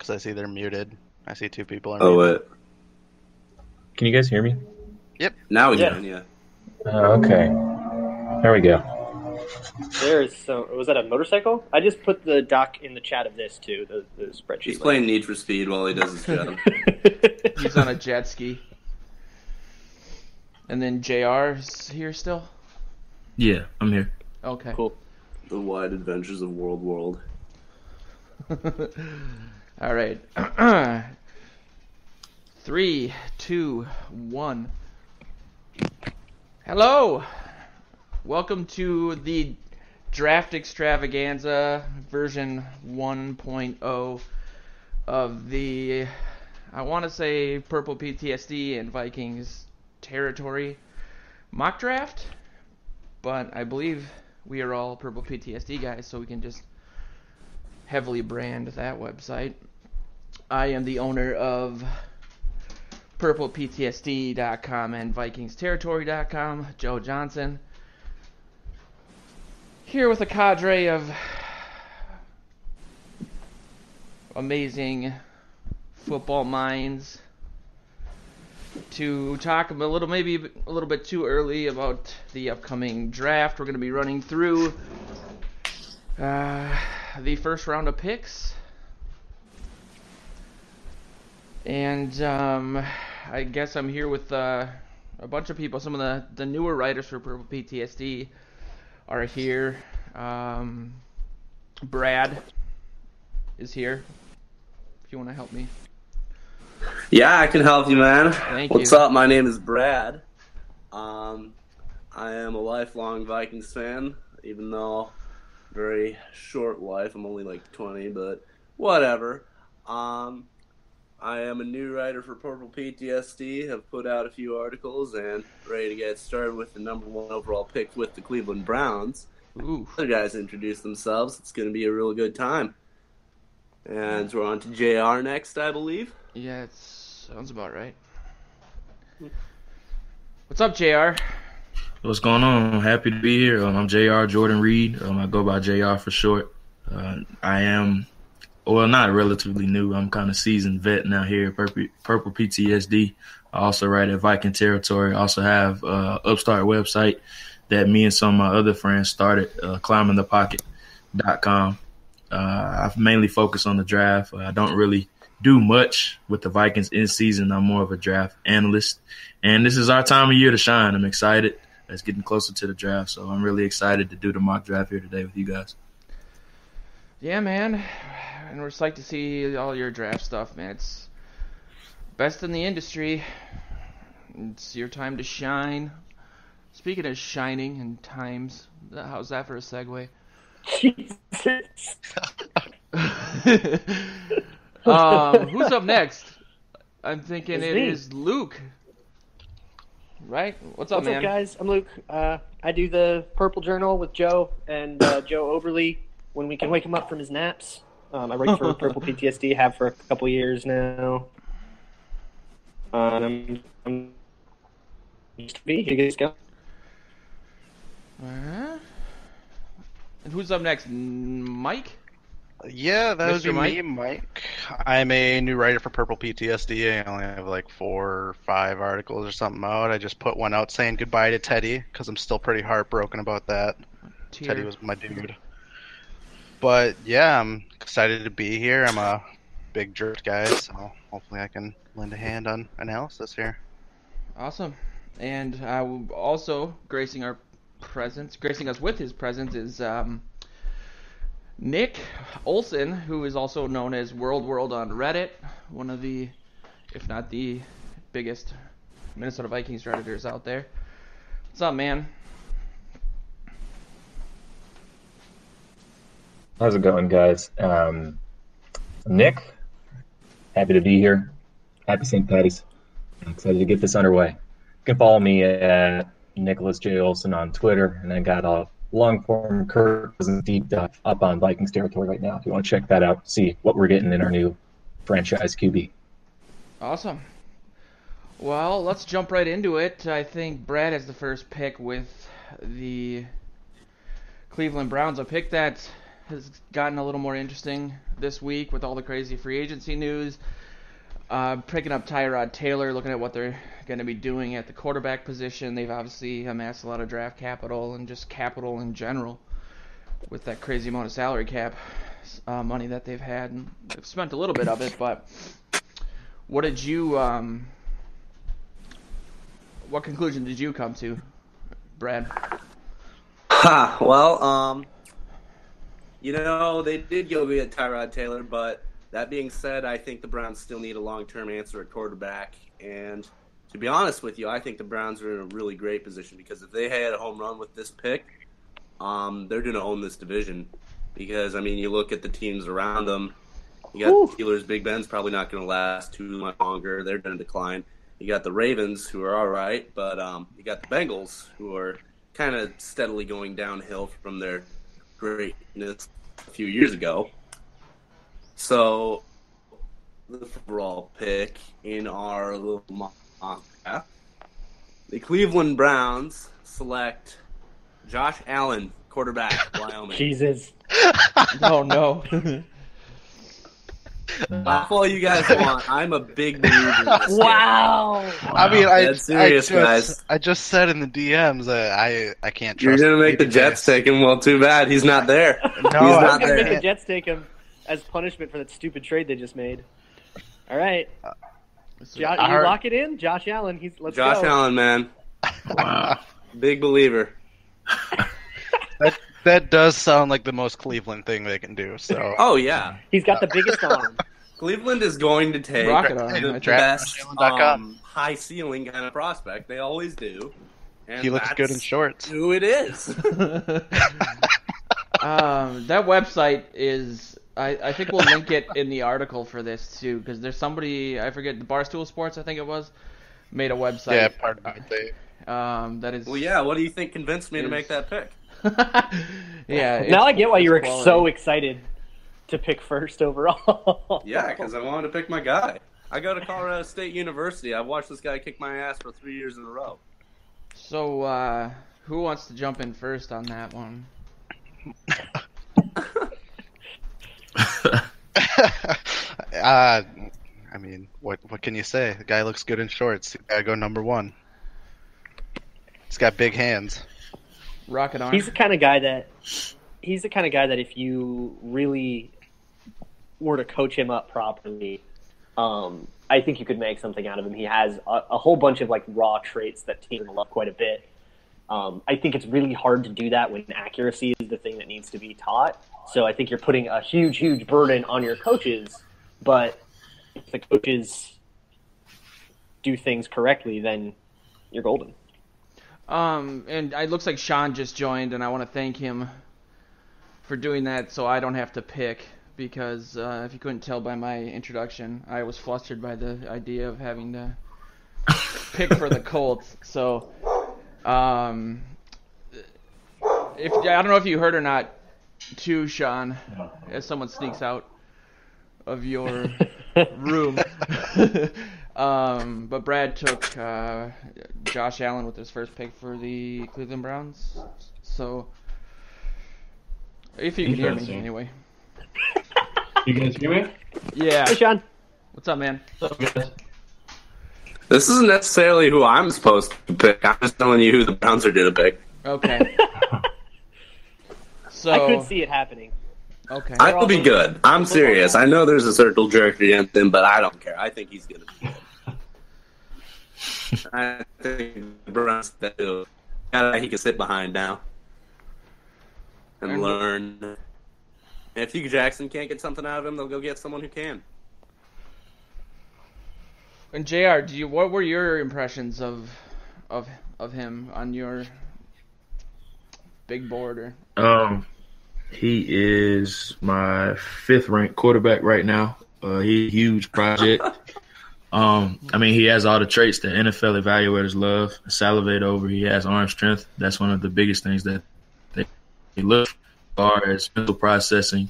because I see they're muted. I see 2 people are Oh, muted. wait. Can you guys hear me? Yep. Now we can, yeah. Okay. There we go. Was that a motorcycle? I just put the doc in the chat of this too, the spreadsheet. He's playing Need for Speed while he does his job. He's on a jet ski. And then JR's here still? Yeah, I'm here. Okay. Cool. The Wide Adventures of WhirledWorld. All right. 3, 2, 1. Hello. Welcome to the Draft Extravaganza version 1.0 of the, I want to say, Purple PTSD and Vikings Territory mock draft, but I believe we are all Purple PTSD guys, so we can just heavily brand that website. I am the owner of purplePTSD.com and VikingsTerritory.com, Joe Johnson. Here with a cadre of amazing football minds to talk maybe a little bit too early about the upcoming draft. We're going to be running through the first round of picks. And I guess I'm here with a bunch of people. Some of the newer writers for Purple PTSD are here. Brad is here. If you want to help me. Yeah, I can help you, man. Thank What's you. up? My name is Brad. I am a lifelong Vikings fan, even though very short life. I'm only like 20, but whatever. I am a new writer for Purple PTSD. Have put out a few articles and ready to get started with the #1 overall pick with the Cleveland Browns. Ooh. Other guys introduce themselves. It's going to be a real good time. And we're on to JR next, I believe. Yeah, it sounds about right. What's up, JR? What's going on? I'm happy to be here. I'm JR Jordan Reid. I go by JR for short. I am, well, not relatively new. I'm kind of seasoned vet now here at Purple PTSD. I also write at Viking Territory. I also have an upstart website that me and some of my other friends started, climbingthepocket.com. I mainly focus on the draft. I don't really do much with the Vikings in season. I'm more of a draft analyst. And this is our time of year to shine. I'm excited. It's getting closer to the draft, so I'm really excited to do the mock draft here today with you guys. Yeah, man. And we're psyched to see all your draft stuff, man. It's best in the industry. It's your time to shine. Speaking of shining and times, how's that for a segue? Jesus. Who's up next? I'm thinking It's it me. is Luke. Right? What's up, What's man? up, guys? I'm Luke. I do the Purple Journal with Joe and Joe Overly when we can wake him up from his naps. I write for Purple PTSD, have for a couple years now. I'm used to be. You guys go. And who's up next? Mike? Yeah, that would Mr. be Mike? me, Mike. I'm a new writer for Purple PTSD. I only have like 4 or 5 articles or something out. I just put one out saying goodbye to Teddy because I'm still pretty heartbroken about that. Teddy was my dude. But yeah, I'm excited to be here. I'm a big jerk guy, so hopefully I can lend a hand on analysis here. Awesome. And also gracing us with his presence is Nick Olson, who is also known as WhirledWorld on Reddit, one of the, if not the biggest Minnesota Vikings Redditors out there. What's up, man? How's it going, guys? Nick, happy to be here. Happy St. Patty's. I'm excited to get this underway. You can follow me at Nicholas J. Olson on Twitter, and I got a long-form Kirk Cousins deep dive up on Vikings Territory right now. If you want to check that out, see what we're getting in our new franchise QB. Awesome. Well, let's jump right into it. I think Brad has the first pick with the Cleveland Browns. A pick that has gotten a little more interesting this week with all the crazy free agency news. Picking up Tyrod Taylor, looking at what they're going to be doing at the quarterback position. They've obviously amassed a lot of draft capital and just capital in general with that crazy amount of salary cap money that they've had. And they've spent a little bit of it, but what did you what conclusion did you come to, Brad? Well, they did go get Tyrod Taylor, but that being said, I think the Browns still need a long-term answer at quarterback. And to be honest with you, I think the Browns are in a really great position because if they had a home run with this pick, they're going to own this division. Because, I mean, you look at the teams around them. You got the Steelers, Big Ben's probably not going to last too much longer. They're going to decline. You got the Ravens, who are all right, but you got the Bengals, who are kind of steadily going downhill from their greatness a few years ago. So, the overall pick in our little mock draft, the Cleveland Browns select Josh Allen, quarterback, Wyoming. Jesus. Oh, no. That's all you guys want. I'm a big believer in this. Wow. I mean, guys. I just said in the DMs that I can't You're trust. going to make the Jets take him? Well, too bad. He's not there. No, He's not I'm going to there. make the Jets take him as punishment for that stupid trade they just made. All right. You lock it in? Josh Allen. Let's go. Josh Allen, man. Wow. Big believer. That does sound like the most Cleveland thing they can do. So. Oh, yeah. He's got the biggest arm. Cleveland is going to take Rocket arm. the Draft best Allen.com. high ceiling kind of prospect. They always do. And He looks good in shorts. Who it is. That website is... I think we'll link it in the article for this, too, because there's somebody, I forget, the Barstool Sports, I think it was, made a website. Yeah, part of it. That is... Well, yeah, what do you think convinced me to make that pick? Yeah. Now I get why you were quality. so excited to pick first overall. Yeah, because I wanted to pick my guy. I go to Colorado State University. I've watched this guy kick my ass for 3 years in a row. So, who wants to jump in first on that one? I mean, what can you say? The guy looks good in shorts. Gotta go number one. He's got big hands. Rocket arm. He's the kind of guy that if you really were to coach him up properly, I think you could make something out of him. He has a whole bunch of like raw traits that teams love quite a bit. I think it's really hard to do that when accuracy is the thing that needs to be taught. So I think you're putting a huge, huge burden on your coaches. But if the coaches do things correctly, then you're golden. And it looks like Sean just joined, and I want to thank him for doing that so I don't have to pick, because if you couldn't tell by my introduction, I was flustered by the idea of having to pick for the Colts. So, I don't know if you heard or not, too, Sean, as someone sneaks out of your room. But Brad took Josh Allen with his first pick for the Cleveland Browns. So, if you can hear me, anyway. You guys hear me? Yeah. Hey, Sean. What's up, man? What's up, guys? This isn't necessarily who I'm supposed to pick. I'm just telling you who the Browns are going to pick. Okay. So, I could see it happening. Okay. I will be good. I'm serious. I know there's a circle jerk against him, but I don't care. I think he's going to be good. I think the Browns do. He can sit behind now and learn. If Hugh Jackson can't get something out of him, they'll go get someone who can. And JR, what were your impressions of him on your big board? He is my 5th ranked quarterback right now. He's a huge project. I mean, he has all the traits that NFL evaluators love, salivate over. He has arm strength. That's one of the biggest things that they look for, as far as mental processing,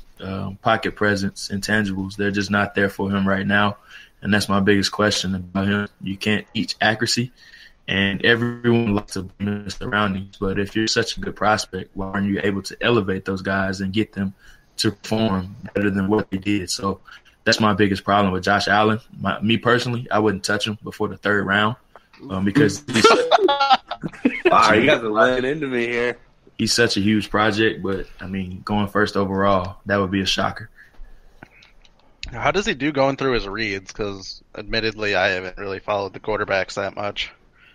pocket presence, intangibles. They're just not there for him right now. And that's my biggest question about him. You can't teach accuracy, and everyone likes to blame the surroundings. But if you're such a good prospect, why aren't you able to elevate those guys and get them to perform better than what they did. So that's my biggest problem with Josh Allen. Me personally, I wouldn't touch him before the third round because he's wow, you guys are laying into me here. He's such a huge project, but I mean, going first overall, that would be a shocker. How does he do going through his reads? Because admittedly, I haven't really followed the quarterbacks that much.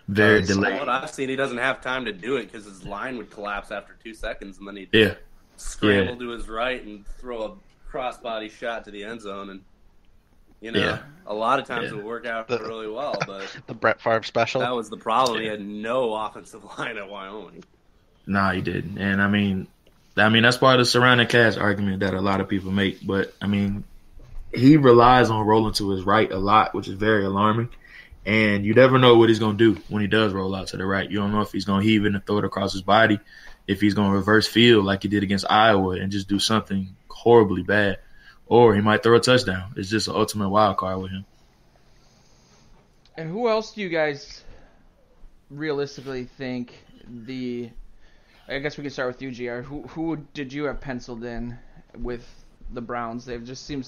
Very From delayed. what I've seen, he doesn't have time to do it because his line would collapse after 2 seconds, and then he'd scramble to his right and throw a crossbody shot to the end zone. And a lot of times it would work out really well, but the Brett Favre special. That was the problem. He had no offensive line at Wyoming. No, he didn't. And I mean that's part of the surrounding cast argument that a lot of people make. But I mean, he relies on rolling to his right a lot, which is very alarming. And you never know what he's going to do when he does roll out to the right. You don't know if he's going to heave it and throw it across his body, if he's going to reverse field like he did against Iowa and just do something horribly bad, or he might throw a touchdown. It's just an ultimate wild card with him. And who else do you guys realistically think I guess we can start with you, GR. Who did you have penciled in with the Browns? There seem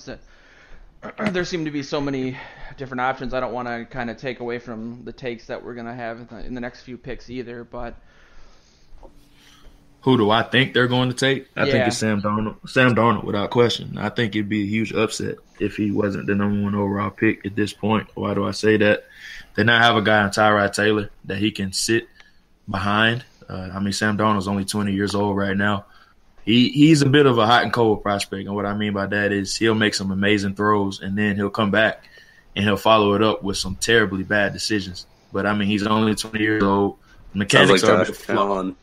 to be so many different options. I don't want to kind of take away from the takes that we're going to have in the next few picks either, but who do I think they're going to take? I think it's Sam Darnold. Sam Darnold, without question. I think it'd be a huge upset if he wasn't the number 1 overall pick at this point. Why do I say that? They now have a guy in Tyrod Taylor that he can sit behind. Sam Darnold's only 20 years old right now. He's a bit of a hot and cold prospect, and what I mean by that is he'll make some amazing throws, and then he'll come back and he'll follow it up with some terribly bad decisions. But, I mean, he's only 20 years old. Mechanics are a bit flawed.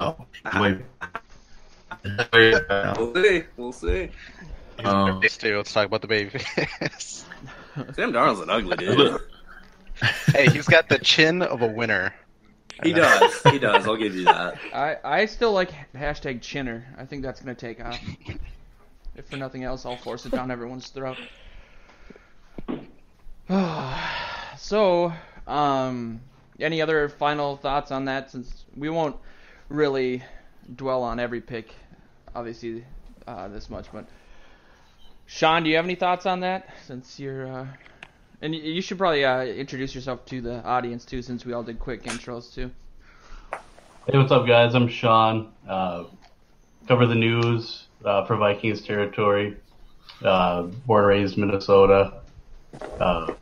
Oh, wait. We'll see. Let's talk about the baby face. Sam Darnold's an ugly dude. Hey, he's got the chin of a winner. He does. I'll give you that. I still like hashtag Chinner. I think that's going to take off. If for nothing else, I'll force it down everyone's throat. So, any other final thoughts on that? Since we won't really dwell on every pick, obviously, this much. But Sean, do you have any thoughts on that? Since you're... And you should probably introduce yourself to the audience, too, since we all did quick intros, too. Hey, what's up, guys? I'm Sean. Cover the news for VikingsTerritory. Born and raised Minnesota. Because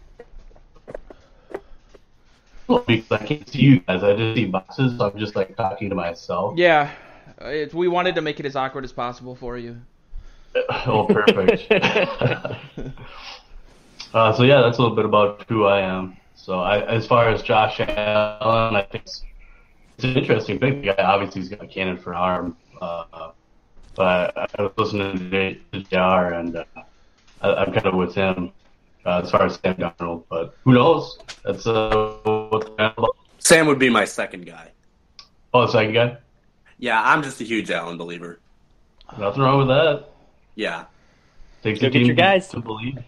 I can't see you guys. I just see boxes, so I'm just, talking to myself. Yeah. We wanted to make it as awkward as possible for you. Oh, perfect. So yeah, that's a little bit about who I am. So as far as Josh Allen, I think it's an interesting pick. The guy obviously he's got a cannon for arm. But I was listening to JR, and I'm kind of with him as far as Sam Darnold. But who knows? That's what's about. Sam would be my second guy. Oh, the second guy? Yeah, I'm just a huge Allen believer. Nothing wrong with that. Yeah. Takes Go a get team your guys. to believe.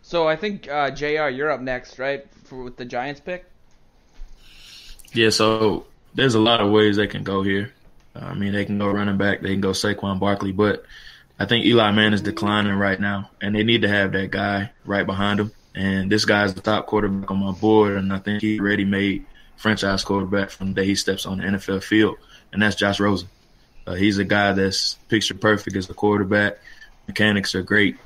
So I think, JR, you're up next, right, with the Giants pick? Yeah, so there's a lot of ways they can go here. They can go running back, they can go Saquon Barkley, but I think Eli Manning's declining right now, and they need to have that guy right behind him. And this guy's the top quarterback on my board, and I think he already made franchise quarterback from the day he steps on the NFL field, and that's Josh Rosen. He's a guy that's picture perfect as a quarterback. Mechanics are great.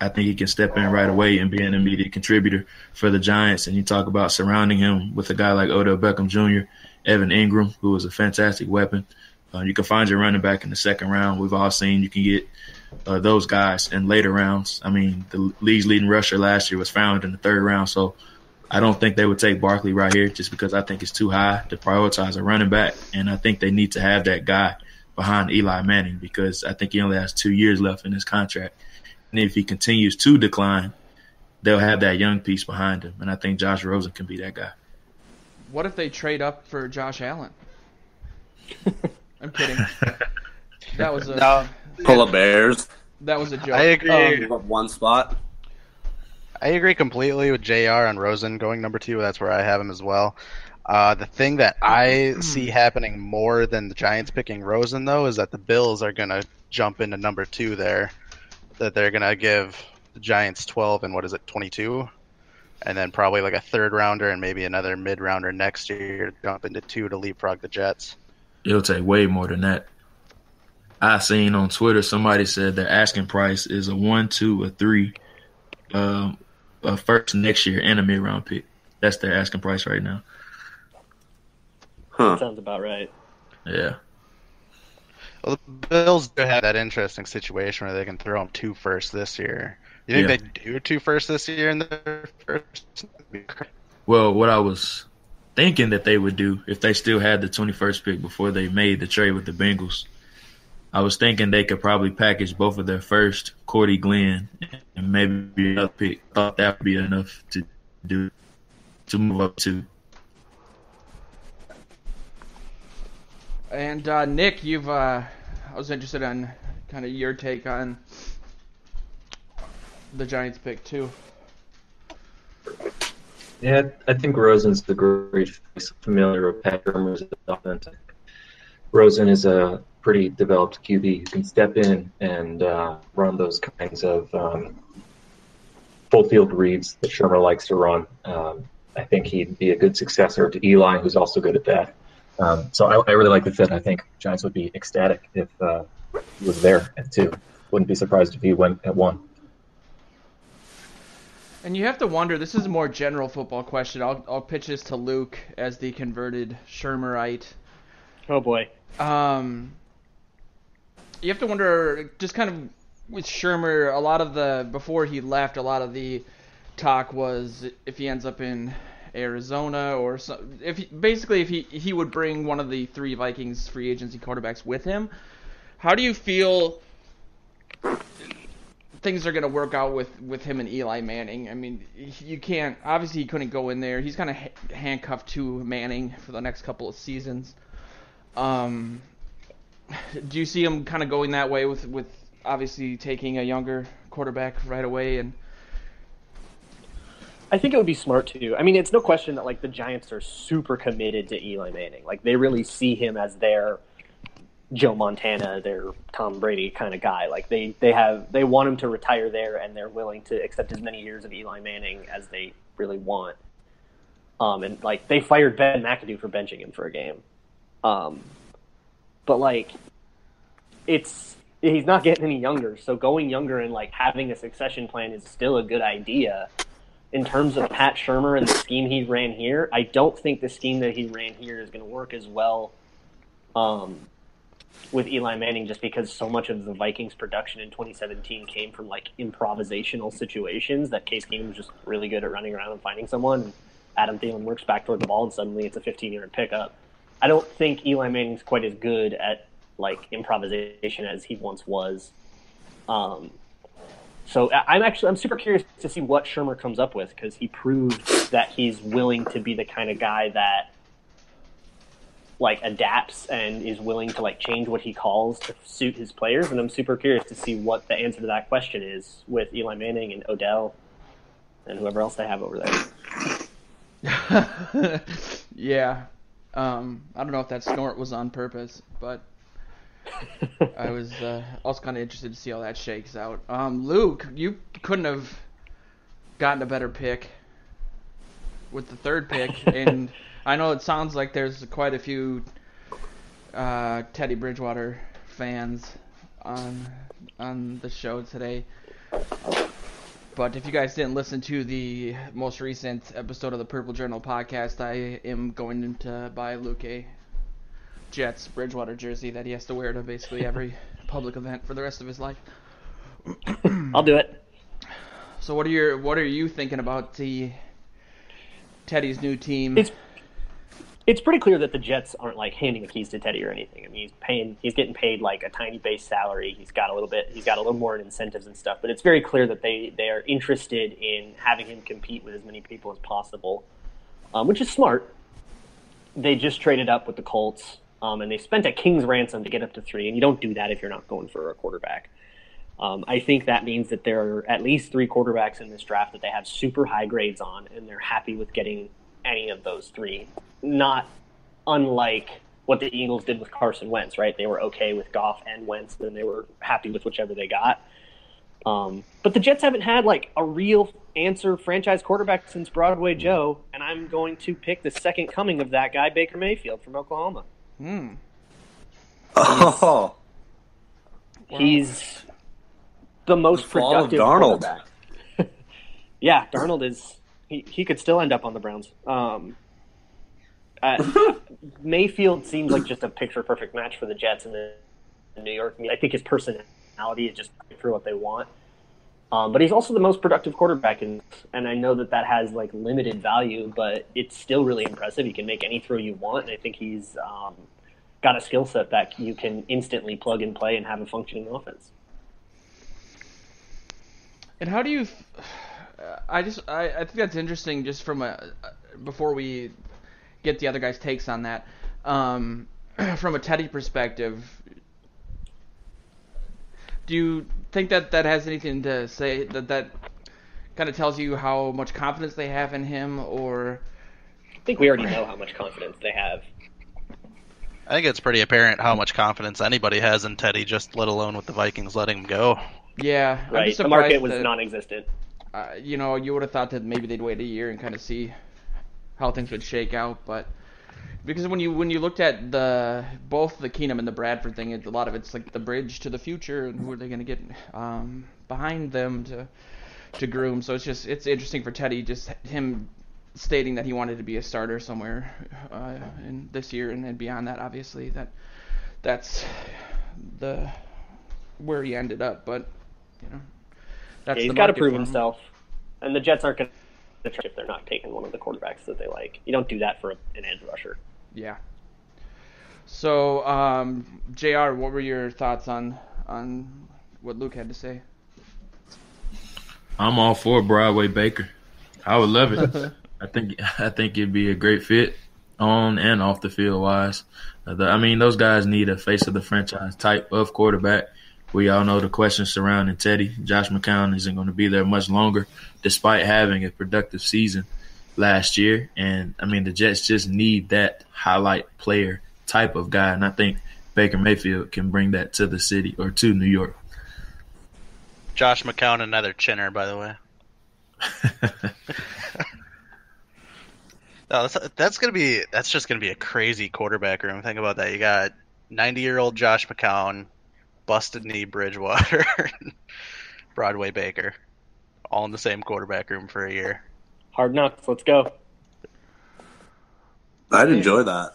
I think he can step in right away and be an immediate contributor for the Giants. And you talk about surrounding him with a guy like Odell Beckham Jr., Evan Ingram, who is a fantastic weapon. You can find your running back in the second round. We've all seen you can get those guys in later rounds. The league's leading rusher last year was found in the third round. So I don't think they would take Barkley right here just because I think it's too high to prioritize a running back. And I think they need to have that guy behind Eli Manning because I think he only has 2 years left in his contract. And if he continues to decline, they'll have that young piece behind him. And I think Josh Rosen can be that guy. What if they trade up for Josh Allen? I'm kidding. That was Pull a Bears. That was a joke. I agree. Give up one spot. I agree completely with JR on Rosen going number 2. That's where I have him as well. The thing that I see happening more than the Giants picking Rosen, though, is that the Bills are going to jump into number 2 there. That they're going to give the Giants 12 and 22? And then probably like a 3rd rounder and maybe another mid-rounder next year to jump into 2 to leapfrog the Jets. It'll take way more than that. I seen on Twitter somebody said their asking price is a 1, 2, or 3, a first next year and a mid-round pick. That's their asking price right now. Huh. Sounds about right. Yeah. Well, the Bills do have that interesting situation where they can throw them 2 firsts this year. You think they do 2 firsts this year in their first? Well, what I was thinking that they would do if they still had the 21st pick before they made the trade with the Bengals, I was thinking they could probably package both of their first, Cordy Glenn, and maybe another pick. Thought that would be enough to move up to. And Nick, I was interested on kind of your take on the Giants pick too. Yeah, I think Rosen's the great familiar with Pat Shurmur's offense. Rosen is a pretty developed QB who can step in and run those kinds of full field reads that Shurmur likes to run. I think he'd be a good successor to Eli, who's also good at that. So I really like the fit. I think Giants would be ecstatic if he was there at 2. Wouldn't be surprised if he went at 1. And you have to wonder, this is a more general football question. I'll pitch this to Luke as the converted Shurmurite. Oh, boy. You have to wonder, just kind of with Shurmur, before he left, a lot of the talk was if he ends up in Arizona or if he would bring one of the 3 Vikings free agency quarterbacks with him. How do you feel things are going to work out with him and Eli Manning? I mean, you can't, obviously he couldn't go in there. He's kind of handcuffed to Manning for the next couple of seasons. Do you see him kind of going that way with obviously taking a younger quarterback right away? And I think it would be smart too. I mean, it's no question that like the Giants are super committed to Eli Manning. Like they really see him as their Joe Montana, their Tom Brady kind of guy. Like they want him to retire there, and they're willing to accept as many years of Eli Manning as they really want. And like they fired Ben McAdoo for benching him for a game. But like he's not getting any younger, so going younger and like having a succession plan is still a good idea. In terms of Pat Shurmur and the scheme he ran here, I don't think the scheme that he ran here is going to work as well with Eli Manning, just because so much of the Vikings' production in 2017 came from like improvisational situations that Case Keenum was just really good at running around and finding someone. And Adam Thielen works back toward the ball, and suddenly it's a 15-yard pickup. I don't think Eli Manning's quite as good at like improvisation as he once was. So I'm super curious to see what Shurmur comes up with, because he proved that he's willing to be the kind of guy that like adapts and is willing to like change what he calls to suit his players. And I'm super curious to see what the answer to that question is with Eli Manning and Odell and whoever else they have over there. Yeah. I don't know if that snort was on purpose, but I was also kind of interested to see how that shakes out. Luke, you couldn't have gotten a better pick with the 3rd pick, and I know it sounds like there's quite a few Teddy Bridgewater fans on the show today. But if you guys didn't listen to the most recent episode of the Purple Journal podcast, I am going to buy Luke a Jets Bridgewater jersey that he has to wear to basically every public event for the rest of his life. I'll do it. So what are you thinking about Teddy's new team? It's pretty clear that the Jets aren't like handing the keys to Teddy or anything. I mean, he's getting paid like a tiny base salary. He's got a little more in incentives and stuff, but it's very clear that they are interested in having him compete with as many people as possible, which is smart. They just traded up with the Colts, and they spent a king's ransom to get up to 3, and you don't do that if you're not going for a quarterback. I think that means that there are at least 3 quarterbacks in this draft that they have super high grades on, and they're happy with getting any of those 3 not unlike what the Eagles did with Carson Wentz, right? They were okay with Goff and Wentz, and they were happy with whichever they got. But the Jets haven't had like a real answer franchise quarterback since Broadway Joe, and I'm going to pick the second coming of that guy, Baker Mayfield from Oklahoma. He's the most productive quarterback. Yeah, Darnold is. He could still end up on the Browns. Mayfield seems like just a picture-perfect match for the Jets in New York. I think his personality is just for what they want. But he's also the most productive quarterback, and I know that has like limited value, but it's still really impressive. He can make any throw you want, and I think he's got a skill set that you can instantly plug and play and have a functioning offense. And how do you? I think that's interesting. Just from before we get the other guys' takes on that, from a Teddy perspective, do you think that has anything to say? That kind of tells you how much confidence they have in him, or? I think we already know how much confidence they have. I think it's pretty apparent how much confidence anybody has in Teddy, just let alone with the Vikings letting him go. Yeah, right. The market was non-existent. You would have thought that maybe they'd wait a year and kind of see how things would shake out, but because when you looked at both the Keenum and the Bradford thing, a lot of it's like the bridge to the future and who are they going to get behind them to groom. So it's interesting for Teddy, just him stating that he wanted to be a starter somewhere in this year and then beyond that. Obviously, that's where he ended up, but he's got to prove himself, and the Jets aren't going to try if they're not taking one of the quarterbacks that they like. You don't do that for an edge rusher. Yeah. So, JR, what were your thoughts on what Luke had to say? I'm all for Broadway Baker. I would love it. I think it'd be a great fit on and off the field wise. Those guys need a face of the franchise type of quarterback. We all know the questions surrounding Teddy. Josh McCown isn't going to be there much longer, despite having a productive season last year. And, the Jets just need that highlight player type of guy. And I think Baker Mayfield can bring that to the city or to New York. Josh McCown, another chinner, by the way. No, that's just gonna be a crazy quarterback room. Think about that. You got 90-year-old Josh McCown, busted knee Bridgewater, Broadway Baker, all in the same quarterback room for a year. Hard knocks. Let's go. I'd enjoy that.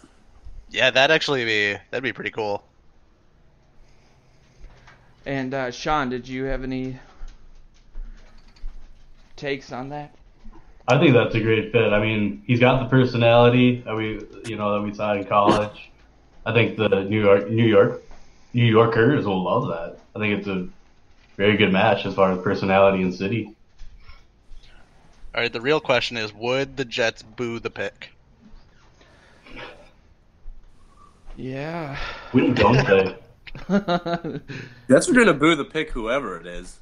Yeah, that'd be pretty cool. And Sean, did you have any takes on that? I think that's a great fit. He's got the personality that we saw in college. I think the New Yorkers will love that. I think it's a very good match as far as personality and city. All right, the real question is, would the Jets boo the pick? Yeah. We don't say. Jets are going to boo the pick, whoever it is.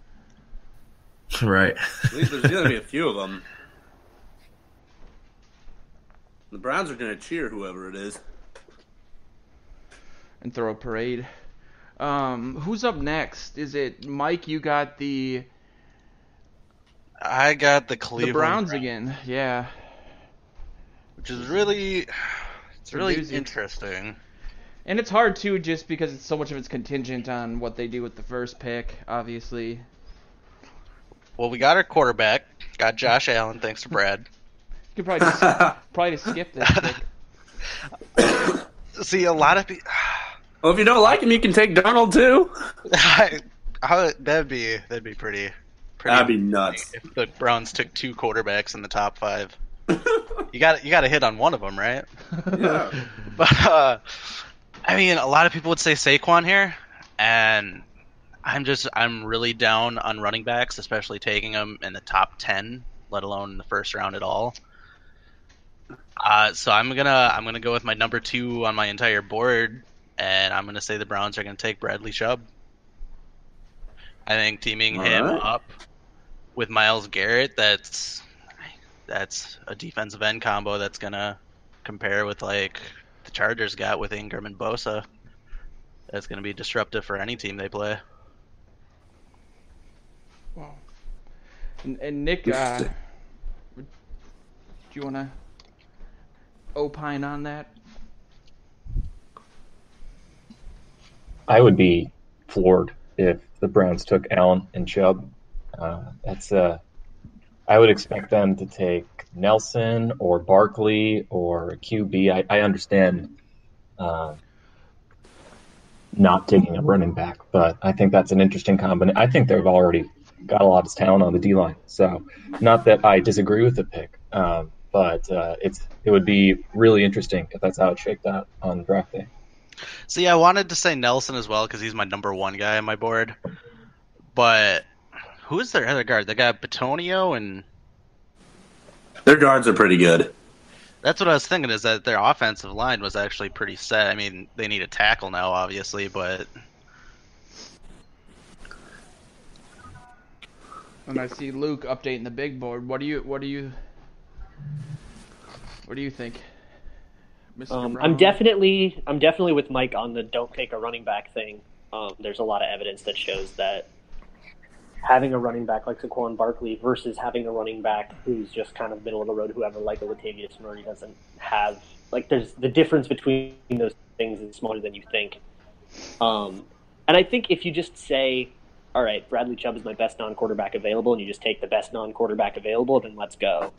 Right. At least there's going to be a few of them. The Browns are going to cheer whoever it is. And throw a parade. Who's up next? Is it Mike? You got I got the Cleveland Browns again. Yeah. Which is really interesting. And it's hard too, just because so much of it's contingent on what they do with the first pick, obviously. Well, we got our quarterback. Got Josh Allen, thanks to Brad. You could probably just skip this pick. See, a lot of people. Well, if you don't like him, you can take Darnold too. That'd be pretty. That'd be nuts. If the Browns took two quarterbacks in the top 5, you got to hit on one of them, right? Yeah. But a lot of people would say Saquon here, and I'm really down on running backs, especially taking them in the top 10, let alone in the first round at all. So I'm gonna go with my number 2 on my entire board, and I'm gonna say the Browns are gonna take Bradley Chubb. I think teaming him up with Myles Garrett, that's a defensive end combo that's gonna compare with like the Chargers got with Ingram and Bosa. That's going to be disruptive for any team they play. Wow. And Nick, do you want to opine on that? I would be floored if the Browns took Allen and Chubb. I would expect them to take Nelson or Barkley or QB. I understand not taking a running back, but I think that's an interesting combination. I think they've already got a lot of talent on the D-line. So not that I disagree with the pick, but it would be really interesting if that's how it shaped out on draft day. See, I wanted to say Nelson as well because he's my number one guy on my board. But who is their other guard? They got Batonio and... Their guards are pretty good. That's what I was thinking, is that their offensive line was actually pretty set. I mean, they need a tackle now, obviously, but... And I see Luke updating the big board. What do you think, Mr. Braun? I'm definitely with Mike on the don't take a running back thing. There's a lot of evidence that shows that having a running back like Saquon Barkley versus having a running back who's just kind of middle of the road, whoever like a Latavius Murray doesn't have, like, there's the difference between those things is smaller than you think. And I think if you just say, all right, Bradley Chubb is my best non-quarterback available, and you just take the best non-quarterback available, then let's go.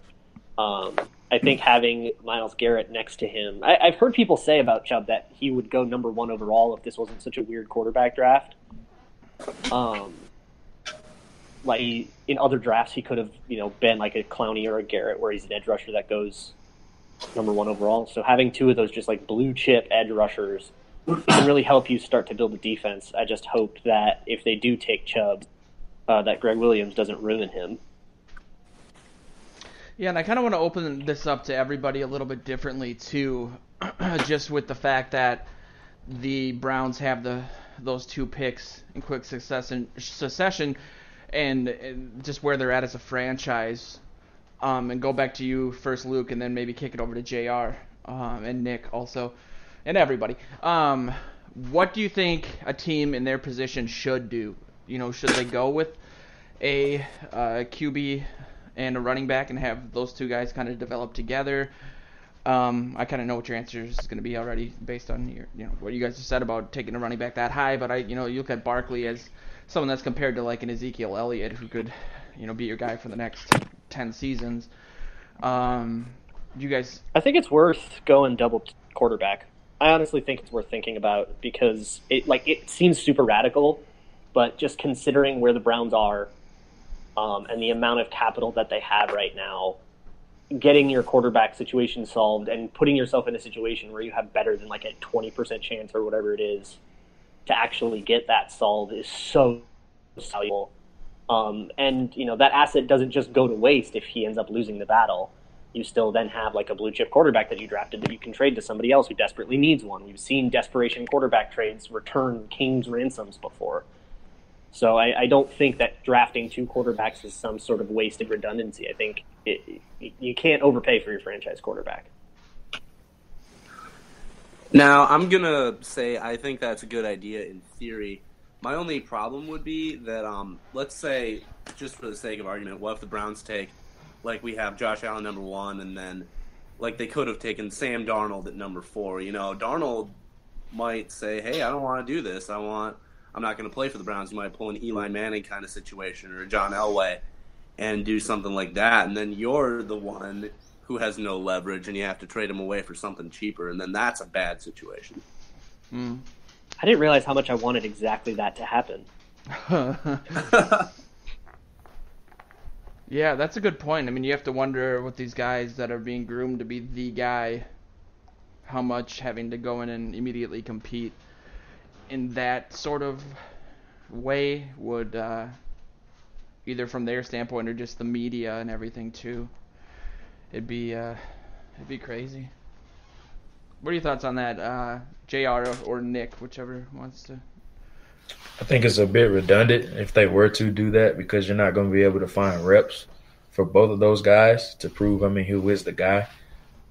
I think having Myles Garrett next to him, I've heard people say about Chubb that he would go number 1 overall if this wasn't such a weird quarterback draft. Like in other drafts, he could have, been like a Clowney or a Garrett, where he's an edge rusher that goes number 1 overall. So having two of those just like blue chip edge rushers can really help you start to build a defense. I just hope that if they do take Chubb, that Greg Williams doesn't ruin him. Yeah, and I kind of want to open this up to everybody a little bit differently too, just with the fact that the Browns have those 2 picks in quick succession, and just where they're at as a franchise. And go back to you first, Luke, and then maybe kick it over to JR and Nick also, and everybody. What do you think a team in their position should do? Should they go with a QB and a running back and have those 2 guys kind of develop together? I kind of know what your answer is going to be already based on your, what you guys have said about taking a running back that high. But you look at Barkley as someone that's compared to like an Ezekiel Elliott who could, be your guy for the next 10 seasons. You guys? I think it's worth going double quarterback. I honestly think it's worth thinking about because it seems super radical, but just considering where the Browns are, and the amount of capital that they have right now, getting your quarterback situation solved and putting yourself in a situation where you have better than like a 20% chance or whatever it is to actually get that solved is so valuable. And that asset doesn't just go to waste if he ends up losing the battle. You still then have like a blue chip quarterback that you drafted that you can trade to somebody else who desperately needs one. We've seen desperation quarterback trades return king's ransoms before. So I don't think that drafting 2 quarterbacks is some sort of wasted redundancy. I think you can't overpay for your franchise quarterback. Now, I'm going to say I think that's a good idea in theory. My only problem would be that, let's say, just for the sake of argument, what if the Browns take, like we have Josh Allen number 1, and then, like they could have taken Sam Darnold at number 4. Darnold might say, hey, I don't want to do this. I'm not going to play for the Browns. You might pull an Eli Manning kind of situation or a John Elway and do something like that. And then you're the one who has no leverage and you have to trade him away for something cheaper. And then that's a bad situation. I didn't realize how much I wanted exactly that to happen. Yeah, that's a good point. I mean, you have to wonder with these guys that are being groomed to be the guy, how much having to go in and immediately compete in that sort of way would, either from their standpoint or just the media and everything too, it'd be crazy. What are your thoughts on that, JR or Nick, whichever wants to? I think it's a bit redundant if they were to do that because you're not going to be able to find reps for both of those guys to prove, who is the guy.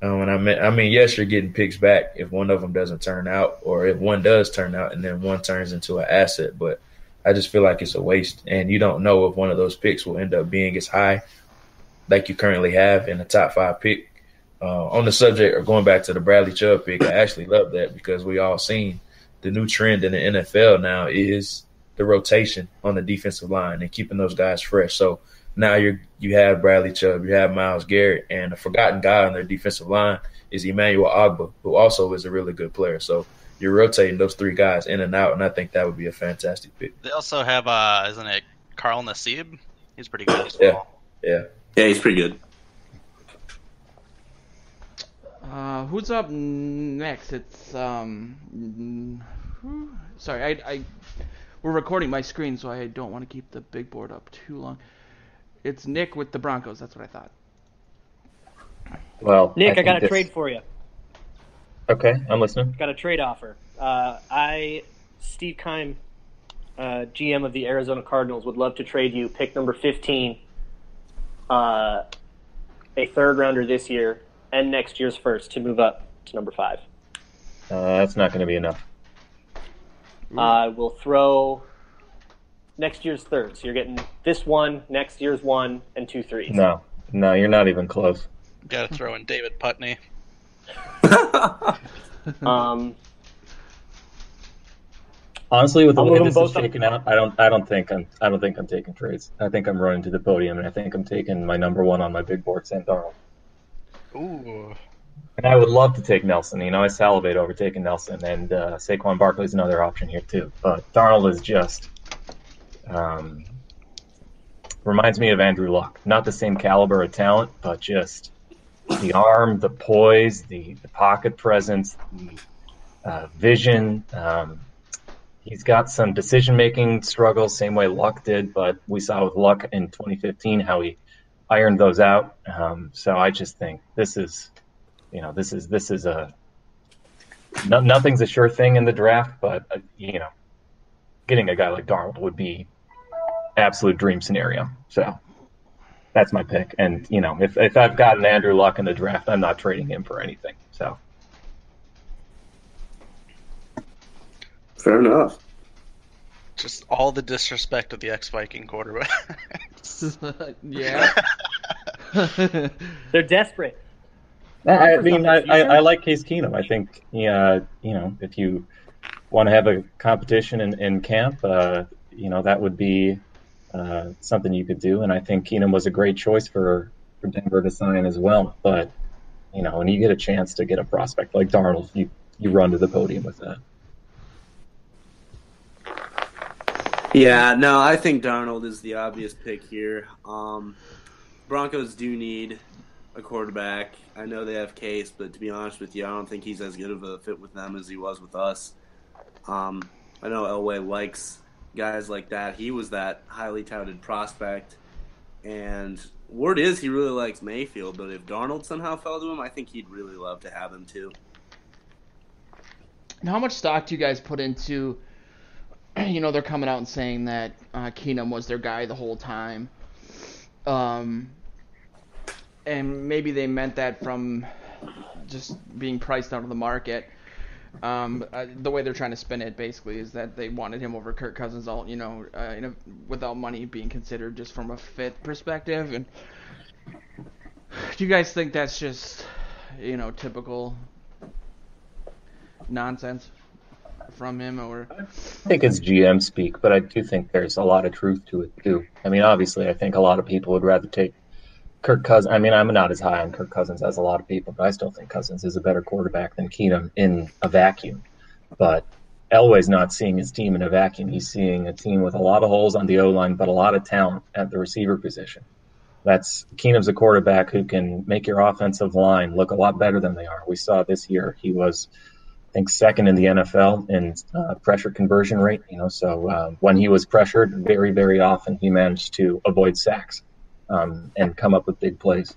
And I mean, yes, you're getting picks back if one of them doesn't turn out, or if one does turn out and then one turns into an asset. But I just feel like it's a waste, and you don't know if one of those picks will end up being as high like you currently have in the top 5 pick. On the subject, or going back to the Bradley Chubb pick, I actually love that because we all seen the new trend in the NFL now is the rotation on the defensive line and keeping those guys fresh. So now you have Bradley Chubb, you have Myles Garrett, and a forgotten guy on their defensive line is Emmanuel Ogbah, who also is a really good player. So you're rotating those 3 guys in and out, and I think that would be a fantastic pick. They also have, isn't it Carl Nassib? He's pretty good as well. Yeah, he's pretty good. Who's up next? It's sorry, we're recording my screen, so I don't want to keep the big board up too long. It's Nick with the Broncos. That's what I thought. Well, Nick, I got a trade for you. Okay, I'm listening. Got a trade offer. Steve Keim, GM of the Arizona Cardinals, would love to trade you pick number 15, a third rounder this year, and next year's first to move up to number 5. That's not going to be enough. We'll throw next year's third. So you're getting this one, next year's 1, and 2 threes. No, you're not even close. Got to throw in David Putney. Honestly, with the way this is shaking out, I don't think I'm taking trades. I think I'm running to the podium, and I think I'm taking my number 1 on my big board, Sam Darnold. Ooh. And I would love to take Nelson. I salivate over taking Nelson, and Saquon Barkley's another option here too. But Darnold is just reminds me of Andrew Luck. Not the same caliber of talent, but just the arm, the poise, the pocket presence, the vision. He's got some decision-making struggles, same way Luck did, but we saw with Luck in 2015 how he ironed those out. So I just think this is nothing's a sure thing in the draft, but getting a guy like Darnold would be absolute dream scenario. So that's my pick. And if I've gotten Andrew Luck in the draft, I'm not trading him for anything. So fair enough. Just all the disrespect of the ex-Viking quarterback. Yeah. They're desperate. I mean, I like Case Keenum. I think, if you want to have a competition in camp, that would be something you could do. And I think Keenum was a great choice for Denver to sign as well. But, when you get a chance to get a prospect like Darnold, you run to the podium with that. Yeah, no, I think Darnold is the obvious pick here. Broncos do need a quarterback. I know they have Case, but to be honest with you, I don't think he's as good of a fit with them as he was with us. I know Elway likes guys like that. He was that highly touted prospect, and word is he really likes Mayfield, but if Darnold somehow fell to him, I think he'd really love to have him too. And how much stock do you guys put into, they're coming out and saying that Keenum was their guy the whole time. And maybe they meant that from just being priced out of the market. The way they're trying to spin it basically is that they wanted him over Kirk Cousins, without money being considered, just from a fit perspective. And do you guys think that's just, typical nonsense from him? Or I think it's GM speak, but I do think there's a lot of truth to it too. I mean, obviously, I think a lot of people would rather take Kirk Cousins. I mean, I'm not as high on Kirk Cousins as a lot of people, but I still think Cousins is a better quarterback than Keenum in a vacuum. But Elway's not seeing his team in a vacuum. He's seeing a team with a lot of holes on the O-line, but a lot of talent at the receiver position. Keenum's a quarterback who can make your offensive line look a lot better than they are. We saw this year he was, I think, second in the NFL in pressure conversion rate. So when he was pressured, very, very often he managed to avoid sacks and come up with big plays.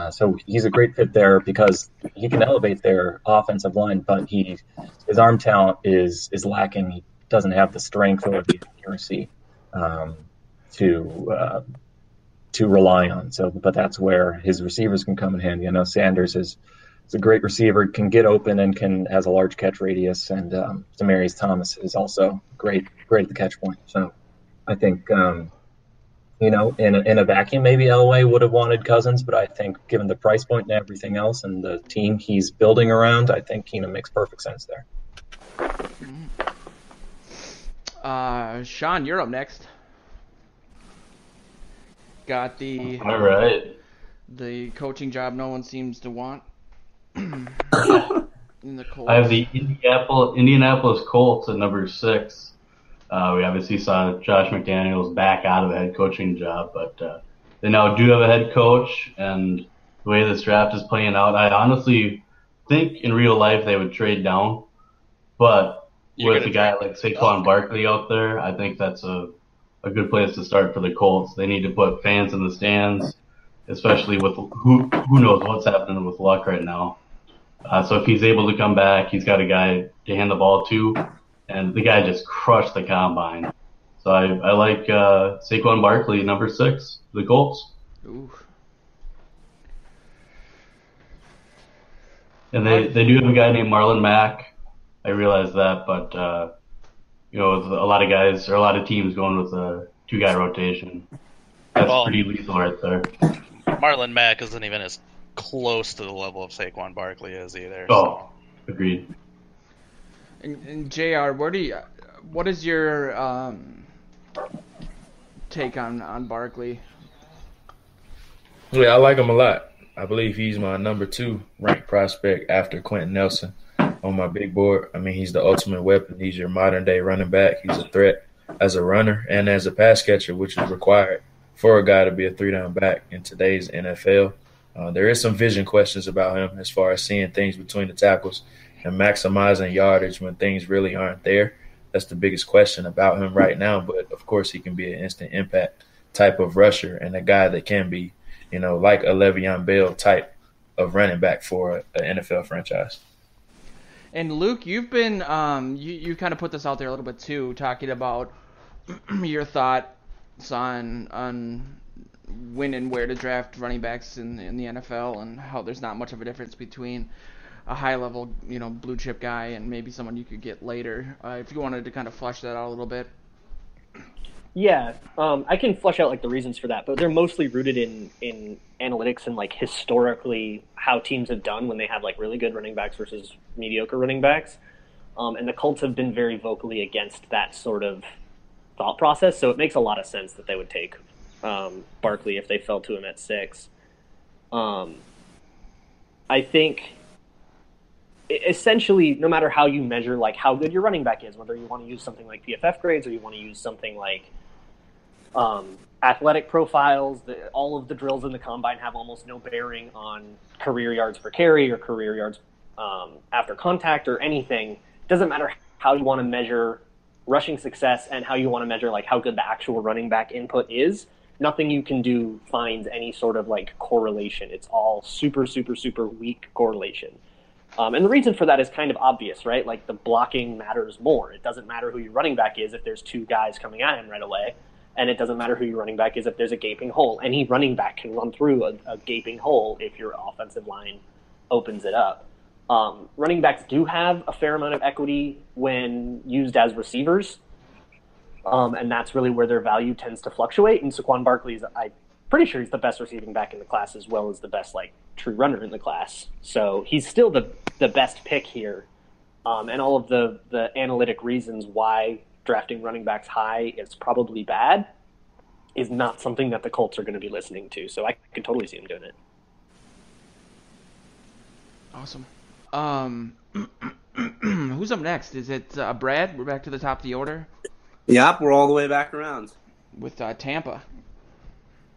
So he's a great fit there because he can elevate their offensive line, but his arm talent is lacking. He doesn't have the strength or the accuracy to rely on. So, but that's where his receivers can come in handy. I know Sanders has is a great receiver, can get open and has a large catch radius. And Demaryius Thomas is also great at the catch point. So I think, in a vacuum, maybe Elway would have wanted Cousins, but I think given the price point and everything else and the team he's building around, I think Keenum makes perfect sense there. Sean, you're up next. Got the All right. The coaching job no one seems to want. In the Colts. I have the Indianapolis Colts at number 6. We obviously saw Josh McDaniels back out of the head coaching job, but they now do have a head coach, and the way this draft is playing out, I honestly think in real life they would trade down, but with a guy like Saquon Barkley out there, I think that's a good place to start for the Colts. They need to put fans in the stands, especially with who knows what's happening with Luck right now. So if he's able to come back, he's got a guy to hand the ball to, and the guy just crushed the combine. So I like Saquon Barkley, number 6, the Colts. Ooh. And they do have a guy named Marlon Mack. I realize that, but with a lot of guys or a lot of teams going with a 2-guy rotation, that's pretty lethal right there. Marlon Mack isn't even as close to the level of Saquon Barkley is either. Oh, agreed. And JR, what is your take on Barkley? Yeah, I like him a lot. I believe he's my number 2 ranked prospect after Quentin Nelson on my big board. I mean, he's the ultimate weapon. He's your modern-day running back. He's a threat as a runner and as a pass catcher, which is required for a guy to be a 3-down back in today's NFL. There is some vision questions about him as far as seeing things between the tackles and maximizing yardage when things really aren't there. That's the biggest question about him right now. But, of course, he can be an instant impact type of rusher and a guy that can be, like a Le'Veon Bell type of running back for an NFL franchise. And, Luke, you've been you kind of put this out there a little bit too, talking about your thoughts on when and where to draft running backs in the NFL and how there's not much of a difference between a high-level, blue chip guy and maybe someone you could get later. If you wanted to kind of flesh that out a little bit. Yeah, I can flesh out the reasons for that, but they're mostly rooted in analytics and historically how teams have done when they have really good running backs versus mediocre running backs. And the Colts have been very vocally against that sort of thought process, so it makes a lot of sense that they would take Barkley if they fell to him at 6. I think essentially, no matter how you measure how good your running back is, whether you want to use something like PFF grades or you want to use something like athletic profiles, all of the drills in the combine have almost no bearing on career yards per carry or career yards after contact or anything. It doesn't matter how you want to measure rushing success and how you want to measure how good the actual running back input is. Nothing you can do finds any sort of correlation. It's all super, super, super weak correlation. And the reason for that is kind of obvious, right? The blocking matters more. It doesn't matter who your running back is if there's 2 guys coming at him right away. And it doesn't matter who your running back is if there's a gaping hole. Any running back can run through a gaping hole if your offensive line opens it up. Running backs do have a fair amount of equity when used as receivers. And that's really where their value tends to fluctuate. And Saquon Barkley I'm pretty sure he's the best receiving back in the class as well as the best true runner in the class. So he's still the best pick here. And all of the analytic reasons why drafting running backs high is probably bad is not something that the Colts are going to be listening to. So I can totally see him doing it. Awesome. Who's up next? Is it Brad? We're back to the top of the order. Yep, we're all the way back around. With Tampa.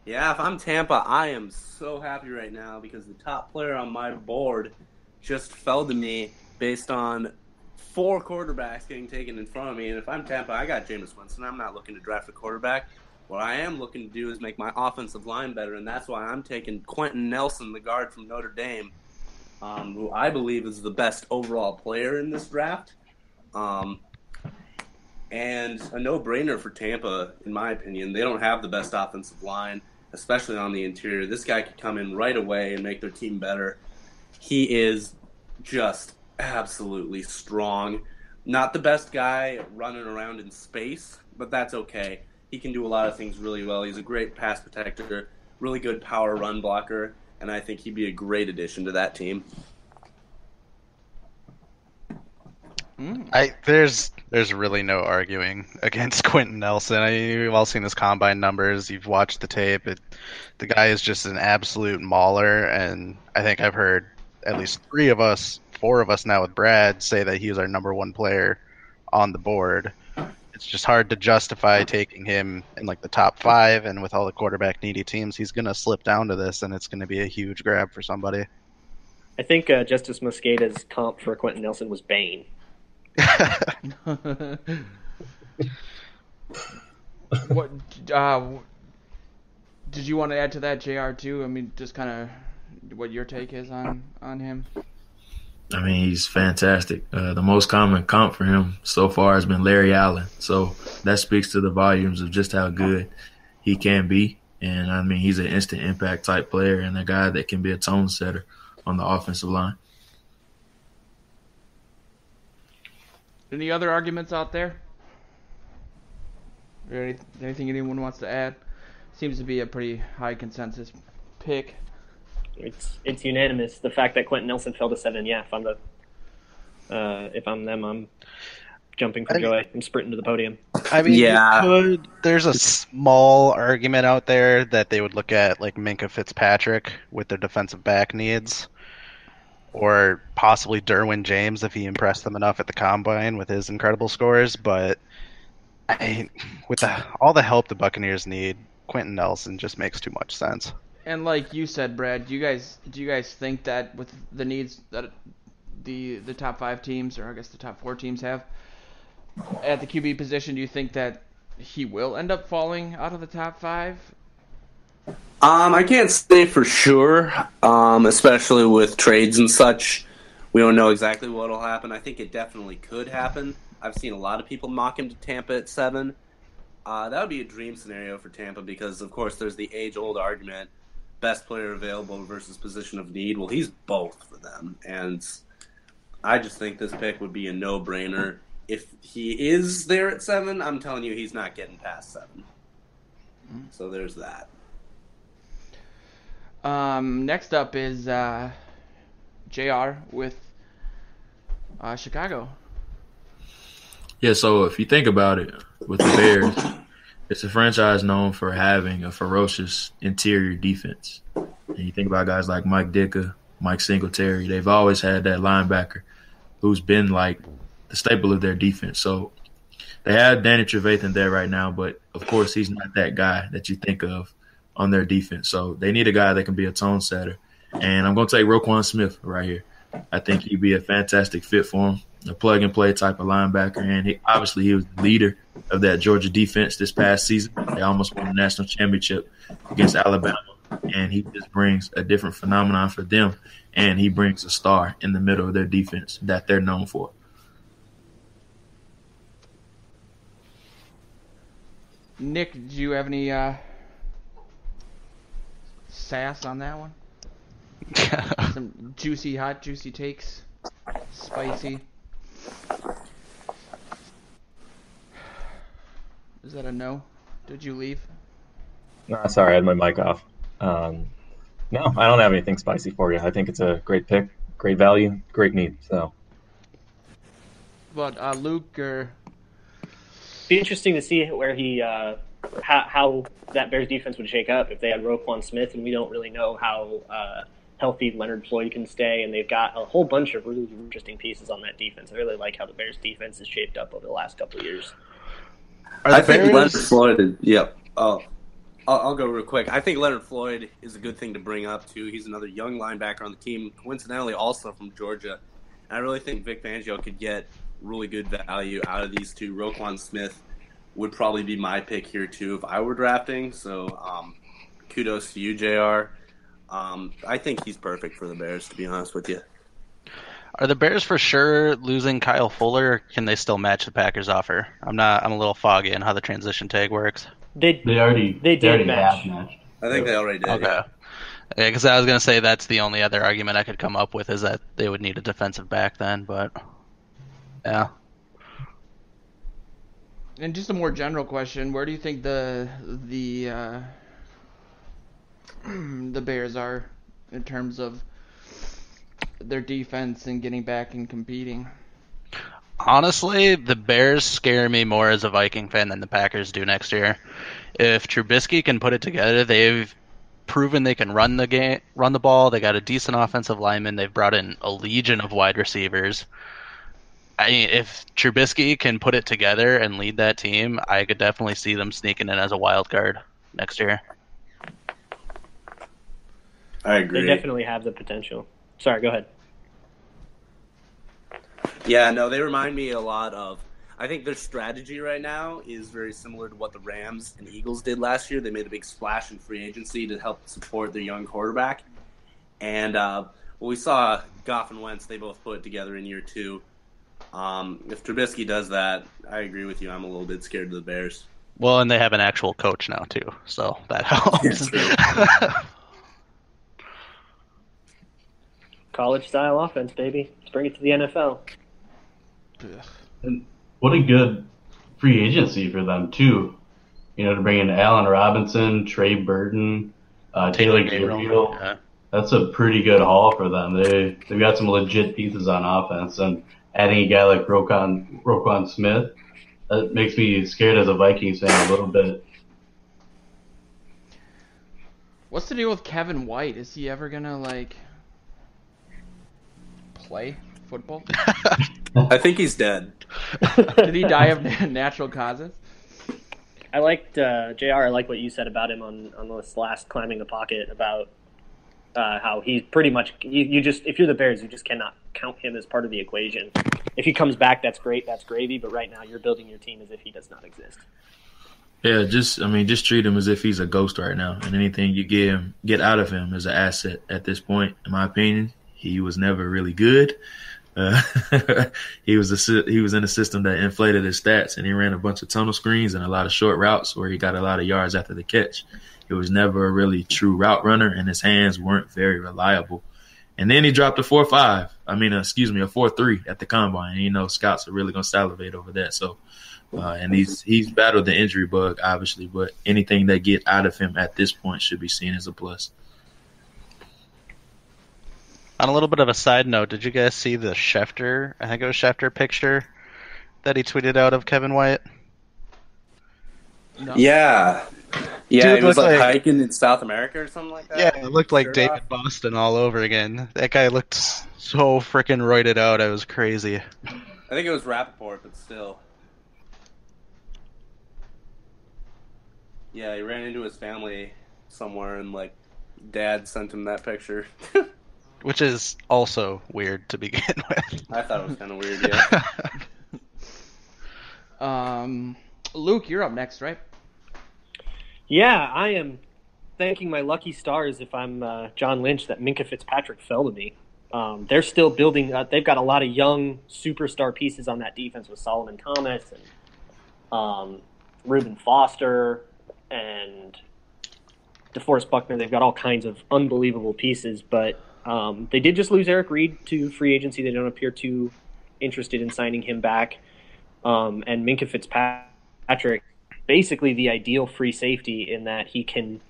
Yeah, if I'm Tampa, I am so happy right now because the top player on my board just fell to me based on 4 quarterbacks getting taken in front of me. And if I'm Tampa, I got Jameis Winston. I'm not looking to draft a quarterback. What I am looking to do is make my offensive line better, and that's why I'm taking Quentin Nelson, the guard from Notre Dame, who I believe is the best overall player in this draft. And a no-brainer for Tampa, in my opinion. They don't have the best offensive line, especially on the interior. This guy could come in right away and make their team better. he is just absolutely strong. Not the best guy running around in space, but that's okay. He can do a lot of things really well. He's a great pass protector, really good power run blocker, and I think he'd be a great addition to that team. There's really no arguing against Quentin Nelson. You've all seen his combine numbers. You've watched the tape. The guy is just an absolute mauler, and I think I've heard at least 4 of us now with Brad say that he is our number 1 player on the board. It's just hard to justify taking him in like the top 5, and with all the quarterback needy teams, he's going to slip down to this, and it's going to be a huge grab for somebody. I think Justice Mosqueda's comp for Quentin Nelson was Bane. What did you want to add to that, JR, too? I mean, just kind of what your take is on him. I mean, he's fantastic. The most common comp for him so far has been Larry Allen. So that speaks to the volumes of just how good he can be. And, I mean, he's an instant impact type player and a guy that can be a tone setter on the offensive line. Any other arguments out there? Or anything anyone wants to add? Seems to be a pretty high consensus pick. It's unanimous. The fact that Quentin Nelson fell to 7, yeah. If I'm them, I'm jumping for joy. I'm sprinting to the podium. I mean, there's a small argument out there that they would look at like Minkah Fitzpatrick with their defensive back needs, or possibly Derwin James if he impressed them enough at the combine with his incredible scores. But with all the help the Buccaneers need, Quentin Nelson just makes too much sense. And like you said, Brad, do you guys think that with the needs that the top 5 teams, or I guess the top 4 teams have at the QB position, do you think that he will end up falling out of the top 5? I can't say for sure, especially with trades and such. We don't know exactly what will happen. I think it definitely could happen. I've seen a lot of people mock him to Tampa at 7. That would be a dream scenario for Tampa because, of course, there's the age-old argument, best player available versus position of need. Well, he's both for them, and I just think this pick would be a no-brainer. If he is there at 7, I'm telling you he's not getting past 7. So there's that. Next up is JR with Chicago. Yeah, so if you think about it, with the Bears, it's a franchise known for having a ferocious interior defense. And you think about guys like Mike Ditka, Mike Singletary, they've always had that linebacker who's been like the staple of their defense. So they have Danny Trevathan there right now, but of course he's not that guy that you think of on their defense. So they need a guy that can be a tone setter. And I'm going to take Roquan Smith right here. I think he'd be a fantastic fit for him, a plug-and-play type of linebacker. And he was the leader of that Georgia defense this past season. They almost won the national championship against Alabama. And he just brings a different phenomenon for them. And he brings a star in the middle of their defense that they're known for. Nick, do you have any sass on that one? Some hot juicy takes? Spicy? Is that a no? Did you leave? No, sorry, I had my mic off. No, I don't have anything spicy for you. I think it's a great pick, great value, great need. So, but Luke, or be interesting to see where he how that Bears defense would shake up if they had Roquan Smith, and we don't really know how healthy Leonard Floyd can stay, and they've got a whole bunch of really interesting pieces on that defense. I really like how the Bears defense is shaped up over the last couple of years. I think Leonard Floyd, I'll go real quick. I think Leonard Floyd is a good thing to bring up, too. He's another young linebacker on the team, coincidentally also from Georgia. And I really think Vic Fangio could get really good value out of these two. Roquan Smith would probably be my pick here, too, if I were drafting. So kudos to you, JR. I think he's perfect for the Bears, to be honest with you. Are the Bears for sure losing Kyle Fuller, or can they still match the Packers' offer? I'm a little foggy on how the transition tag works. They already did match. have matched. I think they already did. Okay. Yeah. Yeah, because I was going to say that's the only other argument I could come up with is that they would need a defensive back then, but yeah. And just a more general question: where do you think the Bears are in terms of their defense and getting back and competing? Honestly, the Bears scare me more as a Viking fan than the Packers do next year. If Trubisky can put it together, they've proven they can run the ball. They got a decent offensive lineman. They've brought in a legion of wide receivers. I mean, if Trubisky can put it together and lead that team, I could definitely see them sneaking in as a wild card next year. I agree. They definitely have the potential. Sorry, go ahead. Yeah, no, they remind me a lot of. I think their strategy right now is very similar to what the Rams and Eagles did last year. They made a big splash in free agency to help support their young quarterback. And we saw Goff and Wentz, they both put it together in year 2. If Trubisky does that, I agree with you. I'm a little bit scared of the Bears. Well, and they have an actual coach now, too, so that helps. College-style offense, baby. Let's bring it to the NFL. And what a good free agency for them, too. You know, to bring in Allen Robinson, Trey Burton, Taylor Gabriel. Yeah. That's a pretty good haul for them. They've got some legit pieces on offense, and adding a guy like Roquan Smith, that makes me scared as a Vikings fan a little bit. What's the deal with Kevin White? Is he ever gonna play football? I think he's dead. Did he die of natural causes? I liked JR. I like what you said about him on this last climbing the pocket about how he's pretty much you just if you're the Bears, you just cannot count him as part of the equation. If he comes back, that's great, that's gravy. But right now, you're building your team as if he does not exist. Yeah, just treat him as if he's a ghost right now, and anything you get out of him is an asset at this point. In my opinion, he was never really good. He was in a system that inflated his stats, and he ran a bunch of tunnel screens and a lot of short routes where he got a lot of yards after the catch. He was never a really true route runner, and his hands weren't very reliable. And then he dropped a 4.5. a 4.3 at the combine. And, you know, scouts are really gonna salivate over that. So, and he's battled the injury bug, obviously, but anything they get out of him at this point should be seen as a plus. On a little bit of a side note, did you guys see the Schefter picture that he tweeted out of Kevin White? No. Yeah. Yeah, Dude, he was looked like hiking in South America or something like that. Yeah, it looked like Shirt David off. Boston all over again. That guy looked so freaking roided out. It was crazy. I think it was Rappaport, but still. Yeah, he ran into his family somewhere, and Dad sent him that picture. Which is also weird to begin with. I thought it was kind of weird, yeah. Luke, you're up next, right? Yeah, I am thanking my lucky stars if I'm John Lynch that Minkah Fitzpatrick fell to me. They're still building. They've got a lot of young superstar pieces on that defense with Solomon Thomas and Reuben Foster and DeForest Buckner. They've got all kinds of unbelievable pieces, but they did just lose Eric Reid to free agency. They don't appear too interested in signing him back. And Minkah Fitzpatrick, basically the ideal free safety in that he can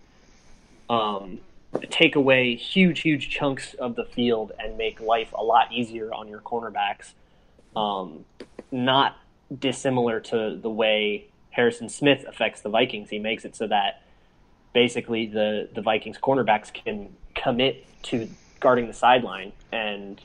take away huge chunks of the field and make life a lot easier on your cornerbacks. Not dissimilar to the way Harrison Smith affects the Vikings. He makes it so that basically the Vikings cornerbacks can commit to guarding the sideline and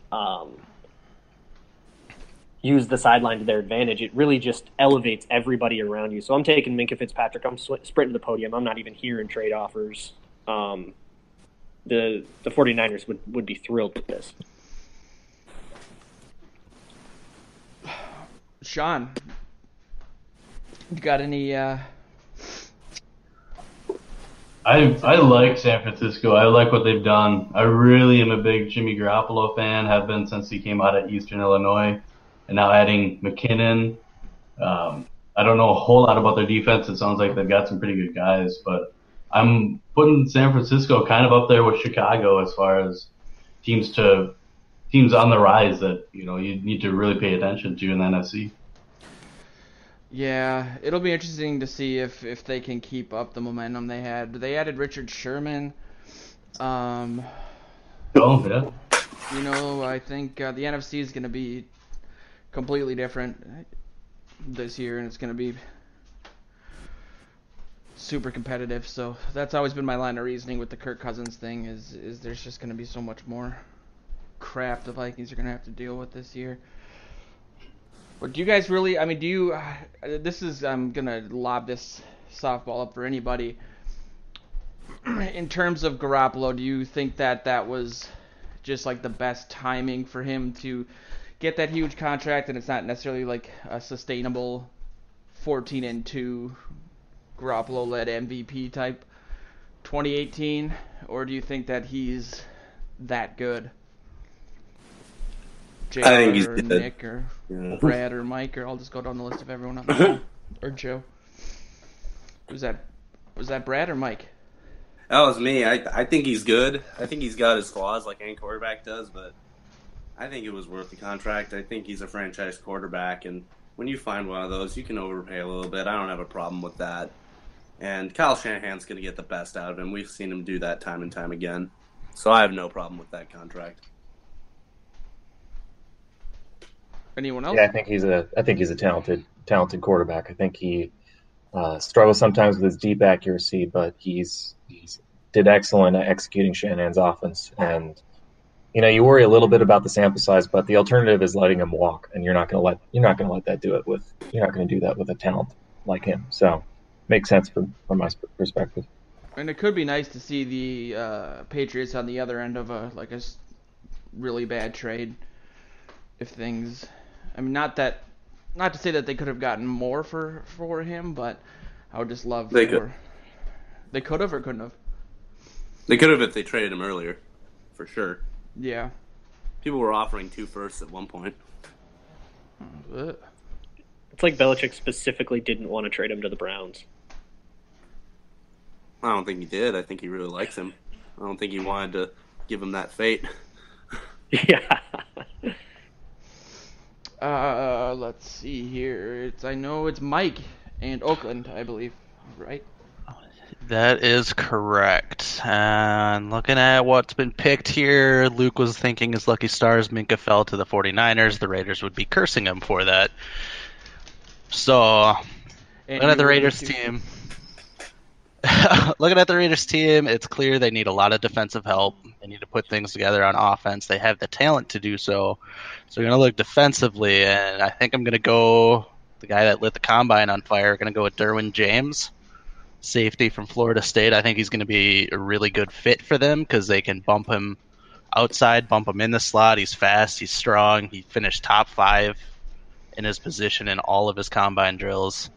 use the sideline to their advantage. It really just elevates everybody around you. So I'm taking Minkah Fitzpatrick. I'm sprinting to the podium. I'm not even hearing trade offers. The 49ers would be thrilled with this. Sean, you got any? I like San Francisco. I like what they've done. I really am a big Jimmy Garoppolo fan, have been since he came out of Eastern Illinois. And now adding McKinnon. I don't know a whole lot about their defense. It sounds like they've got some pretty good guys, but I'm putting San Francisco kind of up there with Chicago as far as teams on the rise that you need to really pay attention to in the NFC. Yeah, it'll be interesting to see if they can keep up the momentum they had. They added Richard Sherman. Oh yeah. I think the NFC is going to be completely different this year, and it's going to be super competitive. So that's always been my line of reasoning with the Kirk Cousins thing is there's just going to be so much more crap the Vikings are going to have to deal with this year. But do you guys really, I'm going to lob this softball up for anybody. In terms of Garoppolo, do you think that was just like the best timing for him to get that huge contract, and it's not necessarily like a sustainable 14-2 Garoppolo-led MVP type 2018, or do you think that he's that good? JR, I think he's or good. Nick, or Brad, or Mike, or I'll just go down the list of everyone up there. Or Joe. Was that Brad or Mike? That was me. I think he's good. I think he's got his flaws like any quarterback does, but I think it was worth the contract. I think he's a franchise quarterback, and when you find one of those, you can overpay a little bit. I don't have a problem with that. And Kyle Shanahan's going to get the best out of him. We've seen him do that time and time again. So I have no problem with that contract. Anyone else? Yeah, I think he's a talented quarterback. I think he struggles sometimes with his deep accuracy, but he's did excellent at executing Shanahan's offense. And you worry a little bit about the sample size, but the alternative is letting him walk, and you're not going to let that do it with a talent like him. So makes sense from my perspective. And it could be nice to see the Patriots on the other end of a really bad trade. If things, not to say that they could have gotten more for him, but I would just love They could. They could have or couldn't have. They could have if they traded him earlier, for sure. Yeah. People were offering 2 firsts at one point. It's like Belichick specifically didn't want to trade him to the Browns. I don't think he did. I think he really likes him. I don't think he wanted to give him that fate. Yeah. Let's see here. I know it's Mike and Oakland, I believe, right? That is correct. And looking at what's been picked here, Luke was thinking his lucky stars Minka fell to the 49ers. The Raiders would be cursing him for that. So, looking at the Raiders team, it's clear they need a lot of defensive help. They need to put things together on offense. They have the talent to do so. So, we're going to look defensively, and I think I'm going to go the guy that lit the combine on fire. Going to go with Derwin James, safety from Florida State. I think he's going to be a really good fit for them because they can bump him outside, bump him in the slot. He's fast, he's strong. He finished top 5 in his position in all of his combine drills.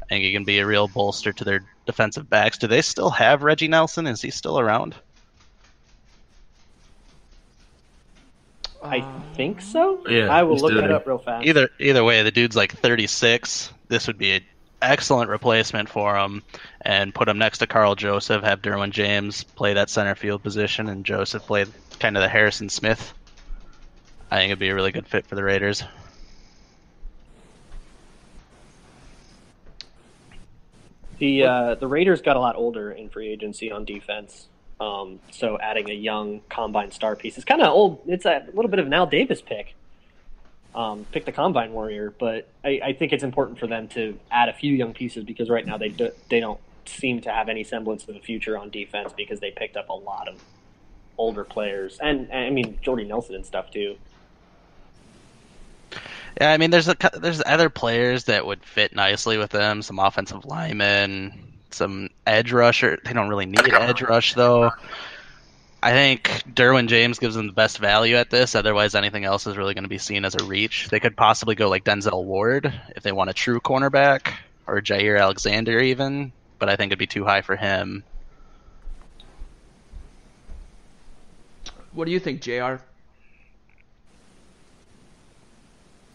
I think he can be a real bolster to their defensive backs. Do they still have Reggie Nelson? Is he still around? I think so. Yeah, I will he's look still that there. up real fast. Either way, the dude's like 36. This would be an excellent replacement for him, and put him next to Carl Joseph, have Derwin James play that center field position, and Joseph play kind of the Harrison Smith. I think it'd be a really good fit for the Raiders. The Raiders got a lot older in free agency on defense, so adding a young combine star piece is kind of old. It's a little bit of an Al Davis pick. Pick the combine warrior, but I think it's important for them to add a few young pieces because right now they don't seem to have any semblance of a future on defense because they picked up a lot of older players and Jordy Nelson and stuff too. Yeah, there's other players that would fit nicely with them. Some offensive linemen, some edge rusher. They don't really need edge rush though. I think Derwin James gives them the best value at this. Otherwise, anything else is really going to be seen as a reach. They could possibly go like Denzel Ward if they want a true cornerback, or Jair Alexander even. But I think it'd be too high for him. What do you think, JR?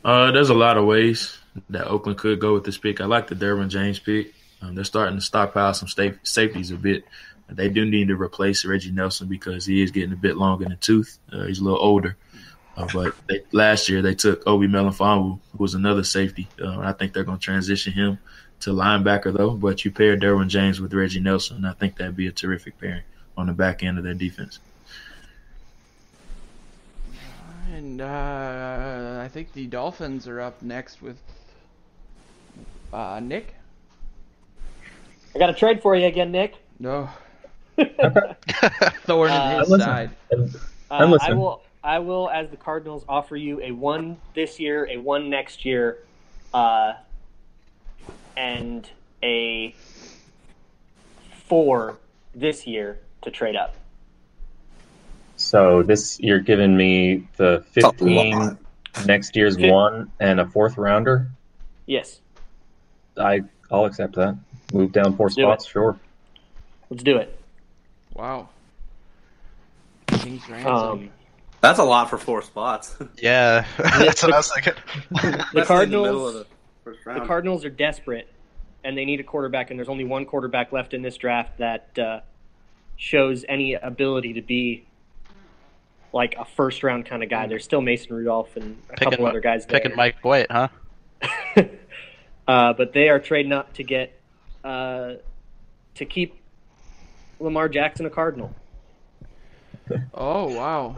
There's a lot of ways that Oakland could go with this pick. I like the Derwin James pick. They're starting to stockpile some safeties a bit. They do need to replace Reggie Nelson because he is getting a bit long in the tooth. He's a little older. But last year they took Obi Melifonwu, who was another safety. I think they're going to transition him to linebacker, though. But you pair Derwin James with Reggie Nelson, and I think that'd be a terrific pairing on the back end of their defense. And I think the Dolphins are up next with Nick. I got a trade for you again, Nick. No. Thorn in his side. I'm listening. I will, as the Cardinals, offer you a 1 this year, a 1 next year, and a 4 this year to trade up. So you're giving me the 15 next year's 1 and a 4th rounder? Yes. I'll accept that. Move down 4 spots, sure. Let's do it. Wow. King's ransom. That's a lot for 4 spots. Yeah, that's what I was thinking. The Cardinals are desperate, and they need a quarterback, and there's only one quarterback left in this draft that shows any ability to be like a first-round kind of guy. There's still Mason Rudolph and a couple other guys there. Picking Mike White, huh? But they are trading up to get to keep Lamar Jackson a Cardinal. Oh, wow.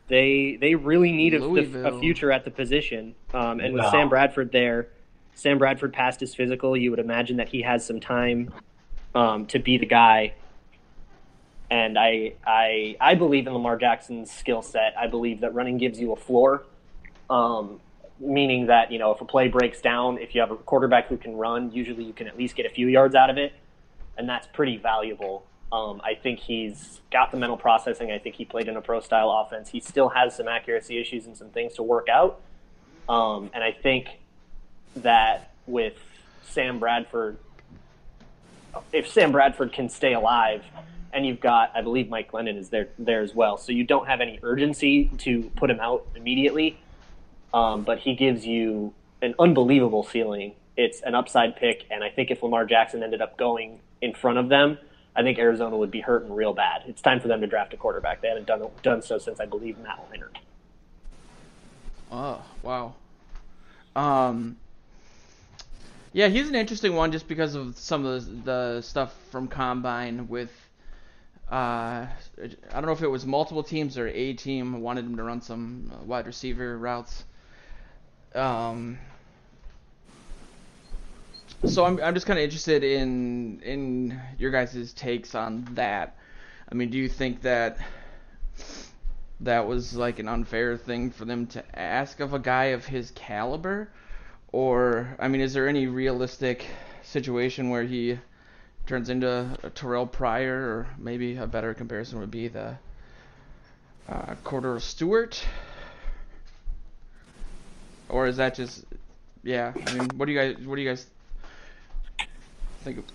They really need a future at the position. And with Sam Bradford there, Sam Bradford passed his physical. You would imagine that he has some time to be the guy. And I believe in Lamar Jackson's skill set. I believe that running gives you a floor, meaning that, if a play breaks down, if you have a quarterback who can run, usually you can at least get a few yards out of it. And that's pretty valuable. I think he's got the mental processing. I think he played in a pro-style offense. He still has some accuracy issues and some things to work out. And I think that with Sam Bradford, if Sam Bradford can stay alive, and you've got, I believe Mike Glennon is there as well, so you don't have any urgency to put him out immediately, but he gives you an unbelievable ceiling. It's an upside pick, and I think if Lamar Jackson ended up going in front of them, I think Arizona would be hurting real bad. It's time for them to draft a quarterback. They haven't done so since, I believe, Matt Leonard. Oh, wow. Yeah, he's an interesting one just because of some of the stuff from Combine with, I don't know if it was multiple teams or a team wanted him to run some wide receiver routes. So I'm just kind of interested in your guys' takes on that. I mean, do you think that was like an unfair thing for them to ask of a guy of his caliber? Or, I mean, is there any realistic situation where he turns into a Terrell Pryor, or maybe a better comparison would be the Cordero Stewart? Or is that just, yeah, I mean, what do you guys think?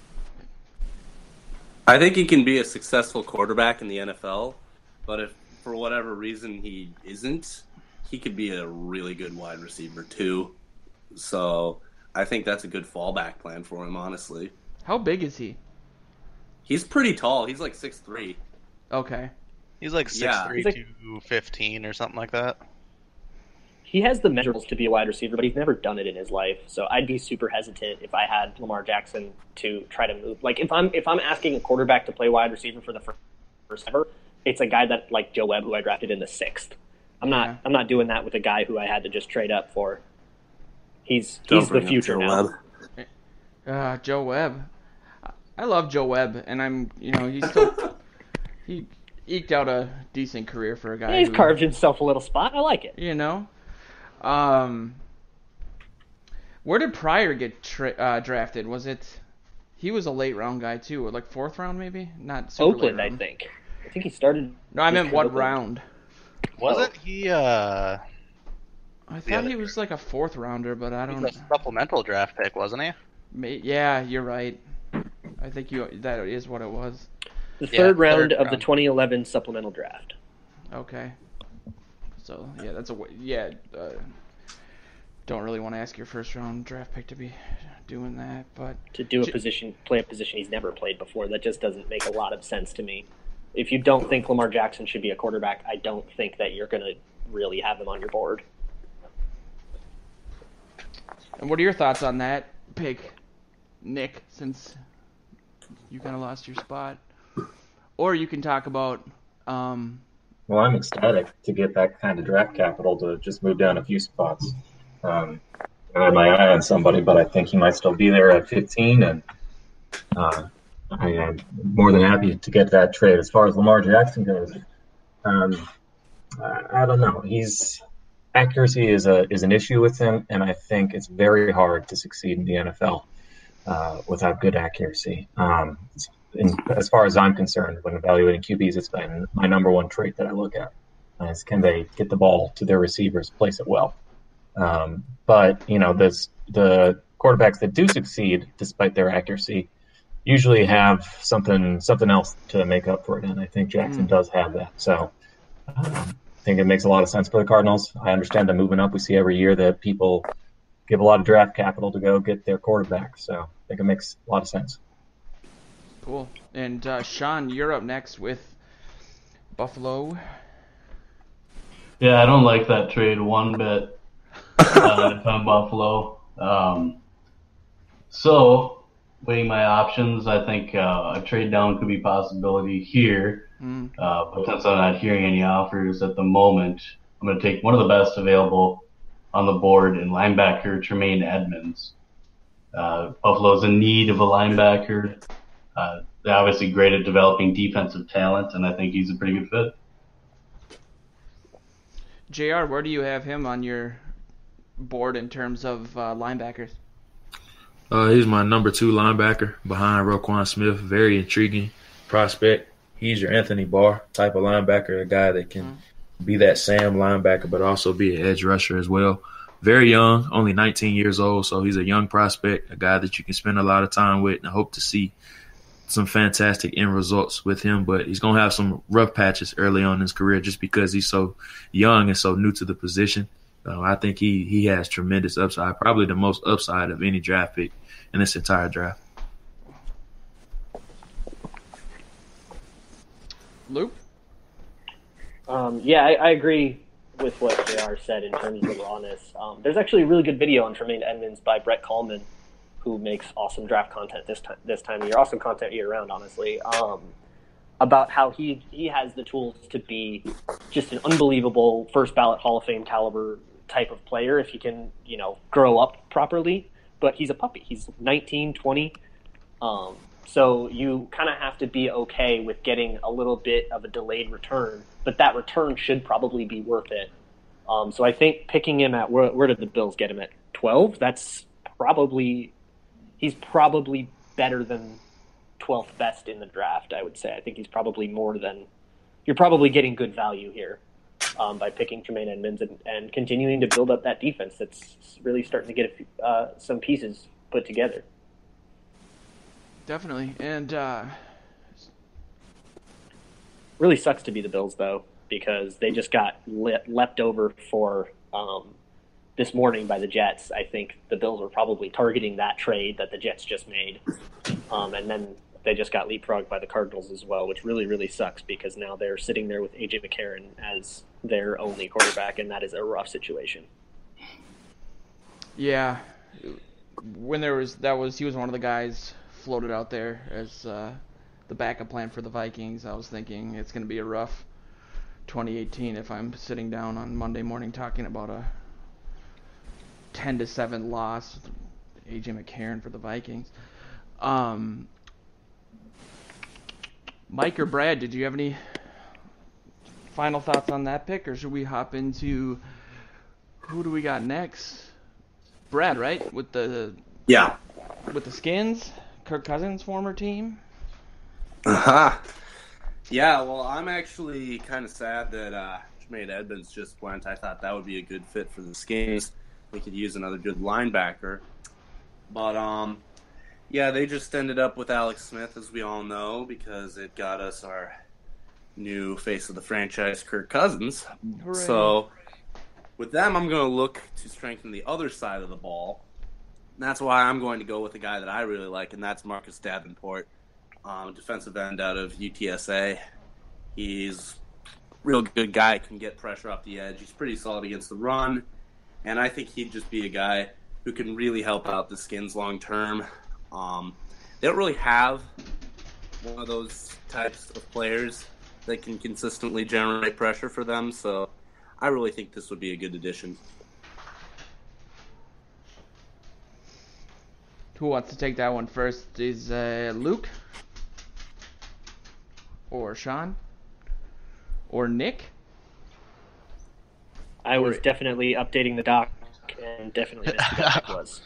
I think he can be a successful quarterback in the NFL, but if for whatever reason he isn't, he could be a really good wide receiver too. So I think that's a good fallback plan for him, honestly. How big is he? He's pretty tall. He's like 6'3". Okay. He's like 6'3", 215 or something like that. He has the measurables to be a wide receiver, but he's never done it in his life. So I'd be super hesitant if I had Lamar Jackson to try to move. Like if I'm asking a quarterback to play wide receiver for the first ever, it's a guy that like Joe Webb, who I drafted in the 6th. I'm not doing that with a guy who I had to just trade up for. He's the future now. Joe Webb. I love Joe Webb, and he eked out a decent career for a guy. He's carved himself a little spot. I like it. Where did Pryor get drafted? Was it? He was a late round guy too, or like 4th round maybe? Not super Oakland, late round. I think. I think he started. No, I meant what Oakland. round? Wasn't he? I thought he was like a 4th rounder, but I don't know. He was a supplemental draft pick, wasn't he? Yeah, you're right. I think that is what it was. The third round of the 2011 supplemental draft. Okay. So yeah, don't really want to ask your first round draft pick to be doing that, but to do play a position he's never played before, that just doesn't make a lot of sense to me. If you don't think Lamar Jackson should be a quarterback, I don't think that you're going to really have him on your board. And what are your thoughts on that pick, Nick, since you kind of lost your spot? Or you can talk about... Well, I'm ecstatic to get that kind of draft capital to just move down a few spots. I had my eye on somebody, but I think he might still be there at 15, and I am more than happy to get that trade. As far as Lamar Jackson goes, I don't know. Accuracy is an issue with him, and I think it's very hard to succeed in the NFL without good accuracy. As far as I'm concerned, when evaluating QBs, it's been my number one trait that I look at. Is can they get the ball to their receivers, place it well? But the quarterbacks that do succeed despite their accuracy usually have something else to make up for it, and I think Jackson does have that. So I think it makes a lot of sense for the Cardinals. I understand them moving up. We see every year that people give a lot of draft capital to go get their quarterback, so I think it makes a lot of sense. Cool. And Sean, you're up next with Buffalo. Yeah, I don't like that trade one bit from Buffalo. So, weighing my options, I think a trade down could be a possibility here. But since I'm not hearing any offers at the moment, I'm going to take one of the best available on the board in linebacker Tremaine Edmonds. Buffalo's in need of a linebacker. They're obviously great at developing defensive talent, and I think he's a pretty good fit. JR, where do you have him on your board in terms of linebackers? He's my number 2 linebacker behind Roquan Smith. Very intriguing prospect. He's your Anthony Barr type of linebacker, a guy that can be that Sam linebacker but also be an edge rusher as well. Very young, only 19 years old, so he's a young prospect, a guy that you can spend a lot of time with, and I hope to see some fantastic end results with him. But he's going to have some rough patches early on in his career just because he's so young and so new to the position. I think he has tremendous upside, probably the most upside of any draft pick in this entire draft. Luke? Yeah, I agree with what JR said in terms of the rawness. There's actually a really good video on Tremaine Edmonds by Brett Coleman, who makes awesome draft content this time of year, awesome content year-round, honestly, about how he has the tools to be just an unbelievable first-ballot Hall of Fame caliber type of player if he can, grow up properly. But he's a puppy. He's 19, 20. So you kind of have to be okay with getting a little bit of a delayed return, but that return should probably be worth it. So I think picking him at, where did the Bills get him at? 12? He's probably better than 12th best in the draft, I would say. I think he's probably you're probably getting good value here by picking Tremaine Edmonds and continuing to build up that defense that's really starting to get some pieces put together. Definitely. And really sucks to be the Bills, though, because they just got leapt over for this morning by the Jets. I think the Bills were probably targeting that trade that the Jets just made. And then they just got leapfrogged by the Cardinals as well, which really, really sucks because now they're sitting there with A.J. McCarron as their only quarterback, and that is a rough situation. Yeah. When he was one of the guys floated out there as the backup plan for the Vikings. I was thinking it's going to be a rough 2018 if I'm sitting down on Monday morning talking about a 10-7 loss with A.J. McCarron for the Vikings. Mike or Brad, did you have any final thoughts on that pick, or should we hop into who do we got next? Brad, right? With the Skins, Kirk Cousins' former team. Yeah, well, I'm actually kind of sad that Tremaine Edmonds just went. I thought that would be a good fit for the Skins. We could use another good linebacker. But, yeah, they just ended up with Alex Smith, as we all know, because it got us our new face of the franchise, Kirk Cousins. Hooray. So, with them, I'm going to look to strengthen the other side of the ball. And that's why I'm going to go with a guy that I really like, and that's Marcus Davenport, defensive end out of UTSA. He's a real good guy, can get pressure off the edge. He's pretty solid against the run, and I think he'd just be a guy who can really help out the Skins long term. They don't really have one of those types of players that can consistently generate pressure for them, so I really think this would be a good addition. Who wants to take that one first? Is Luke? Or Sean? Or Nick? I was definitely updating the doc and definitely missed who that was.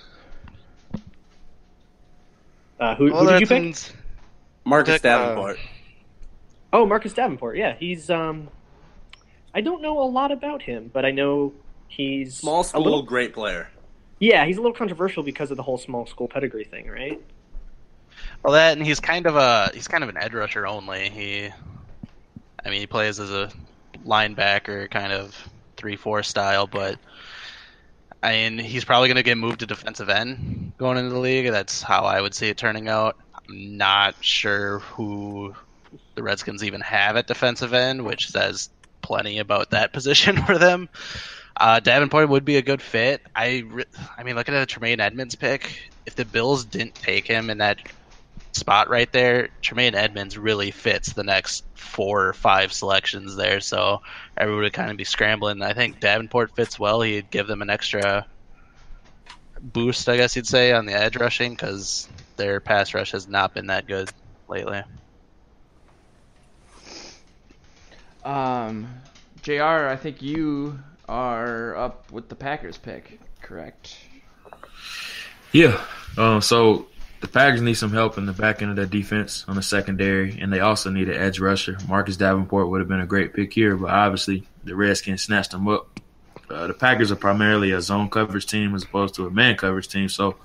Who did you pick? Marcus Davenport. Oh, Marcus Davenport. Yeah, he's. I don't know a lot about him, but I know he's small school, great player. Yeah, he's a little controversial because of the whole small school pedigree thing, right? Well, that, and he's kind of an edge rusher only. He plays as a linebacker, kind of 3-4 style, but he's probably going to get moved to defensive end going into the league. That's how I would see it turning out. I'm not sure who the Redskins even have at defensive end, which says plenty about that position for them. Davenport would be a good fit. Looking at a Tremaine Edmonds pick, if the Bills didn't take him in that spot right there, Tremaine Edmonds really fits the next 4 or 5 selections there, so everyone would kind of be scrambling. I think Davenport fits well. He'd give them an extra boost, I guess you'd say, on the edge rushing, because their pass rush has not been that good lately. JR, I think you are up with the Packers pick, correct? Yeah. So the Packers need some help in the back end of their defense on the secondary, and they also need an edge rusher. Marcus Davenport would have been a great pick here, but obviously the Redskins snatched him up. The Packers are primarily a zone coverage team as opposed to a man coverage team, so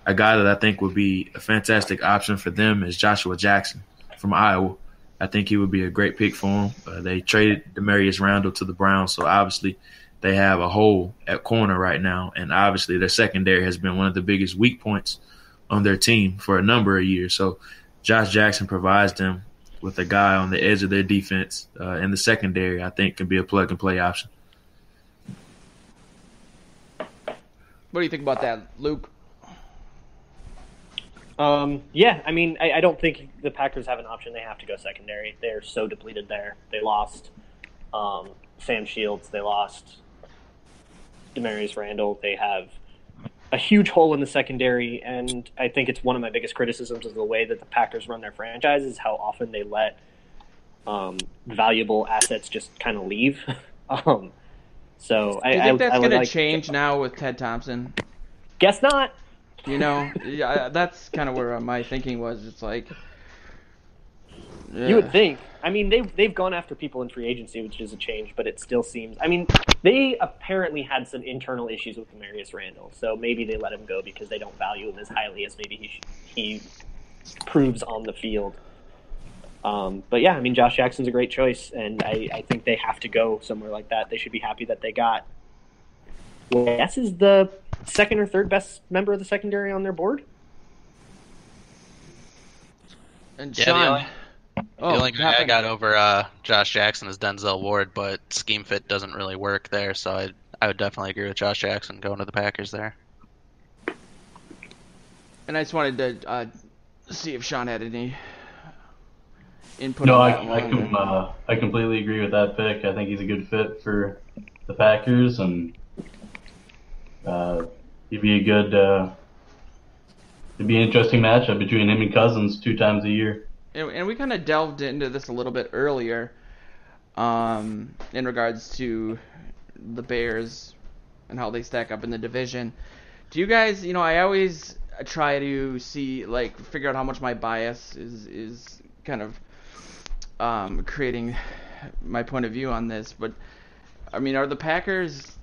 a guy that I think would be a fantastic option for them is Joshua Jackson from Iowa. I think he would be a great pick for him. They traded Demarius Randall to the Browns, so obviously they have a hole at corner right now, and obviously their secondary has been one of the biggest weak points on their team for a number of years. So Josh Jackson provides them with a guy on the edge of their defense in the secondary I think can be a plug-and-play option. What do you think about that, Luke? Yeah, I don't think the Packers have an option. They have to go secondary. They're so depleted there. They lost Sam Shields. They lost Demarius Randall. They have a huge hole in the secondary, and I think it's one of my biggest criticisms of the way that the Packers run their franchise is how often they let valuable assets just kind of leave. So do you think that's going to change now with Ted Thompson? Guess not. Yeah, that's kind of where my thinking was. It's like you would think. They've gone after people in free agency, which is a change, but it still seems. They apparently had some internal issues with Demarius Randall, so maybe they let him go because they don't value him as highly as maybe he proves on the field. But yeah, Josh Jackson's a great choice, and I think they have to go somewhere like that. They should be happy that they got. Well, Guess is the second or third best member of the secondary on their board. And yeah, Sean, the only guy I got over Josh Jackson is Denzel Ward, but scheme fit doesn't really work there, so I would definitely agree with Josh Jackson going to the Packers there. And I just wanted to see if Sean had any input. No, on that I completely agree with that pick. I think he's a good fit for the Packers, and he'd be it'd be an interesting matchup between him and Cousins 2 times a year. And we kind of delved into this a little bit earlier in regards to the Bears and how they stack up in the division. Do you guys, I always try to see, figure out how much my bias is kind of creating my point of view on this. But, are the Packers...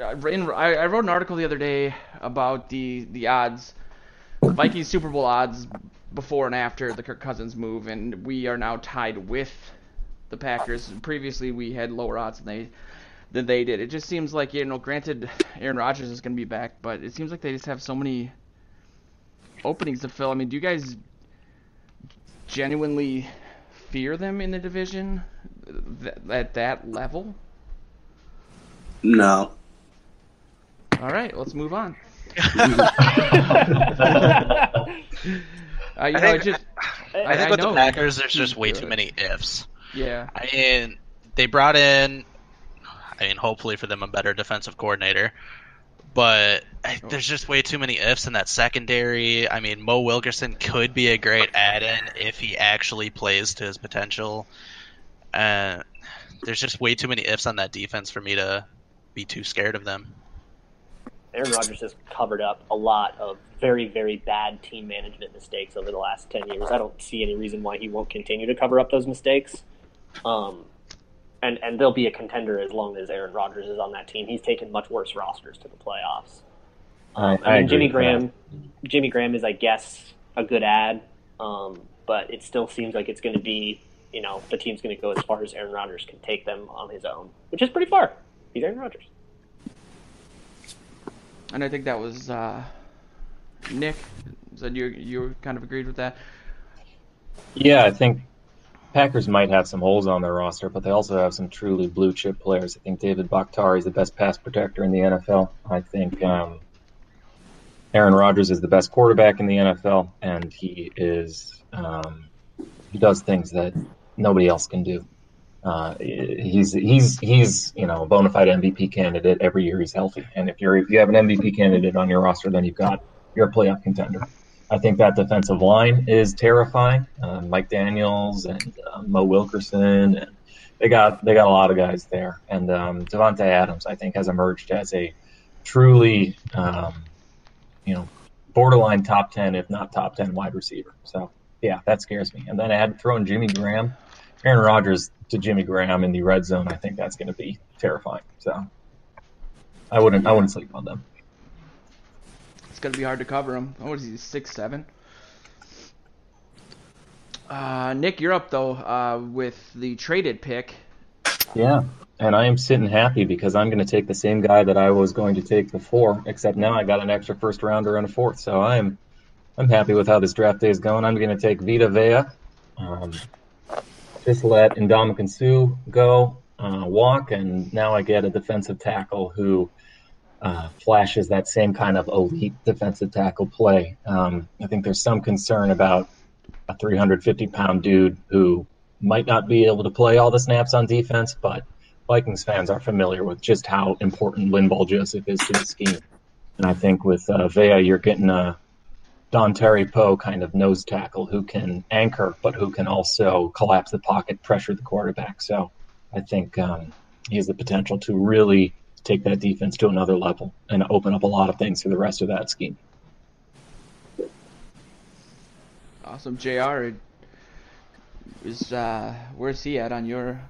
I wrote an article the other day about the odds, Vikings Super Bowl odds before and after the Kirk Cousins move, and we are now tied with the Packers. Previously, we had lower odds than than they did. It just seems like, granted, Aaron Rodgers is going to be back, but it seems like they just have so many openings to fill. I mean, do you guys genuinely fear them in the division at that level? No. All right, let's move on. I think with the Packers, there's just way too many ifs. Yeah. I mean, they brought in, hopefully for them, a better defensive coordinator. But there's just way too many ifs in that secondary. I mean, Mo Wilkerson could be a great add-in if he actually plays to his potential. There's just way too many ifs on that defense for me to be too scared of them. Aaron Rodgers has covered up a lot of very, very bad team management mistakes over the last 10 years. I don't see any reason why he won't continue to cover up those mistakes. And they'll be a contender as long as Aaron Rodgers is on that team. He's taken much worse rosters to the playoffs. I mean, Jimmy Graham is, I guess, a good add, but it still seems like it's going to be, the team's going to go as far as Aaron Rodgers can take them on his own, which is pretty far. He's Aaron Rodgers. And I think that was Nick said you kind of agreed with that. Yeah, I think Packers might have some holes on their roster, but they also have some truly blue chip players. I think David Bakhtiari is the best pass protector in the NFL. I think Aaron Rodgers is the best quarterback in the NFL, and he does things that nobody else can do. He's a bona fide MVP candidate every year he's healthy. And if you have an MVP candidate on your roster, then you're a playoff contender. I think that defensive line is terrifying. Mike Daniels and Mo Wilkerson, and they got a lot of guys there. And Devontae Adams, I think, has emerged as a truly borderline top 10, if not top 10 wide receiver. So yeah, that scares me. And then I had to throw in Jimmy Graham. Aaron Rodgers to Jimmy Graham in the red zone, I think that's going to be terrifying. So I wouldn't sleep on them. It's going to be hard to cover him. What is he, 6'7"? Nick, you're up, though, with the traded pick. Yeah, and I am sitting happy because I'm going to take the same guy that I was going to take before, except now I got an extra first rounder and a fourth. So I'm happy with how this draft day is going. I'm going to take Vita Vea. Just let Ndamukong Suh go, walk, and now I get a defensive tackle who flashes that same kind of elite defensive tackle play. I think there's some concern about a 350-pound dude who might not be able to play all the snaps on defense, but Vikings fans are familiar with just how important Linval Joseph is to the scheme. And I think with Vea, you're getting a Don Terry Poe kind of nose tackle who can anchor, but who can also collapse the pocket, pressure the quarterback. So I think he has the potential to really take that defense to another level and open up a lot of things for the rest of that scheme. Awesome. JR, where's he at on your?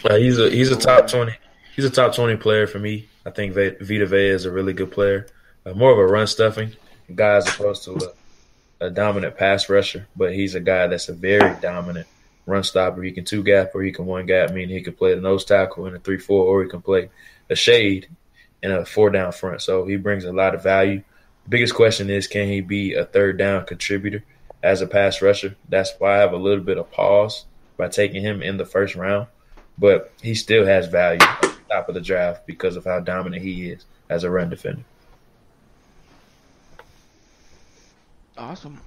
He's a top 20. He's a top 20 player for me. I think Vita Vea is a really good player. More of a run stuffing guy as opposed to a dominant pass rusher, but he's a guy that's a very dominant run stopper. He can two gap or he can one gap, meaning he can play the nose tackle in a 3-4, or he can play a shade in a 4-down front. So he brings a lot of value. The biggest question is, can he be a third down contributor as a pass rusher? That's why I have a little bit of pause by taking him in the first round, but he still has value at the top of the draft because of how dominant he is as a run defender. Awesome.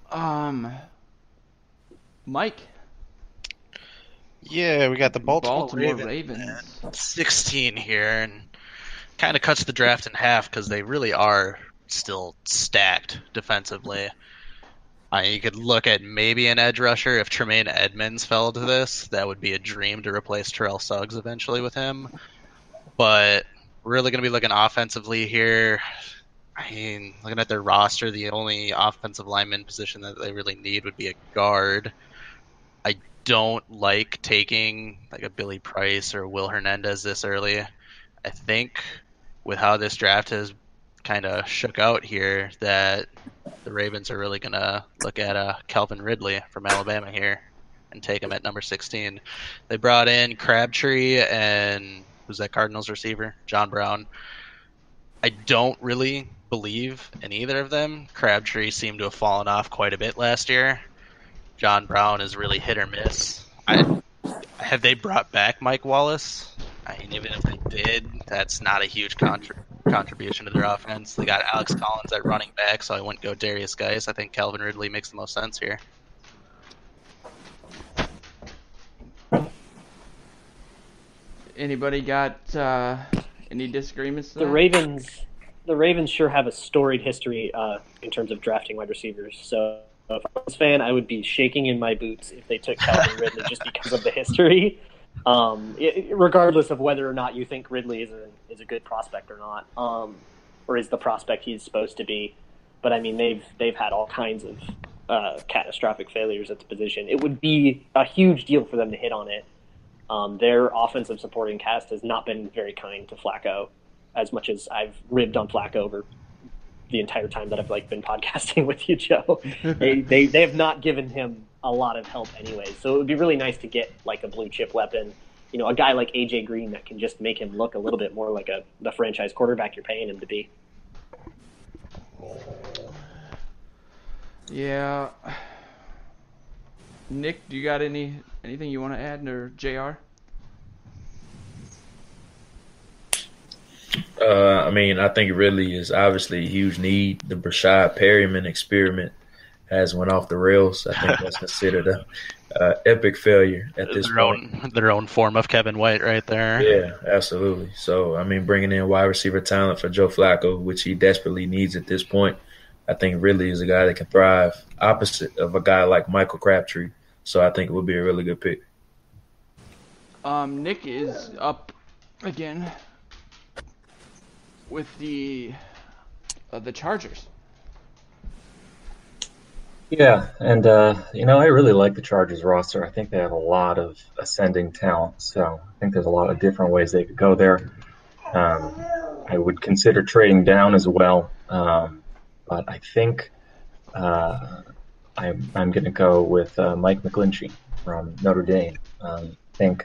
Mike. Yeah, we got the Baltimore Ravens. 16 here, and kind of cuts the draft in half because they really are still stacked defensively. You could look at maybe an edge rusher if Tremaine Edmonds fell to this. That would be a dream to replace Terrell Suggs eventually with him. But really going to be looking offensively here. I mean, looking at their roster, the only offensive lineman position that they really need would be a guard. I don't like taking like a Billy Price or Will Hernandez this early. I think with how this draft has kind of shook out here that the Ravens are really going to look at Calvin Ridley from Alabama here. and take him at number 16. They brought in Crabtree and who's that Cardinals receiver? John Braun. I don't really believe in either of them. Crabtree seemed to have fallen off quite a bit last year. John Braun is really hit or miss. Have they brought back Mike Wallace? I mean, even if they did, that's not a huge contribution to their offense. They got Alex Collins at running back, so I wouldn't go Darius Geis. I think Calvin Ridley makes the most sense here. Anybody got any disagreements there? The Ravens sure have a storied history in terms of drafting wide receivers. So if I was a fan, I would be shaking in my boots if they took Calvin Ridley just because of the history. Regardless of whether or not you think Ridley is a good prospect or not, or is the prospect he's supposed to be. But I mean, they've had all kinds of catastrophic failures at the position. It would be a huge deal for them to hit on it. Their offensive supporting cast has not been very kind to Flacco, as much as I've ribbed on Flacco over the entire time that I've been podcasting with you, Joe. They have not given him a lot of help anyway. So it would be really nice to get a blue chip weapon, a guy like AJ Green that can just make him look a little bit more like the franchise quarterback you're paying him to be. Yeah. Nick, do you got anything you want to add, or JR? I think Ridley is obviously a huge need. The Brashad Perryman experiment has went off the rails. I think that's considered a epic failure at this point. Their own form of Kevin White right there. Yeah, absolutely. So, bringing in wide receiver talent for Joe Flacco, which he desperately needs at this point, I think Ridley is a guy that can thrive opposite of a guy like Michael Crabtree. So I think it would be a really good pick. Nick is up again with the Chargers. Yeah, and I really like the Chargers roster. I think they have a lot of ascending talent, so I think there's a lot of different ways they could go there. I would consider trading down as well, but I think I'm going to go with Mike McGlinchey from Notre Dame. I think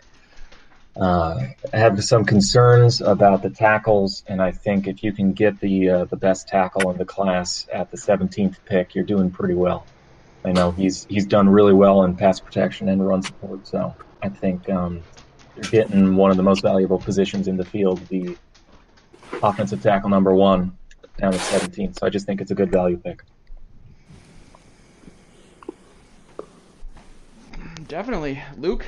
I have some concerns about the tackles, and I think if you can get the best tackle in the class at the 17th pick, you're doing pretty well. I know he's done really well in pass protection and run support, so I think you're getting one of the most valuable positions in the field, the offensive tackle number 1 down at 17. So I just think it's a good value pick. Definitely. Luke?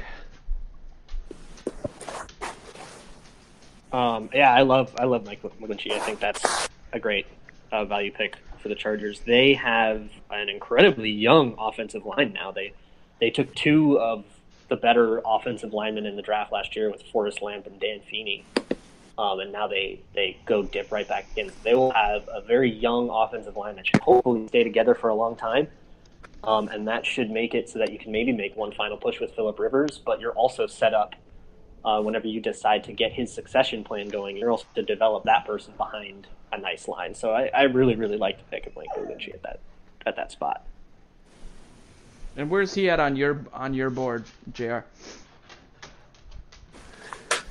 I love Mike McGlinchey. I think that's a great value pick for the Chargers. They have an incredibly young offensive line now. They took 2 of the better offensive linemen in the draft last year with Forrest Lamp and Dan Feeney. And now they go dip right back in. They will have a very young offensive line that should hopefully stay together for a long time. And that should make it so that you can maybe make one final push with Phillip Rivers, but you're also set up whenever you decide to get his succession plan going, you're also to develop that person behind a nice line. So I really, really like the pick of Mike McGlinchey at that spot. And where's he at on your board, JR?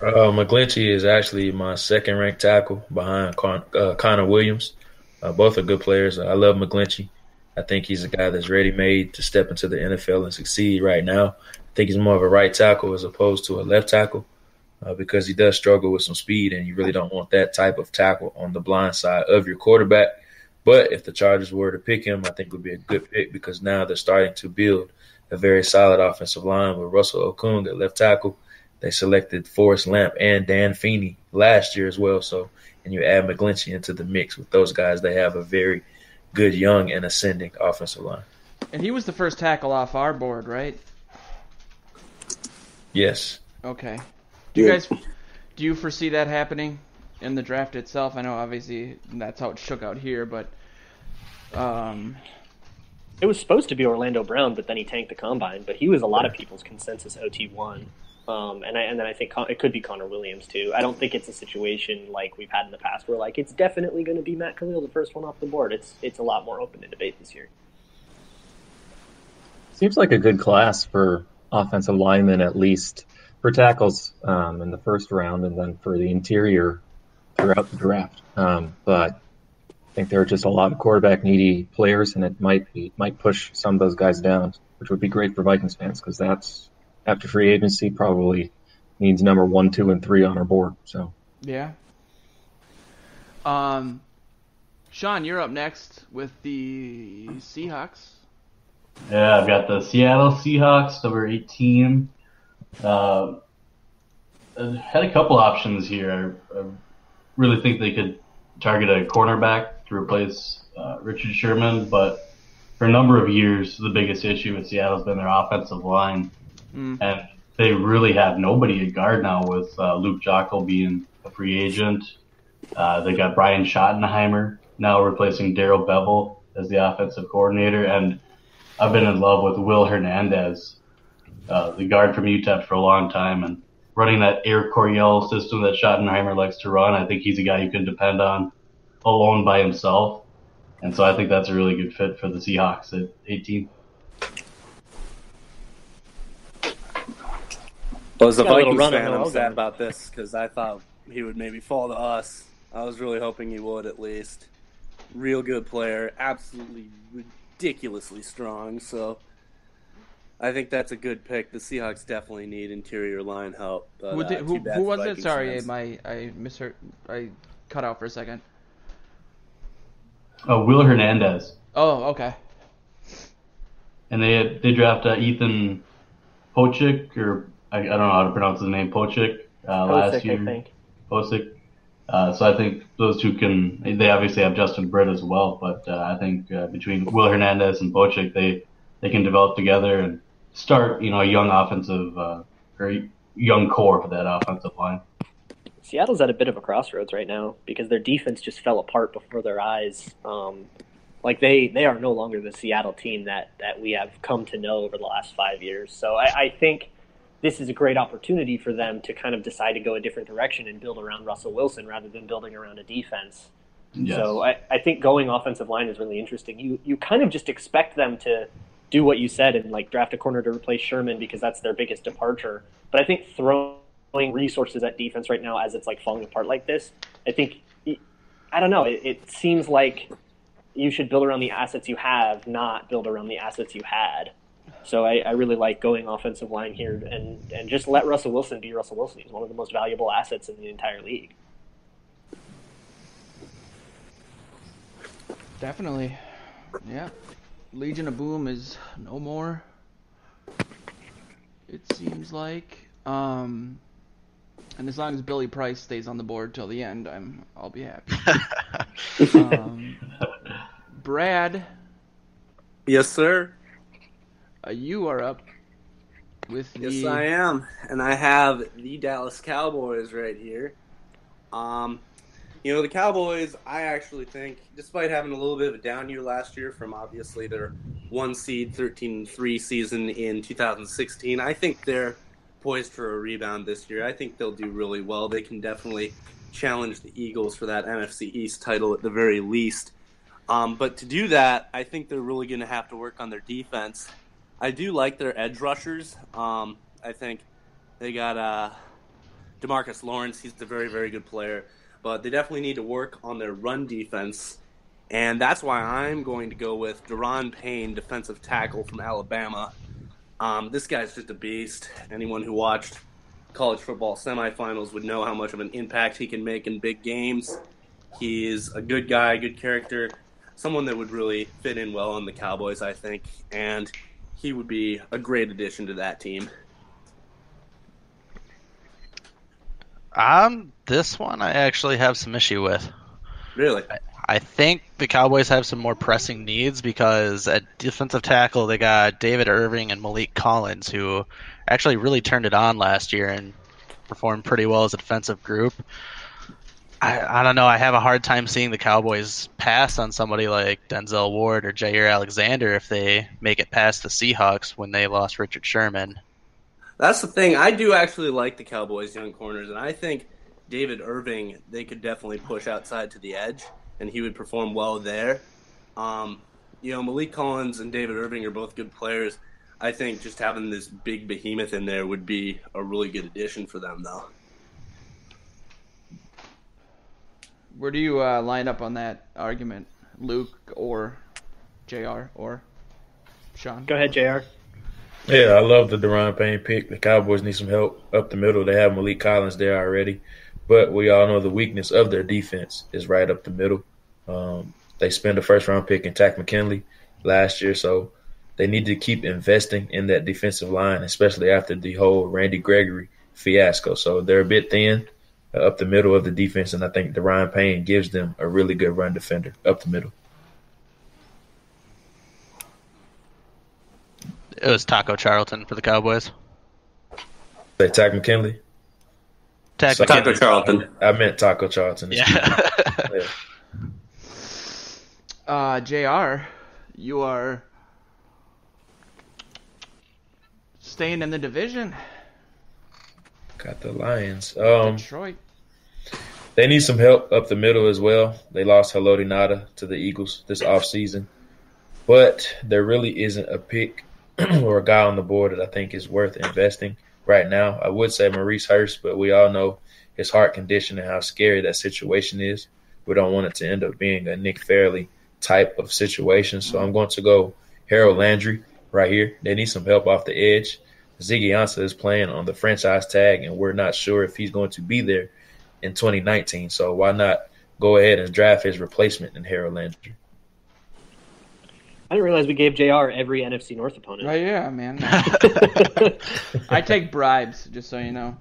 McGlinchey is actually my second-ranked tackle behind Connor Williams. Both are good players. I love McGlinchey. I think he's a guy that's ready-made to step into the NFL and succeed right now. I think he's more of a right tackle as opposed to a left tackle because he does struggle with some speed, and you really don't want that type of tackle on the blind side of your quarterback. But if the Chargers were to pick him, I think it would be a good pick because now they're starting to build a very solid offensive line with Russell Okung at left tackle. They selected Forrest Lamp and Dan Feeney last year as well. So, and you add McGlinchey into the mix with those guys, they have a very good young and ascending offensive line. And he was the first tackle off our board, right? Yes. Okay. Do you foresee that happening in the draft itself? I know obviously that's how it shook out here, but it was supposed to be Orlando Brown, but then he tanked the combine. But he was a lot of people's consensus OT1. And then I think it could be Connor Williams too. I don't think it's a situation like we've had in the past where it's definitely going to be Matt Khalil, the first one off the board. It's a lot more open to debate this year. Seems like a good class for offensive linemen at least for tackles in the first round, and then for the interior throughout the draft. But I think there are just a lot of quarterback needy players, and it might push some of those guys down, which would be great for Vikings fans because that's after free agency probably means number 1, 2, and 3 on our board. So yeah. Sean, you're up next with the Seahawks. Yeah, I've got the Seattle Seahawks, number 18. I had a couple options here. I really think they could target a cornerback to replace Richard Sherman, but for a number of years, the biggest issue with Seattle has been their offensive line. And they really have nobody at guard now with Luke Joeckel being a free agent. They got Brian Schottenheimer now replacing Darrell Bevell as the offensive coordinator, and I've been in love with Will Hernandez, the guard from UTEP for a long time, and running that Air Coryell system that Schottenheimer likes to run. I think he's a guy you can depend on alone by himself, and so I think that's a really good fit for the Seahawks at 18. Well, as a Got a little Vikings run fan, on I'm Logan. sad about this because I thought he would maybe fall to us. I was really hoping he would at least. Real good player, absolutely ridiculously strong, so I think that's a good pick. The Seahawks definitely need interior line help. But, Who was it? Vikings Sorry, fans. I misheard. I cut out for a second. Will Hernandez. Oh, okay. And they draft Ethan Pocic, or I don't know how to pronounce his name, Pocic, last year. I think. Pocic. So I think those two they obviously have Justin Britt as well, but I think between Will Hernandez and Pocic, they can develop together and start, a young offensive, or young core for that offensive line. Seattle's at a bit of a crossroads right now because their defense just fell apart before their eyes. They are no longer the Seattle team that we have come to know over the last 5 years. So I think this is a great opportunity for them to kind of decide to go a different direction and build around Russell Wilson rather than building around a defense. Yes. So I think going offensive line is really interesting. You kind of just expect them to do what you said and draft a corner to replace Sherman because that's their biggest departure. But I think throwing resources at defense right now as it's falling apart like this, I don't know. It seems like you should build around the assets you have, not build around the assets you had. So I really like going offensive line here and just let Russell Wilson be Russell Wilson. He's one of the most valuable assets in the entire league. Definitely. Yeah. Legion of Boom is no more. It seems like. And as long as Billy Price stays on the board till the end, I'll be happy. Brad. Yes, sir. You are up with the... Yes, I am. And I have the Dallas Cowboys right here. The Cowboys, I actually think, despite having a little bit of a down year last year from obviously their 1 seed 13-3 season in 2016, I think they're poised for a rebound this year. I think they'll do really well. They can definitely challenge the Eagles for that NFC East title at the very least. But to do that, I think they're really going to have to work on their defense. I do like their edge rushers. I think they got DeMarcus Lawrence. He's a very, very good player. But they definitely need to work on their run defense. And that's why I'm going to go with Daron Payne, defensive tackle from Alabama. This guy's just a beast. Anyone who watched college football semifinals would know how much of an impact he can make in big games. He is a good guy, good character, someone that would really fit in well on the Cowboys, I think. And he would be a great addition to that team. This one I actually have some issue with. Really? I think the Cowboys have some more pressing needs because at defensive tackle they got David Irving and Malik Collins, who actually really turned it on last year and performed pretty well as a defensive group. I don't know. I have a hard time seeing the Cowboys pass on somebody like Denzel Ward or Jair Alexander if they make it past the Seahawks when they lost Richard Sherman. That's the thing. I do actually like the Cowboys' young corners, and I think David Irving, they could definitely push outside to the edge, and he would perform well there. Malik Collins and David Irving are both good players. I think just having this big behemoth in there would be a really good addition for them, though. Where do you line up on that argument, Luke or JR or Sean? Go ahead, JR. Yeah, I love the Deron Payne pick. The Cowboys need some help up the middle. They have Malik Collins there already. But we all know the weakness of their defense is right up the middle. They spent a first-round pick in Takk McKinley last year, so they need to keep investing in that defensive line, especially after the whole Randy Gregory fiasco. So they're a bit thin up the middle of the defense, and I think Deron Payne gives them a really good run defender up the middle. It was Taco Charlton for the Cowboys. Say Takk McKinley? Taco Charlton. I meant Taco Charlton. Yeah. JR, you are staying in the division. Got the Lions. Detroit. They need some help up the middle as well. They lost Haloti Ngata to the Eagles this offseason. But there really isn't a pick or a guy on the board that I think is worth investing right now. I would say Maurice Hurst, but we all know his heart condition and how scary that situation is. We don't want it to end up being a Nick Fairley type of situation. So I'm going to go Harold Landry right here. They need some help off the edge. Ziggy Ansah is playing on the franchise tag, and we're not sure if he's going to be there in 2019. So why not go ahead and draft his replacement in Harold Landry? I didn't realize we gave JR every NFC North opponent. Oh, yeah, man. I take bribes, just so you know.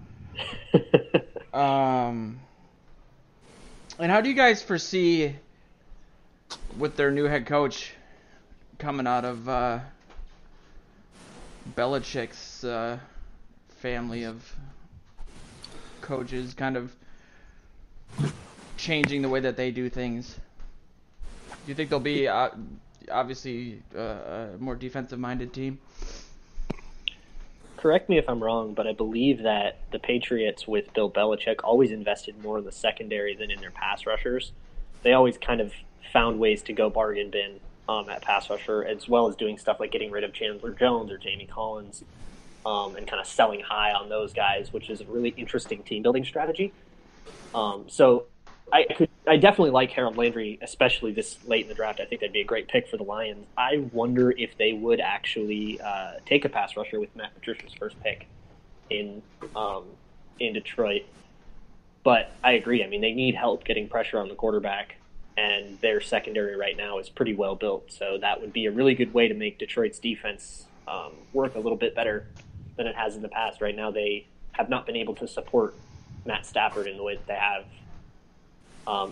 And how do you guys foresee with their new head coach coming out of Belichick's family of coaches kind of changing the way that they do things? Do you think they'll be obviously a more defensive-minded team? Correct me if I'm wrong, but I believe that the Patriots with Bill Belichick always invested more in the secondary than in their pass rushers. They always kind of found ways to go bargain bin at pass rusher, as well as doing stuff like getting rid of Chandler Jones or Jamie Collins and kind of selling high on those guys, which is a really interesting team-building strategy. So I definitely like Harold Landry, especially this late in the draft. I think that'd be a great pick for the Lions. I wonder if they would actually take a pass rusher with Matt Patricia's first pick in Detroit. But I agree. I mean, they need help getting pressure on the quarterback, and their secondary right now is pretty well built. So that would be a really good way to make Detroit's defense work a little bit better than it has in the past. Right now, they have not been able to support Matt Stafford in the way that they have.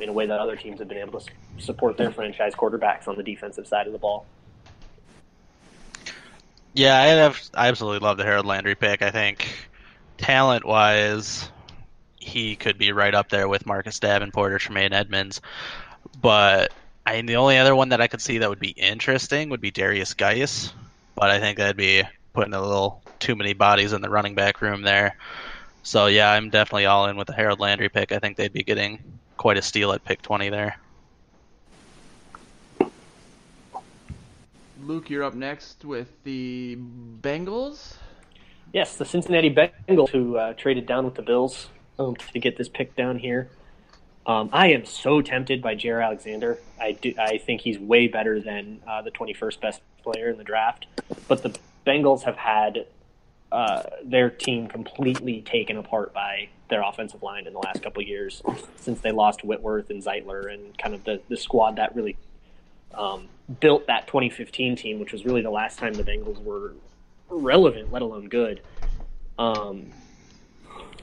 In a way that other teams have been able to support their franchise quarterbacks on the defensive side of the ball. Yeah, I absolutely love the Harold Landry pick. I think talent-wise, he could be right up there with Marcus Davenport or Tremaine Edmonds. But the only other one that I could see that would be interesting would be Darius Geis. But I think that'd be putting a little too many bodies in the running back room there. So, yeah, I'm definitely all in with the Harold Landry pick. I think they'd be getting quite a steal at pick 20 there. Luke, you're up next with the Bengals. Yes, the Cincinnati Bengals, who traded down with the Bills to get this pick down here. I am so tempted by Jair Alexander. I think he's way better than the 21st best player in the draft. But the Bengals have had their team completely taken apart by their offensive line in the last couple of years since they lost Whitworth and Zeitler and kind of the squad that really built that 2015 team, which was really the last time the Bengals were relevant, let alone good.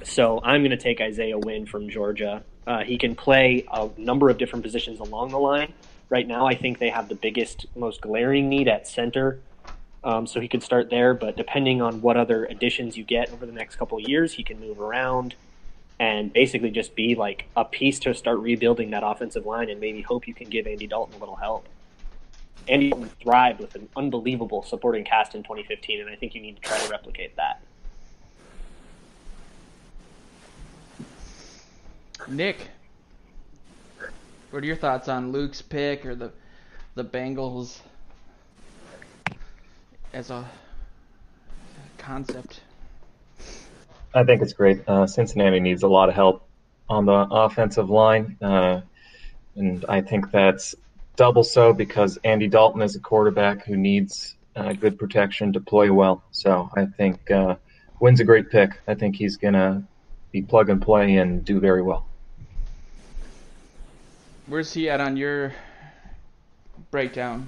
So I'm going to take Isaiah Wynn from Georgia. He can play a number of different positions along the line. Right now, I think they have the biggest, most glaring need at center. So he could start there, but depending on what other additions you get over the next couple of years, he can move around and basically just be like a piece to start rebuilding that offensive line and maybe hope you can give Andy Dalton a little help. Andy Dalton thrived with an unbelievable supporting cast in 2015, and I think you need to try to replicate that. Nick, what are your thoughts on Luke's pick or the Bengals as a concept? I think it's great. Cincinnati needs a lot of help on the offensive line, and I think that's double so because Andy Dalton is a quarterback who needs good protection to play well. So I think Wynn's a great pick. I think he's going to be plug and play and do very well. Where's he at on your breakdown,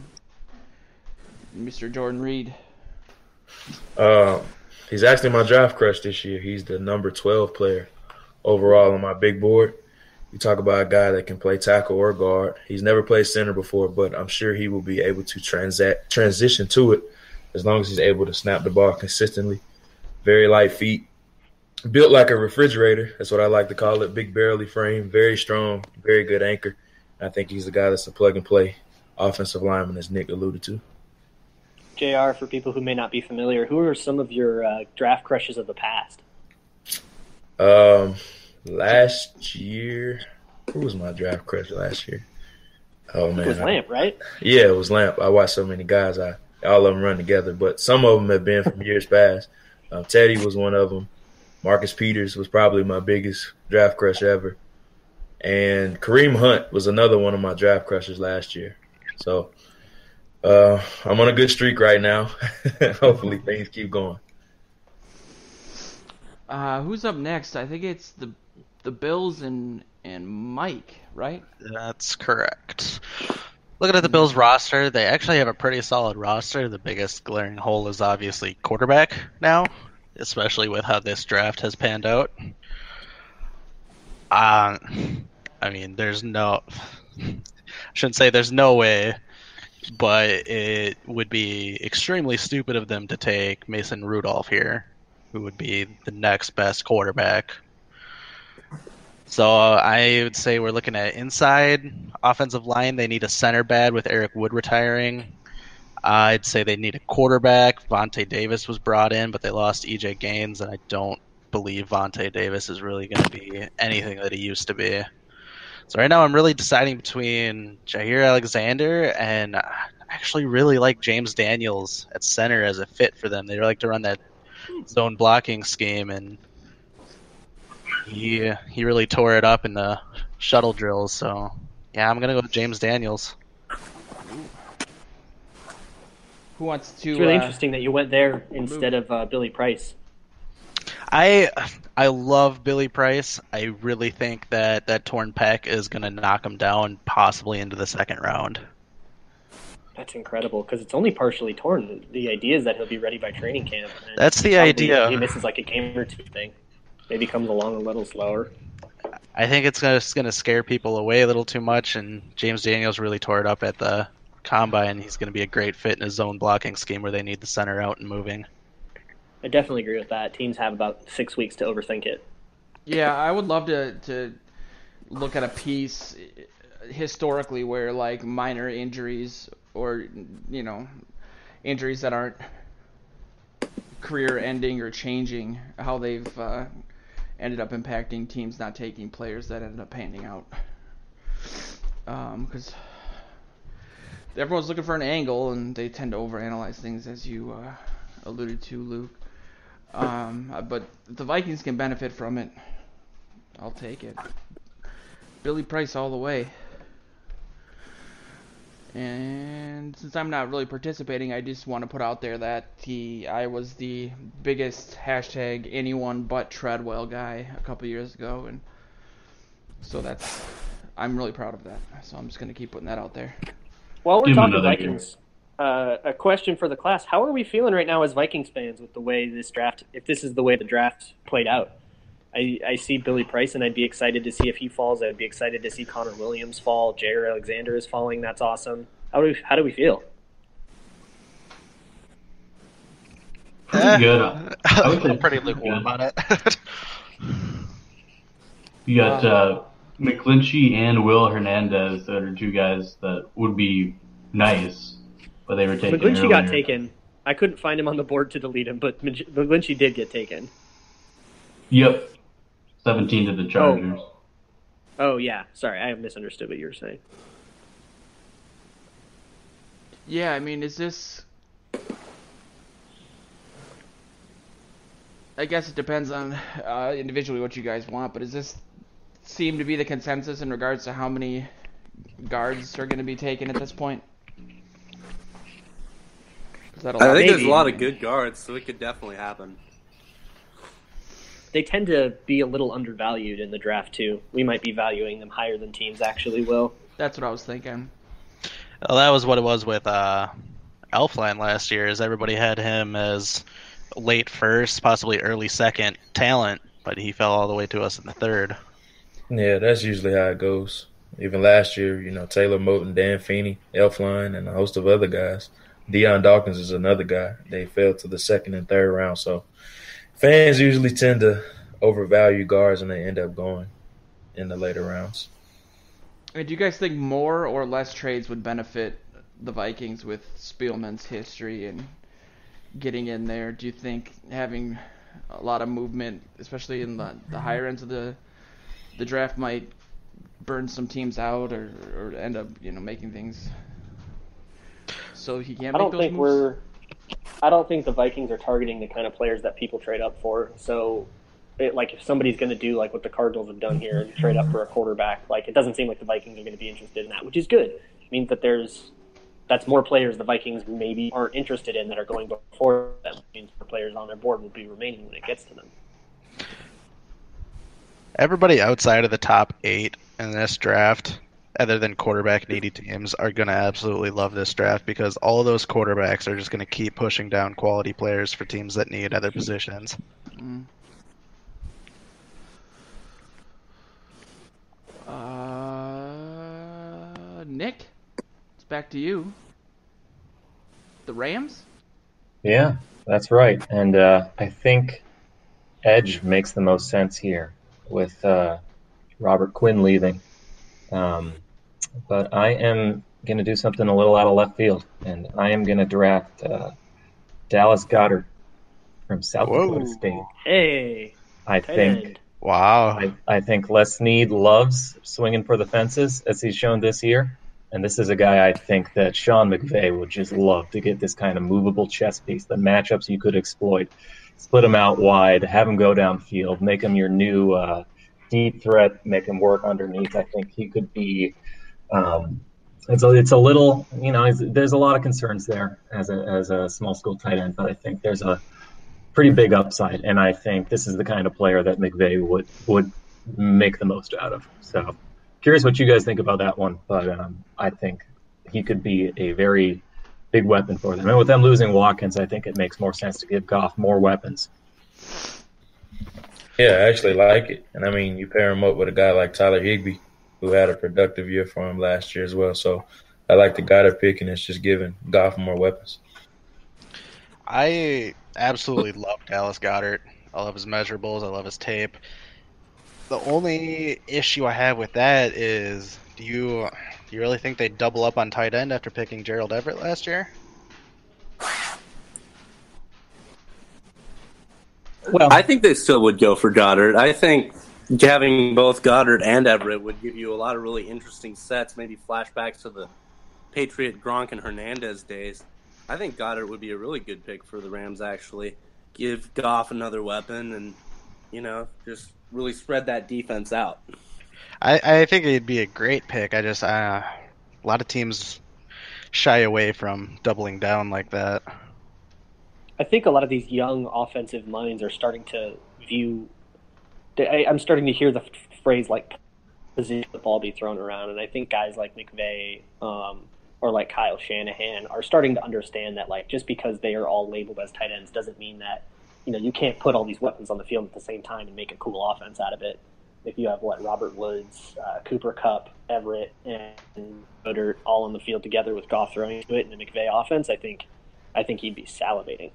Mr. Jordan Reid? He's actually my draft crush this year. He's the number 12 player overall on my big board. You talk about a guy that can play tackle or guard. He's never played center before, but I'm sure he will be able to transition to it as long as he's able to snap the ball consistently. Very light feet. Built like a refrigerator. That's what I like to call it. Big barrelly frame. Very strong. Very good anchor. I think he's the guy that's a plug-and-play offensive lineman, as Nick alluded to. JR, for people who may not be familiar, who are some of your draft crushes of the past? Last year, who was my draft crush last year? Oh, man. It was Lamp, right? Yeah, it was Lamp. I watched so many guys. All of them run together, but some of them have been from years past. Teddy was one of them. Marcus Peters was probably my biggest draft crush ever. And Kareem Hunt was another one of my draft crushes last year. So I'm on a good streak right now. Hopefully things keep going. Who's up next? I think it's the Bills and Mike, right? That's correct. Looking at the Bills roster, they actually have a pretty solid roster. The biggest glaring hole is obviously quarterback now, especially with how this draft has panned out. I mean, I shouldn't say there's no way, but it would be extremely stupid of them to take Mason Rudolph here, who would be the next best quarterback. So I would say we're looking at inside offensive line. They need a center bad with Eric Wood retiring. I'd say they need a quarterback. Vontae Davis was brought in, but they lost E.J. Gaines, and I don't believe Vontae Davis is really going to be anything that he used to be. So right now I'm really deciding between Jair Alexander and I actually really like James Daniels at center as a fit for them. They like to run that zone blocking scheme, and he really tore it up in the shuttle drills. So yeah, I'm gonna go with James Daniels. Who wants to? It's really interesting that you went there instead of Billy Price. I love Billy Price. I really think that torn pec is going to knock him down, possibly into the second round. That's incredible because it's only partially torn. The idea is that he'll be ready by training camp. That's the idea. He misses like a game or two thing. Maybe comes along a little slower. I think it's just going to scare people away a little too much, and James Daniels really tore it up at the combine. He's going to be a great fit in a zone blocking scheme where they need the center out and moving. I definitely agree with that. Teams have about 6 weeks to overthink it. Yeah, I would love to look at a piece historically where like minor injuries or injuries that aren't career ending or changing, how they've ended up impacting teams not taking players that ended up panning out. Because everyone's looking for an angle and they tend to overanalyze things, as you alluded to, Luke. But if the Vikings can benefit from it, I'll take it. Billy Price all the way. And since I'm not really participating, I just want to put out there that I was the biggest hashtag anyone but Treadwell guy a couple years ago, and so I'm really proud of that. So I'm just going to keep putting that out there. While we're talking Vikings, a question for the class: how are we feeling right now as Vikings fans with the way this draft? If this is the way the draft played out, I see Billy Price, and I'd be excited to see if he falls. I'd be excited to see Connor Williams fall. Jair Alexander is falling. That's awesome. How do we feel? Pretty good. I'm pretty lukewarm on it. You got McGlinchey and Will Hernandez that are two guys that would be nice, but they were taken McGlinchey earlier. got taken. I couldn't find him on the board to delete him, but McGlinchey did get taken. Yep. 17 to the Chargers. Oh, yeah. Sorry, I misunderstood what you were saying. Yeah, I mean, is this... I guess it depends on individually what you guys want, but does this seem to be the consensus in regards to how many guards are going to be taken at this point? I think there's a lot of good guards, so it could definitely happen. They tend to be a little undervalued in the draft, too. We might be valuing them higher than teams actually will. That's what I was thinking. Well, that was what it was with Elfline last year, is everybody had him as late first, possibly early second talent, but he fell all the way to us in the third. Yeah, that's usually how it goes. Even last year, Taylor Moton, Dan Feeney, Elfline, and a host of other guys. Deion Dawkins is another guy. They fell to the second and third round. So fans usually tend to overvalue guards, and they end up going in the later rounds. Do you guys think more or less trades would benefit the Vikings with Spielman's history and getting in there? Do you think having a lot of movement, especially in the higher ends of the draft, might burn some teams out or end up making things so he can't make those moves? I don't think the Vikings are targeting the kind of players that people trade up for. So, if somebody's going to do like what the Cardinals have done here and trade up for a quarterback, it doesn't seem like the Vikings are going to be interested in that, which is good. It means that that's more players the Vikings maybe aren't interested in that are going before them. It means more players on their board will be remaining when it gets to them. Everybody outside of the top 8 in this draft, other than quarterback needy teams, are going to absolutely love this draft because all of those quarterbacks are just going to keep pushing down quality players for teams that need other positions. Nick, it's back to you. The Rams? Yeah, that's right. And I think edge makes the most sense here with Robert Quinn leaving. But I am going to do something a little out of left field, and I am going to draft Dallas Goedert from South Dakota State. Hey, I think. Wow. I think Les Snead loves swinging for the fences, as he's shown this year. And this is a guy I think that Sean McVay would just love to get this kind of movable chess piece, the matchups you could exploit, split him out wide, have him go downfield, make him your new deep threat, make him work underneath. I think he could be it's a little, there's a lot of concerns there as a small school tight end, but I think there's a pretty big upside, and I think this is the kind of player that McVay would make the most out of. So curious what you guys think about that one, but I think he could be a very big weapon for them. And with them losing Watkins, I think it makes more sense to give Goff more weapons. Yeah, I actually like it. And, you pair him up with a guy like Tyler Higbee, who had a productive year for him last year as well. So I like the Goddard pick, and it's just giving Goff more weapons. I absolutely love Dallas Goedert. I love his measurables. I love his tape. The only issue I have with that is, do you really think they'd double up on tight end after picking Gerald Everett last year? Well, I think they still would go for Goddard. I think having both Goddard and Everett would give you a lot of really interesting sets, maybe flashbacks to the Patriot Gronk and Hernandez days. I think Goddard would be a really good pick for the Rams, actually. Give Goff another weapon and, just really spread that defense out. I think it'd be a great pick. A lot of teams shy away from doubling down like that. I think a lot of these young offensive minds are starting to view. I'm starting to hear the phrase position the ball be thrown around, and I think guys like McVay or like Kyle Shanahan are starting to understand that just because they are all labeled as tight ends doesn't mean that you can't put all these weapons on the field at the same time and make a cool offense out of it. If you have Robert Woods, Cooper Kupp, Everett, and Goddard all on the field together with Goff throwing into it in the McVay offense, I think he'd be salivating.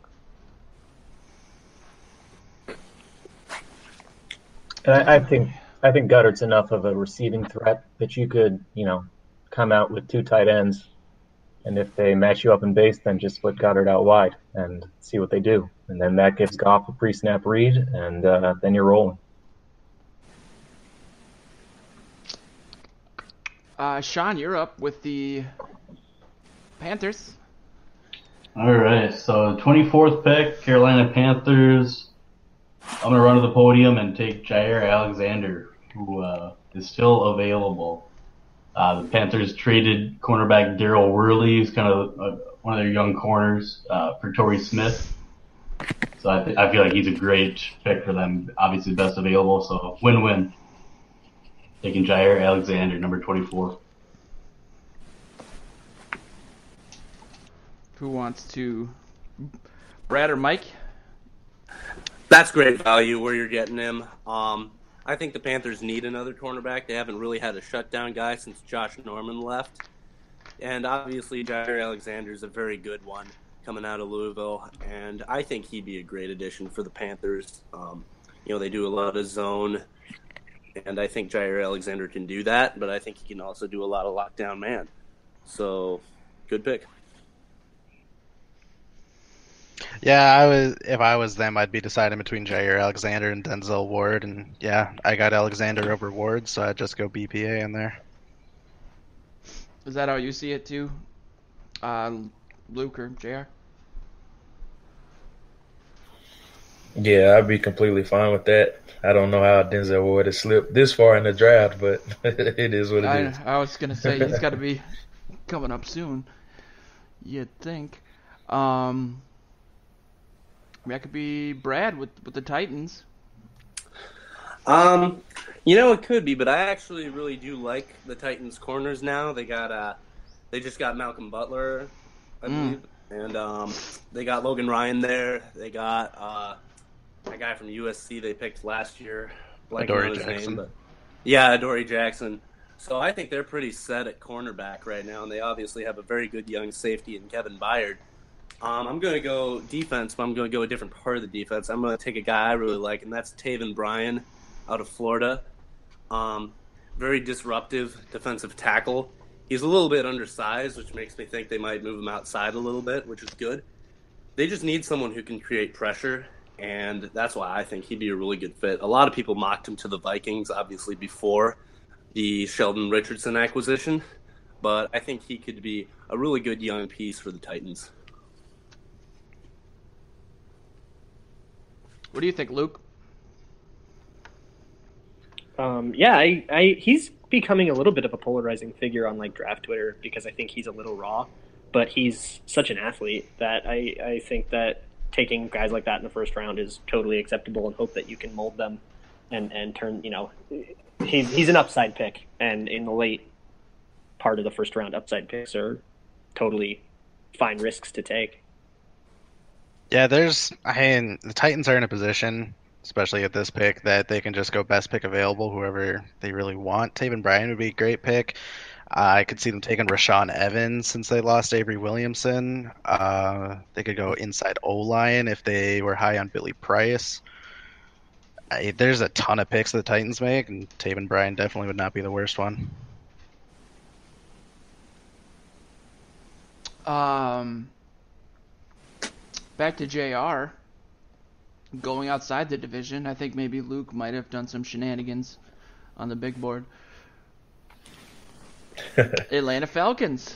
And I think Goddard's enough of a receiving threat that you could, come out with two tight ends, and if they match you up in base, then just split Goddard out wide and see what they do. And then that gives Goff a pre-snap read, and then you're rolling. Sean, you're up with the Panthers. All right, so 24th pick, Carolina Panthers. I'm gonna run to the podium and take Jair Alexander, who is still available. The Panthers traded cornerback Daryl Worley, who's kind of one of their young corners, for Torrey Smith. So I feel like he's a great pick for them. Obviously, best available, so win-win. Taking Jair Alexander, number 24. Who wants to? Brad or Mike? That's great value where you're getting him. I think the Panthers need another cornerback. They haven't really had a shutdown guy since Josh Norman left. And obviously, Jair Alexander is a very good one coming out of Louisville. And I think he'd be a great addition for the Panthers. They do a lot of zone. And I think Jair Alexander can do that. But I think he can also do a lot of lockdown man. So, good pick. Yeah, if I was them, I'd be deciding between Jair Alexander and Denzel Ward, and yeah, I got Alexander over Ward, so I'd just go BPA in there. Is that how you see it too, Luke or JR? Yeah, I'd be completely fine with that. I don't know how Denzel Ward has slipped this far in the draft, but it is what it is. I was gonna say he's got to be coming up soon. You'd think. That could be Brad with the Titans. It could be, but I actually really do like the Titans corners now. They just got Malcolm Butler, I believe, and they got Logan Ryan there. They got that guy from USC they picked last year. Adoree Jackson. Adoree Jackson. So I think they're pretty set at cornerback right now, and they obviously have a very good young safety in Kevin Byard. I'm going to go defense, but I'm going to go a different part of the defense. I'm going to take a guy I really like, and that's Taven Bryan out of Florida. Very disruptive defensive tackle. He's a little bit undersized, which makes me think they might move him outside a little bit, which is good. They just need someone who can create pressure, and that's why I think he'd be a really good fit. A lot of people mocked him to the Vikings, obviously, before the Sheldon Richardson acquisition, but I think he could be a really good young piece for the Titans. What do you think, Luke? He's becoming a little bit of a polarizing figure on draft Twitter because I think he's a little raw, but he's such an athlete that I think that taking guys like that in the first round is totally acceptable, and hope that you can mold them and turn. He's an upside pick, and in the late part of the first round, upside picks are totally fine risks to take. Yeah, the Titans are in a position, especially at this pick, that they can just go best pick available, whoever they really want. Taven Bryan would be a great pick. I could see them taking Rashaan Evans since they lost Avery Williamson. They could go inside O-line if they were high on Billy Price. There's a ton of picks the Titans make, and Taven Bryan definitely would not be the worst one. Back to JR. Going outside the division, I think maybe Luke might have done some shenanigans on the big board. Atlanta Falcons.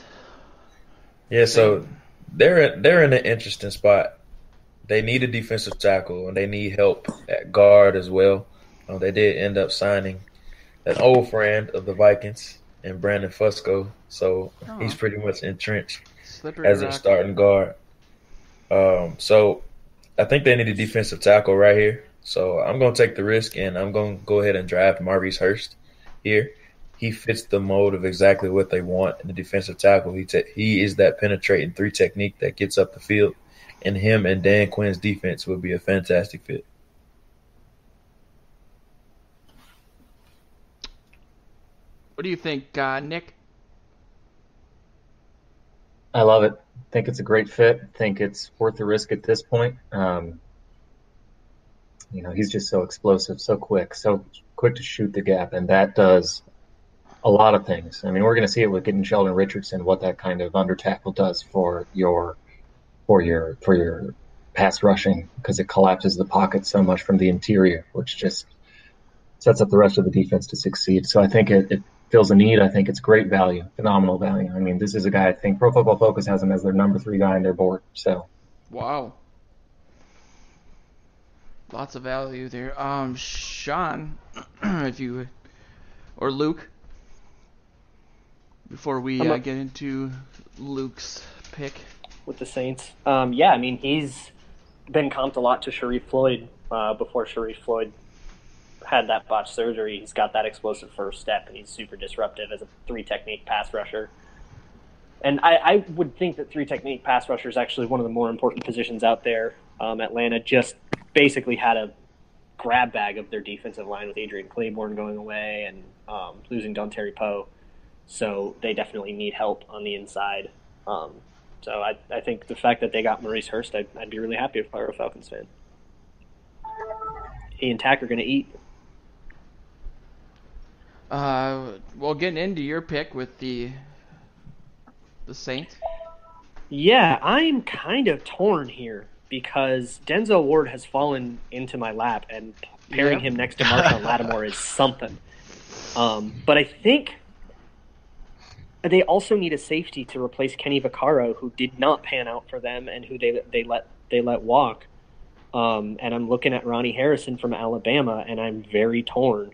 Yeah, so they're in an interesting spot. They need a defensive tackle, and they need help at guard as well. They did end up signing an old friend of the Vikings and Brandon Fusco, so he's pretty much entrenched as a starting guard. So I think they need a defensive tackle right here. So I'm going to take the risk, and I'm going to go ahead and draft Maurice Hurst here. He fits the mold of exactly what they want in the defensive tackle. He is that penetrating 3 technique that gets up the field, and him and Dan Quinn's defense would be a fantastic fit. What do you think, Nick? I love it. I think it's a great fit. I think it's worth the risk at this point. He's just so explosive, so quick to shoot the gap, and that does a lot of things. I mean, we're going to see it with getting Sheldon Richardson, what that kind of under tackle does for your pass rushing, because it collapses the pocket so much from the interior, which just sets up the rest of the defense to succeed. So I think it fills a need. I think it's great value, phenomenal value. I mean, this is a guy I think Pro Football Focus has him as their number 3 guy on their board. So, wow. Lots of value there. Sean, if you or Luke, before we get into Luke's pick with the Saints. Yeah, I mean, he's been comped a lot to Sharif Floyd before Sharif Floyd had that botched surgery. He's got that explosive first step, and he's super disruptive as a 3-technique pass rusher. And I would think that 3-technique pass rusher is actually one of the more important positions out there. Atlanta just basically had a grab bag of their defensive line with Adrian Claiborne going away and losing Dontari Poe. So they definitely need help on the inside. So I think the fact that they got Maurice Hurst, I'd be really happy if I were a Falcons fan. He and Tack are going to eat. Well, getting into your pick with the Saints. Yeah, I'm kind of torn here because Denzel Ward has fallen into my lap, and pairing him next to Marshawn Lattimore is something. But I think they also need a safety to replace Kenny Vaccaro, who did not pan out for them and who they let walk. And I'm looking at Ronnie Harrison from Alabama, and I'm very torn.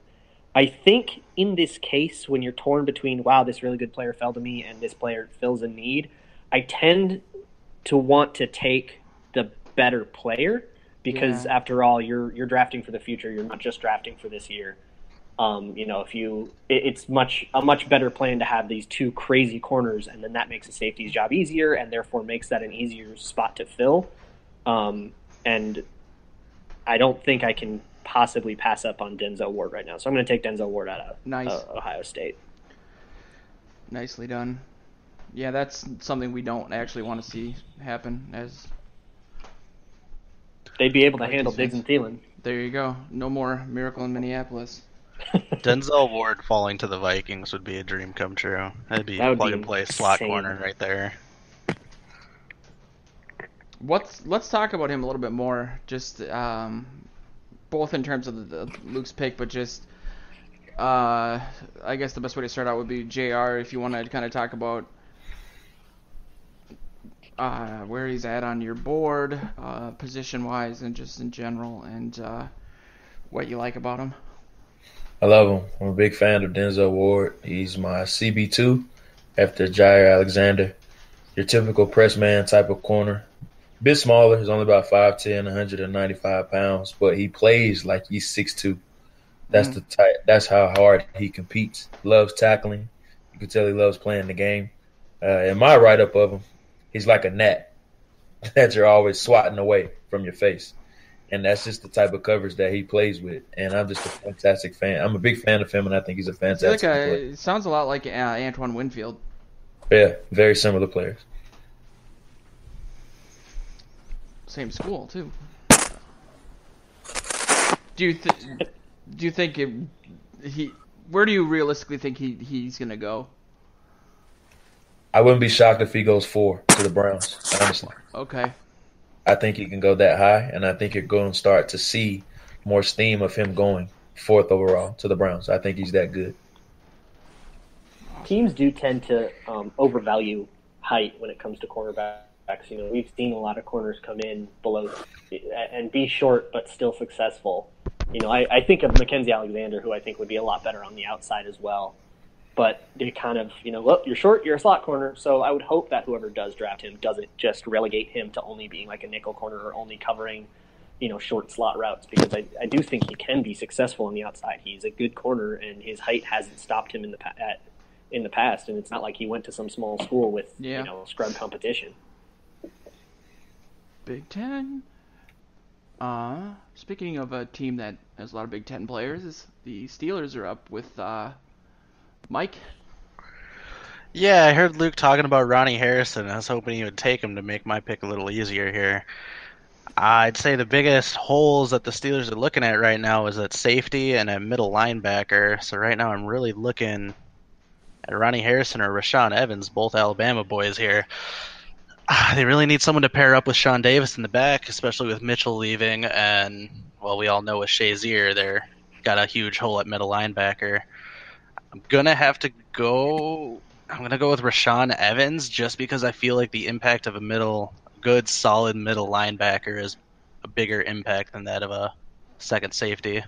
I think in this case, when you're torn between, wow, this really good player fell to me and this player fills a need, I tend to want to take the better player because after all, you're drafting for the future. You're not just drafting for this year. It's a much better plan to have these two crazy corners, and then that makes a safety's job easier and therefore makes that an easier spot to fill. And I don't think I can possibly pass up on Denzel Ward right now. So I'm going to take Denzel Ward out of Ohio State. Nicely done. Yeah, that's something we don't actually want to see happen. As they'd be able to handle Diggs and Thielen. There you go. No more miracle in Minneapolis. Denzel Ward falling to the Vikings would be a dream come true. That'd be plug-and-play slot corner right there. Let's talk about him a little bit more, just both in terms of the Luke's pick, but just I guess the best way to start out would be JR, if you want to kind of talk about where he's at on your board, position-wise and just in general, and what you like about him. I love him. I'm a big fan of Denzel Ward. He's my CB2 after Jair Alexander. Your typical press man type of corner. Bit smaller. He's only about 5'10", 195 pounds, but he plays like he's 6'2". That's the type. That's how hard he competes. Loves tackling. You can tell he loves playing the game. In my write-up of him, he's like a gnat that you're always swatting away from your face. And that's just the type of coverage that he plays with. And I'm just a fantastic fan. I'm a big fan of him, and I think he's a fantastic player. It sounds a lot like Antoine Winfield. Yeah, very similar players. Same school, too. Do you think where do you realistically think he's going to go? I wouldn't be shocked if he goes 4 to the Browns, honestly. Okay. I think he can go that high, and I think you're going to start to see more steam of him going 4th overall to the Browns. I think he's that good. Teams do tend to overvalue height when it comes to cornerbacks. You know, we've seen a lot of corners come in below and be short but still successful. You know, I think of Mackenzie Alexander, who I think would be a lot better on the outside as well. But they kind of, look, you're short, you're a slot corner. So I would hope that whoever does draft him doesn't just relegate him to only being like a nickel corner or only covering, short slot routes. Because I do think he can be successful on the outside. He's a good corner, and his height hasn't stopped him in the past. And it's not like he went to some small school with, scrub competition. Big Ten. Speaking of a team that has a lot of Big Ten players, the Steelers are up with Mike. Yeah, I heard Luke talking about Ronnie Harrison. I was hoping he would take him to make my pick a little easier here. I'd say the biggest holes that the Steelers are looking at right now is at safety and at middle linebacker. So right now I'm really looking at Ronnie Harrison or Rashaan Evans, both Alabama boys here. They really need someone to pair up with Sean Davis in the back, especially with Mitchell leaving. And, well, we all know with Shazier, they're got a huge hole at middle linebacker. I'm going to go with Rashaan Evans just because I feel like the impact of a good, solid middle linebacker is a bigger impact than that of a second safety.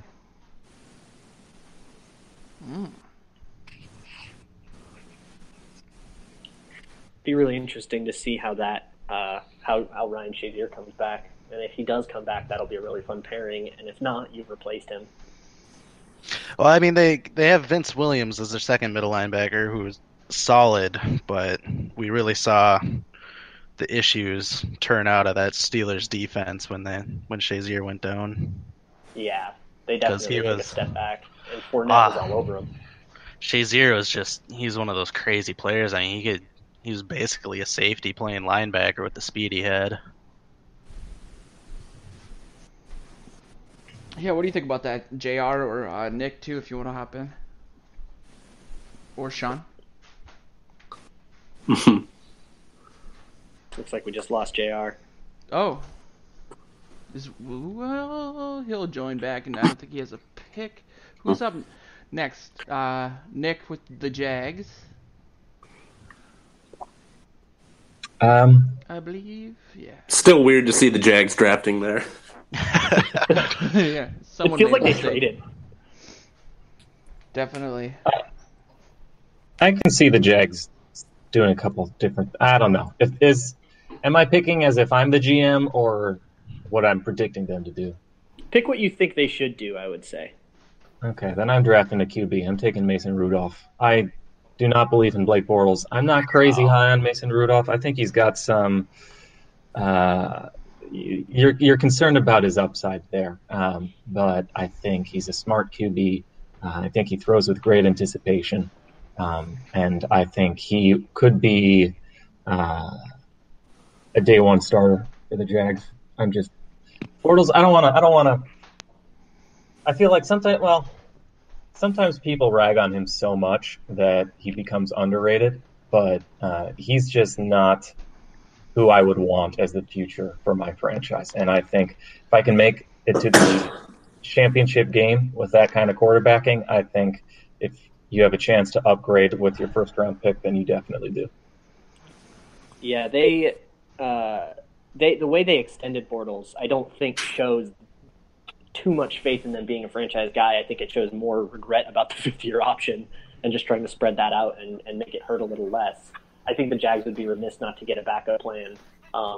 Be really interesting to see how that how Ryan Shazier comes back, and if he does come back, that'll be a really fun pairing. And if not, you've replaced him. Well, I mean, they have Vince Williams as their second middle linebacker, who's solid, but we really saw the issues turn out of that Steelers defense when Shazier went down. Yeah, they definitely took a step back, and Fournette was all over him. Shazier was he's one of those crazy players. I mean, he was basically a safety playing linebacker with the speed he had. Yeah, what do you think about that, JR or Nick, too, if you want to hop in? Or Sean? Looks like we just lost JR. Oh. Well, he'll join back, and I don't think he has a pick. Who's up next? Nick with the Jags. I believe, yeah. Still weird to see the Jags drafting there. Yeah, it feels like they traded. Definitely. I can see the Jags doing a couple different. I don't know. Am I picking as if I'm the GM or what I'm predicting them to do? Pick what you think they should do, I would say. Okay, then I'm drafting a QB. I'm taking Mason Rudolph. I do not believe in Blake Bortles. I'm not crazy high on Mason Rudolph. I think he's got some. You're concerned about his upside there, but I think he's a smart QB. I think he throws with great anticipation, and I think he could be a day one starter for the Jags. Bortles. I don't want to. I feel like sometimes people rag on him so much that he becomes underrated, but he's just not who I would want as the future for my franchise. And I think if I can make it to the championship game with that kind of quarterbacking, I think if you have a chance to upgrade with your first round pick, then you definitely do. Yeah, the way they extended Bortles, I don't think shows too much faith in them being a franchise guy. I think it shows more regret about the fifth-year option and just trying to spread that out and make it hurt a little less. I think the Jags would be remiss not to get a backup plan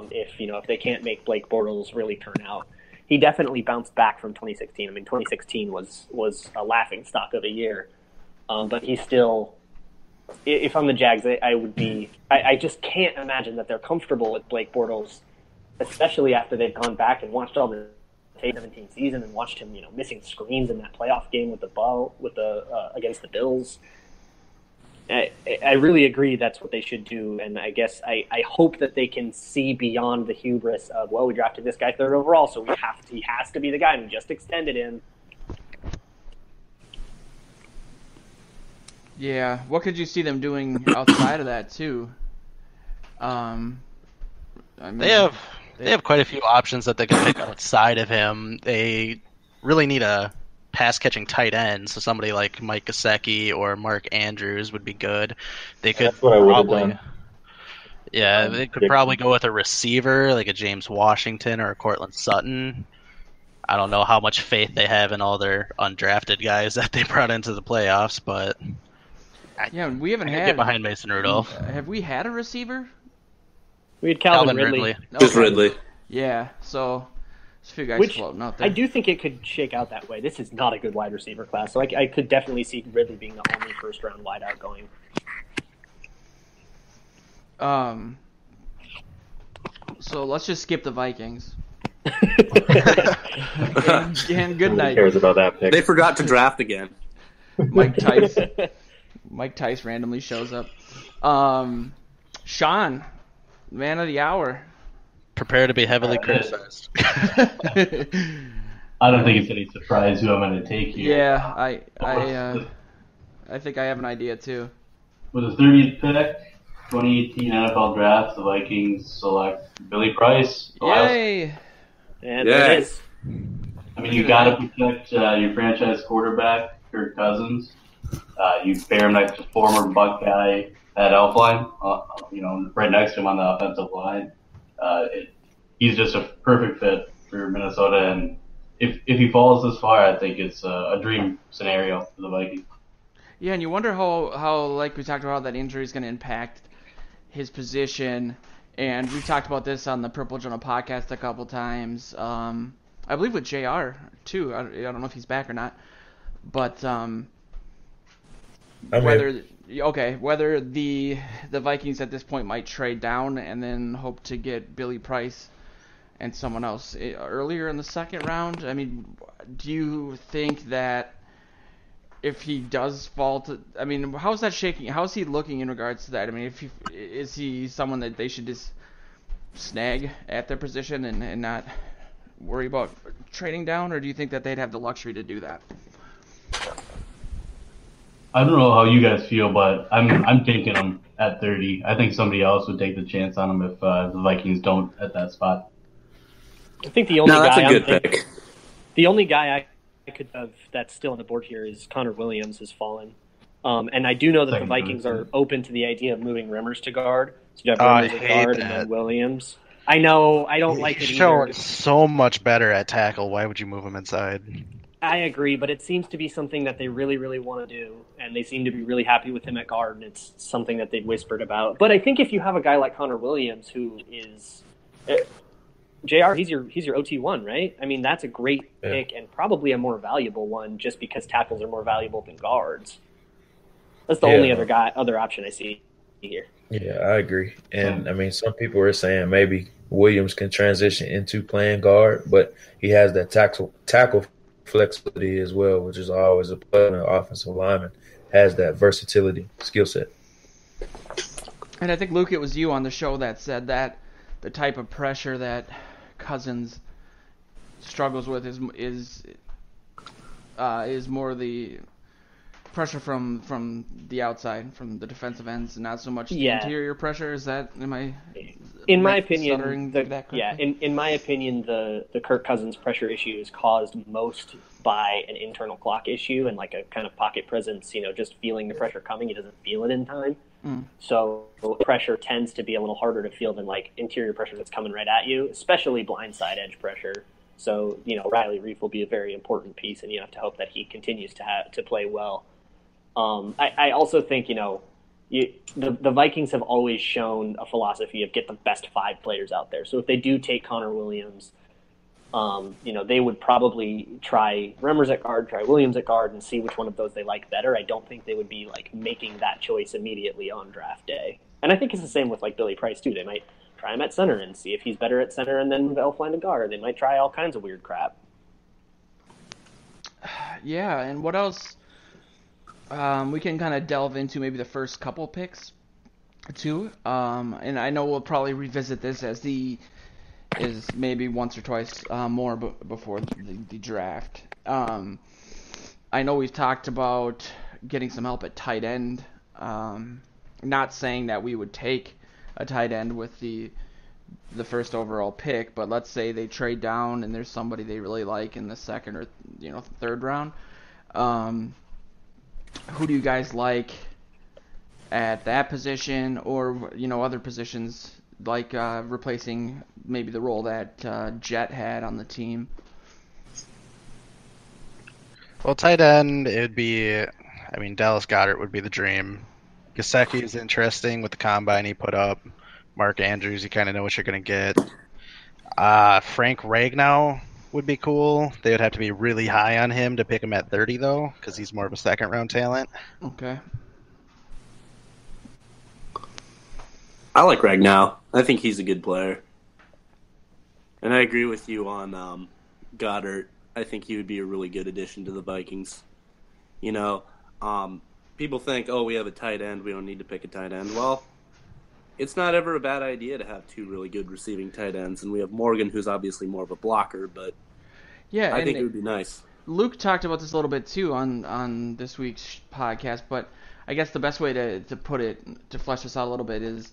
if they can't make Blake Bortles really turn out. He definitely bounced back from 2016. I mean, 2016 was a laughing stock of a year, but he's still. If I'm the Jags, I just can't imagine that they're comfortable with Blake Bortles, especially after they've gone back and watched all the 2017 season and watched him, missing screens in that playoff game against the Bills. I really agree that's what they should do, and I guess I hope that they can see beyond the hubris of, well, we drafted this guy third overall, so he has to be the guy, and we just extended him. Yeah, what could you see them doing outside of that too? I mean, they have quite a few options that they can pick outside of him. They really need a pass-catching tight end, so somebody like Mike Gesicki or Mark Andrews would be good. They could That's what I would have done. Yeah, they could probably go with a receiver like a James Washington or a Cortland Sutton. I don't know how much faith they have in all their undrafted guys that they brought into the playoffs, but yeah, we haven't had get behind Mason Rudolph. Have we had a receiver? We had Calvin Ridley. Okay. Just Ridley. Yeah, so there's a few guys floating out there. I do think it could shake out that way. This is not a good wide receiver class, so I could definitely see Ridley being the only first-round wideout going. So let's just skip the Vikings. and good night. Who cares about that pick? They forgot to draft again. Mike Tice randomly shows up. Sean, man of the hour. Prepare to be heavily criticized. I don't think it's any surprise who I'm going to take here. Yeah, I think I have an idea too. With the 30th pick, 2018 NFL Draft, the Vikings select Billy Price. Yay! And there it is. I mean, you got to protect your franchise quarterback, Kirk Cousins. You pair him next to former Buckeye at Elfline, right next to him on the offensive line. He's just a perfect fit for Minnesota, and if he falls this far, I think it's a dream scenario for the Vikings. Yeah, and you wonder how like we talked about, that injury is going to impact his position. And we've talked about this on the Purple Journal podcast a couple times. I believe with JR too. I don't know if he's back or not, but whether the Vikings at this point might trade down and then hope to get Billy Price and someone else earlier in the second round. I mean, do you think that if he does fall to, I mean, how's that shaking? How's he looking in regards to that? I mean, is he someone that they should just snag at their position and not worry about trading down, or do you think that they'd have the luxury to do that? I don't know how you guys feel, but I'm taking him at 30. I think somebody else would take the chance on him if the Vikings don't at that spot. I think the only that's guy a good pick. The only guy I could have that's still on the board here is Connor Williams has fallen. And I do know that the Vikings are open to the idea of moving Rimmers to guard. So you have Rimmers at guard and then Williams. I know, I don't like it either. He's so much better at tackle. Why would you move him inside? I agree, but it seems to be something that they really, really want to do, and they seem to be really happy with him at guard, and it's something that they've whispered about. But I think if you have a guy like Connor Williams, who is JR, he's your OT1, right? I mean, that's a great pick and probably a more valuable one, just because tackles are more valuable than guards. That's the only other option I see here. Yeah, I agree. And I mean, some people are saying maybe Williams can transition into playing guard, but he has that tackle flexibility as well, which is always a plus. An offensive lineman has that versatility skill set. And I think, Luke, it was you on the show that said that the type of pressure that Cousins struggles with is more the pressure from the outside, from the defensive ends, and not so much the interior pressure. Is that in my opinion, in my opinion, the Kirk Cousins pressure issue is caused most by an internal clock issue and like a kind of pocket presence, just feeling the pressure coming. He doesn't feel it in time. So pressure tends to be a little harder to feel than like interior pressure that's coming right at you, especially blindside edge pressure. So, Riley Reiff will be a very important piece, and you have to hope that he continues to play well. I also think, the Vikings have always shown a philosophy of get the best 5 players out there. So if they do take Connor Williams, they would probably try Remmers at guard, try Williams at guard, and see which one of those they like better. I don't think they would be like making that choice immediately on draft day. And I think it's the same with like Billy Price too. They might try him at center and see if he's better at center, and then they'll find a guard. They might try all kinds of weird crap. Yeah, and what else? We can kind of delve into maybe the first couple picks too. And I know we'll probably revisit this as maybe once or twice more before the draft. I know we've talked about getting some help at tight end. Not saying that we would take a tight end with the first overall pick, but let's say they trade down and there's somebody they really like in the second or third round. Who do you guys like at that position, or other positions like replacing maybe the role that Jet had on the team? Well, tight end, it would be, Dallas Goedert would be the dream. Gesicki is interesting with the combine he put up. Mark Andrews, you kind of know what you're going to get. Frank Ragnow would be cool. They would have to be really high on him to pick him at 30, though, because he's more of a second-round talent. Okay. I like Ragnow. I think he's a good player. And I agree with you on Goddard. I think he would be a really good addition to the Vikings. People think, we have a tight end, we don't need to pick a tight end. Well, it's not ever a bad idea to have 2 really good receiving tight ends, and we have Morgan, who's obviously more of a blocker, but I think it would be nice. Luke talked about this a little bit too on this week's podcast, but I guess the best way to put it, to flesh this out a little bit, is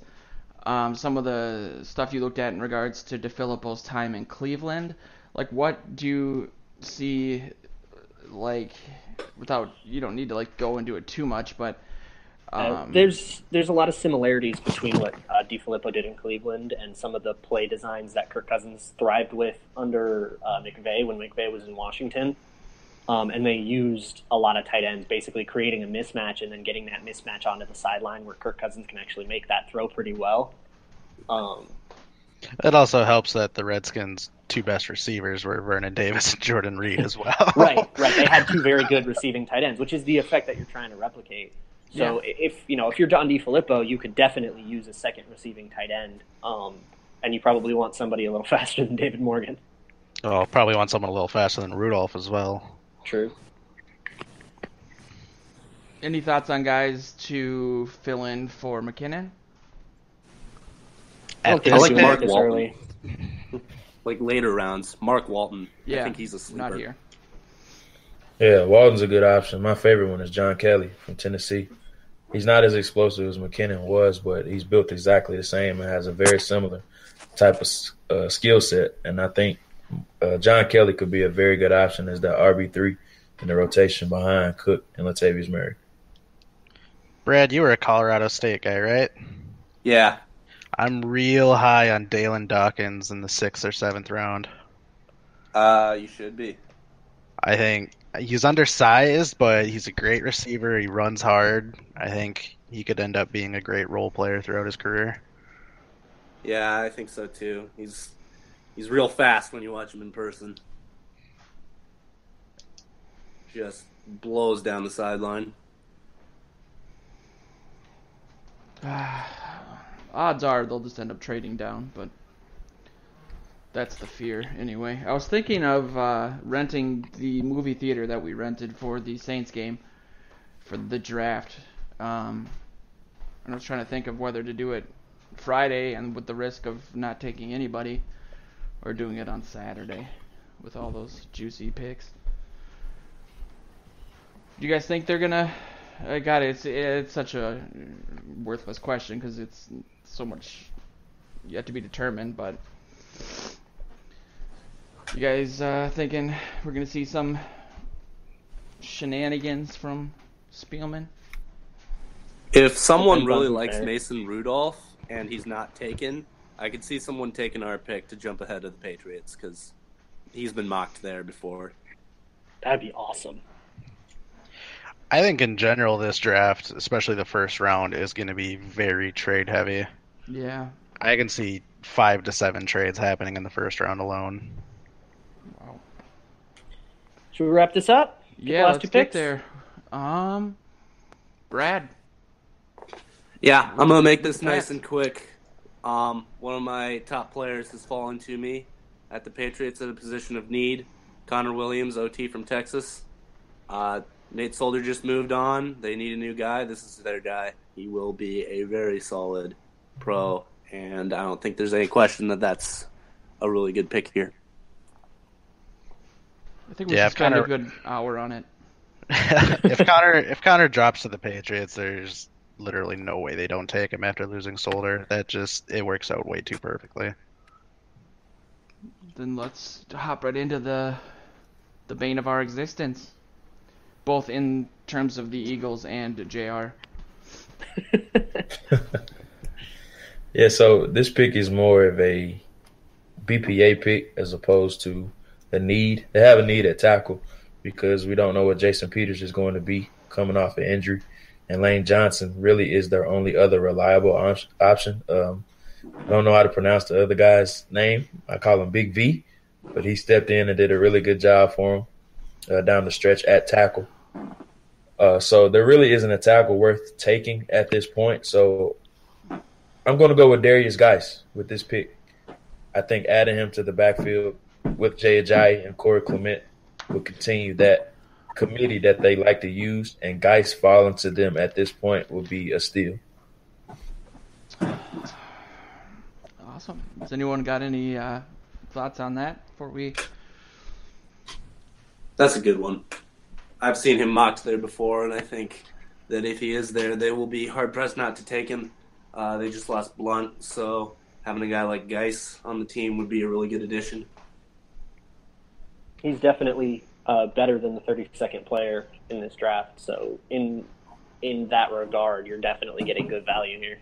some of the stuff you looked at in regards to DeFilippo's time in Cleveland. Like, what do you see, like, without, you don't need to like go into it too much, but There's a lot of similarities between what DiFilippo did in Cleveland and some of the play designs that Kirk Cousins thrived with under McVay when McVay was in Washington. And they used a lot of tight ends, basically creating a mismatch and then getting that mismatch onto the sideline where Kirk Cousins can actually make that throw pretty well. It also helps that the Redskins' two best receivers were Vernon Davis and Jordan Reid as well. Right. They had two very good receiving tight ends, which is the effect that you're trying to replicate. So if you're Don DiFilippo, you could definitely use a second receiving tight end, and you probably want somebody a little faster than David Morgan. Oh, probably want someone a little faster than Rudolph as well. True. Any thoughts on guys to fill in for McKinnon? I like Mark Walton. Like later rounds, Mark Walton. Yeah, I think he's a sleeper. Not here. Yeah, Walton's a good option. My favorite one is John Kelly from Tennessee. He's not as explosive as McKinnon was, but he's built exactly the same and has a very similar type of skill set. And I think John Kelly could be a very good option as that RB3 in the rotation behind Cook and Latavius Murray. Brad, you were a Colorado State guy, right? Yeah. I'm real high on Dalen Dawkins in the 6th or 7th round. You should be. I think he's undersized, but he's a great receiver. He runs hard. I think he could end up being a great role player throughout his career. Yeah, I think so too. He's real fast when you watch him in person. Just blows down the sideline. Odds are they'll just end up trading down, but that's the fear anyway. I was thinking of renting the movie theater that we rented for the Saints game for the draft. And I was trying to think of whether to do it Friday and with the risk of not taking anybody, or doing it on Saturday with all those juicy picks. Do you guys think they're gonna? God, it's such a worthless question because it's so much yet to be determined. But you guys thinking we're gonna see some shenanigans from Spielman? If someone really likes Mason Rudolph and he's not taken, I could see someone taking our pick to jump ahead of the Patriots because he's been mocked there before. That'd be awesome. I think in general this draft, especially the first round, is going to be very trade heavy. Yeah. I can see 5 to 7 trades happening in the first round alone. Wow. Should we wrap this up? Yeah, let's get there. Brad. Yeah, I'm going to make this nice and quick. One of my top players has fallen to me at the Patriots at a position of need. Connor Williams, OT from Texas. Nate Solder just moved on. They need a new guy. This is their guy. He will be a very solid pro, and I don't think there's any question that that's a really good pick here. I think we should spend a good hour on it. If Connor drops to the Patriots, there's literally no way they don't take him after losing Solder. It works out way too perfectly. Then let's hop right into the bane of our existence, both in terms of the Eagles and JR. Yeah, so this pick is more of a BPA pick as opposed to a need. They have a need at tackle because we don't know what Jason Peters is going to be coming off an injury. And Lane Johnson really is their only other reliable option. I don't know how to pronounce the other guy's name. I call him Big V, but he stepped in and did a really good job for him down the stretch at tackle. So there really isn't a tackle worth taking at this point. So I'm going to go with Darius Geis with this pick. I think adding him to the backfield with Jay Ajayi and Corey Clement will continue that committee that they like to use, and Geis falling to them at this point will be a steal. Awesome. Has anyone got any thoughts on that before we? That's a good one. I've seen him mocked there before, and I think that if he is there, they will be hard-pressed not to take him. They just lost Blunt, so having a guy like Geis on the team would be a really good addition. He's definitely better than the 32nd player in this draft. So in in that regard, you're definitely getting good value here.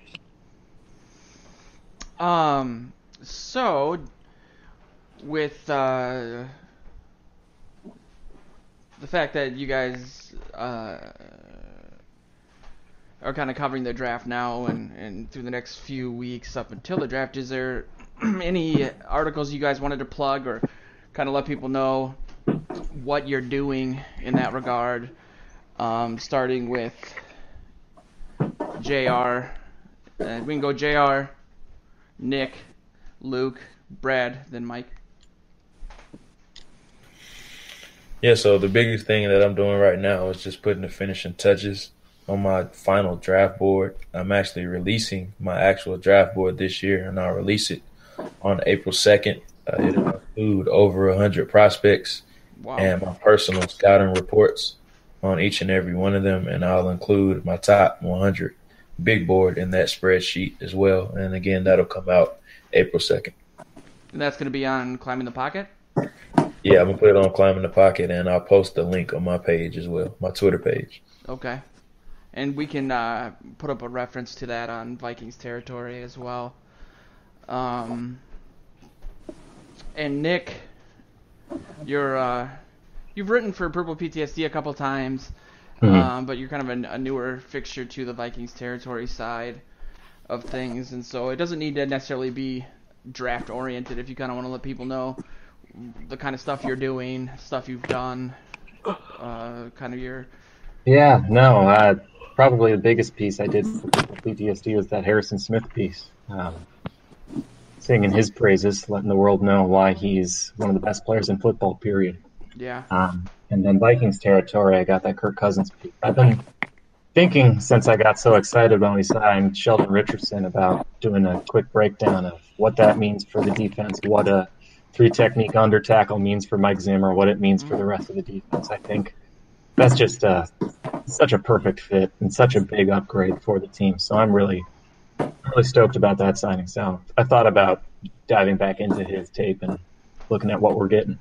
So with the fact that you guys are kind of covering the draft now and through the next few weeks up until the draft, is there any articles you guys wanted to plug or kind of let people know what you're doing in that regard? Starting with JR. We can go JR, Nick, Luke, Brad, then Mike. Yeah, so the biggest thing that I'm doing right now is just putting the finishing touches on my final draft board. I'm actually releasing my actual draft board this year, and I'll release it on April 2nd. It'll include over 100 prospects and my personal scouting reports on each and every one of them, and I'll include my top 100 big board in that spreadsheet as well. And again, that'll come out April 2nd. And that's going to be on Climbing the Pocket? Yeah, I'm going to put it on Climbing the Pocket, and I'll post the link on my page as well, my Twitter page. Okay. And we can put up a reference to that on VikingsTerritory as well. And Nick, you've written for purplePTSD a couple times, but you're kind of a newer fixture to the VikingsTerritory side of things, and so it doesn't need to necessarily be draft oriented. If you kind of want to let people know the kind of stuff you're doing, stuff you've done, kind of your... Yeah, no, probably the biggest piece I did for PTSD was that Harrison Smith piece. Singing his praises, letting the world know why he's one of the best players in football, period. Yeah. And then VikingsTerritory, I got that Kirk Cousins piece. I've been thinking since I got so excited when we signed Sheldon Richardson about doing a quick breakdown of what that means for the defense, what a 3-technique under tackle means for Mike Zimmer, what it means for the rest of the defense. I think that's just such a perfect fit and such a big upgrade for the team. So I'm really stoked about that signing. So I thought about diving back into his tape and looking at what we're getting.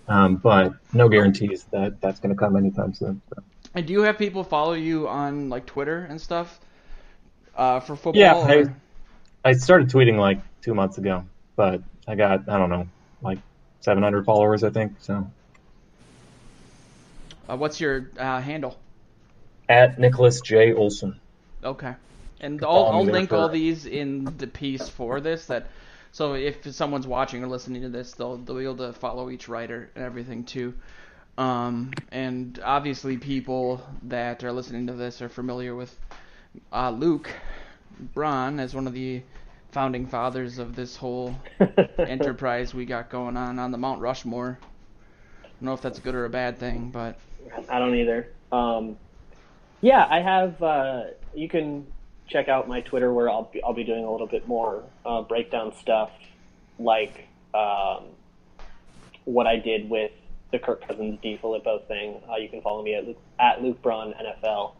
But no guarantees that that's going to come anytime soon. So. And do you have people follow you on like Twitter and stuff for football? Yeah, I started tweeting like 2 months ago, but I got, I don't know, like 700 followers, I think. So. What's your handle? At Nicholas J. Olson. Okay. And I'll link all these in the piece for this. So if someone's watching or listening to this, they'll be able to follow each writer and everything too. And obviously people that are listening to this are familiar with Luke Braun as one of the founding fathers of this whole enterprise we got going on the Mount Rushmore. I don't know if that's a good or a bad thing, but... I don't either. Yeah, I have... you can check out my Twitter where I'll be doing a little bit more breakdown stuff, like what I did with the Kirk Cousins DeFilippo thing. You can follow me at Luke Braun NFL.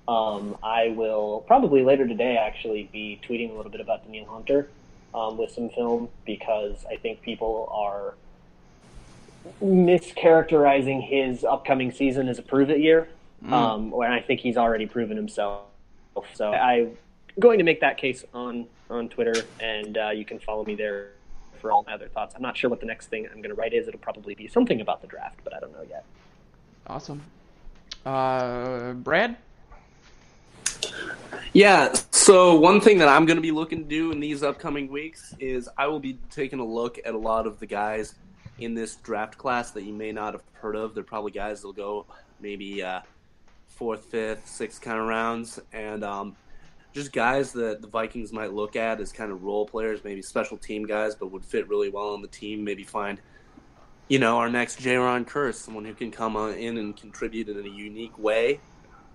I will probably later today actually be tweeting a little bit about Danielle Hunter with some film, because I think people are mischaracterizing his upcoming season as a prove-it year, when I think he's already proven himself. So I'm going to make that case on Twitter, and you can follow me there for all my other thoughts. I'm not sure what the next thing I'm going to write is. It'll probably be something about the draft, but I don't know yet. Awesome. Brad? Yeah, so one thing that I'm going to be looking to do in these upcoming weeks is I will be taking a look at a lot of the guys in this draft class that you may not have heard of. They're probably guys that'll go maybe 4th, 5th, 6th kind of rounds, and just guys that the Vikings might look at as kind of role players, maybe special team guys, but would fit really well on the team. Maybe find, our next Jaron Curse, someone who can come in and contribute in a unique way.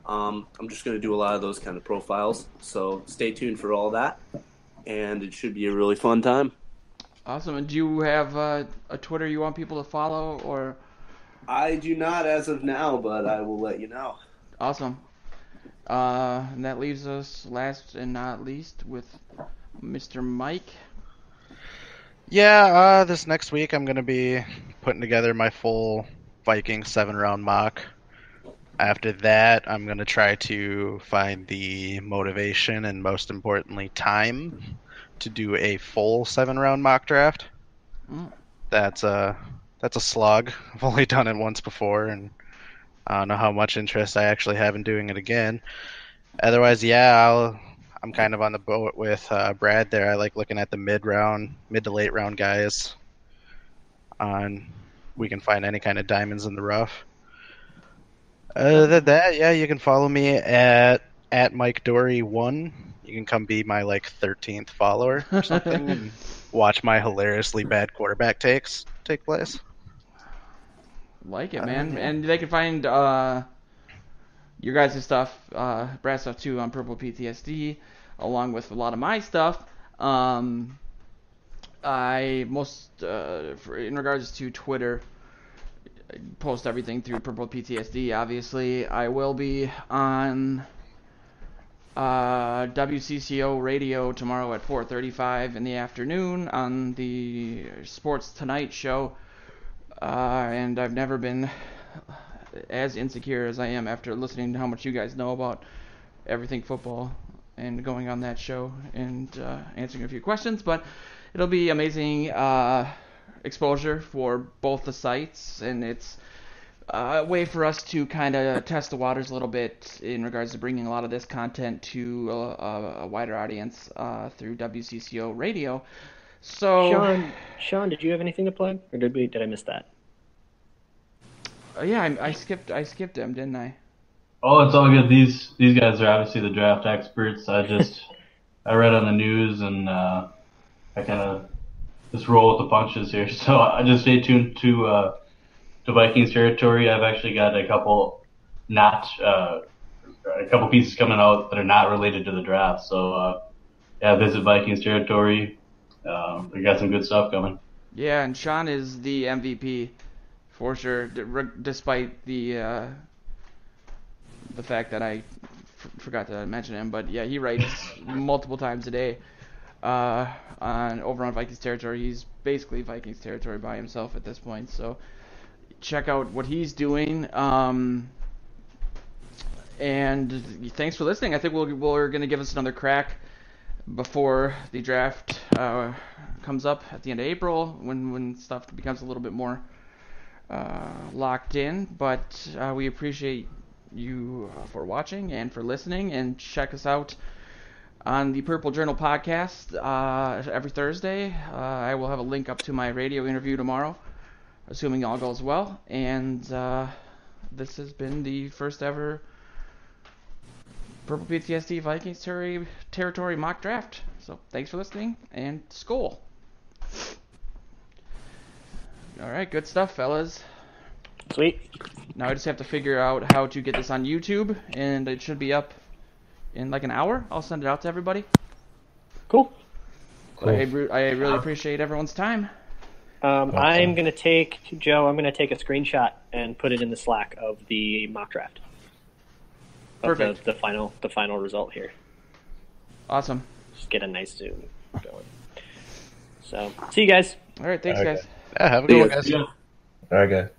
I'm just going to do a lot of those kind of profiles, so stay tuned for all that, and it should be a really fun time. Awesome. And do you have a Twitter you want people to follow, or? I do not as of now, but I will let you know. Awesome. And that leaves us last and not least with Mr. Mike. Yeah, this next week I'm going to be putting together my full Vikings 7-round mock. After that, I'm going to try to find the motivation and, most importantly, time to do a full 7-round mock draft. That's a slog. I've only done it once before, and I don't know how much interest I actually have in doing it again. Otherwise, yeah, I'm kind of on the boat with Brad there. I like looking at the mid to late round guys. We can find any kind of diamonds in the rough. Other than that, yeah, you can follow me at Mike Dorry 1. You can come be my 13th follower or something and watch my hilariously bad quarterback takes take place. Like it, man. And they can find your guys' stuff, Brad's stuff too, on purplePTSD, along with a lot of my stuff. In regards to Twitter, I post everything through purplePTSD. Obviously, I will be on WCCO radio tomorrow at 4:35 in the afternoon on the Sports Tonight show. And I've never been as insecure as I am after listening to how much you guys know about everything football and going on that show and answering a few questions. But it'll be amazing exposure for both the sites, and it's a way for us to kind of test the waters a little bit in regards to bringing a lot of this content to a wider audience through WCCO radio. So, Sean, did you have anything to plug, or did I miss that? Yeah, I skipped him, didn't I? Oh, it's all good. These guys are obviously the draft experts. I read on the news, and I kind of just roll with the punches here. So I just stay tuned to Vikings Territory. I've actually got a couple pieces coming out that are not related to the draft. So yeah, visit Vikings Territory. We got some good stuff coming. Yeah, and Sean is the MVP for sure, despite the fact that I forgot to mention him. But yeah, he writes multiple times a day over on Vikings Territory. He's basically Vikings Territory by himself at this point. So check out what he's doing. And thanks for listening. I think we're going to give us another crack before the draft comes up at the end of April, when stuff becomes a little bit more locked in. But we appreciate you for watching and for listening, and check us out on the Purple Journal podcast every Thursday. I will have a link up to my radio interview tomorrow, assuming all goes well. And this has been the first ever purplePTSD Vikings Territory mock draft. So thanks for listening, and skol. Alright, good stuff, fellas. Sweet. Now I just have to figure out how to get this on YouTube, and it should be up in like an hour. I'll send it out to everybody. Cool. I really appreciate everyone's time. I'm going to take a screenshot and put it in the Slack of the mock draft. Perfect. The final result here. Awesome. Just get a nice zoom going. So, see you guys. All right, thanks, guys. Yeah, have a good one, guys. All right, guys.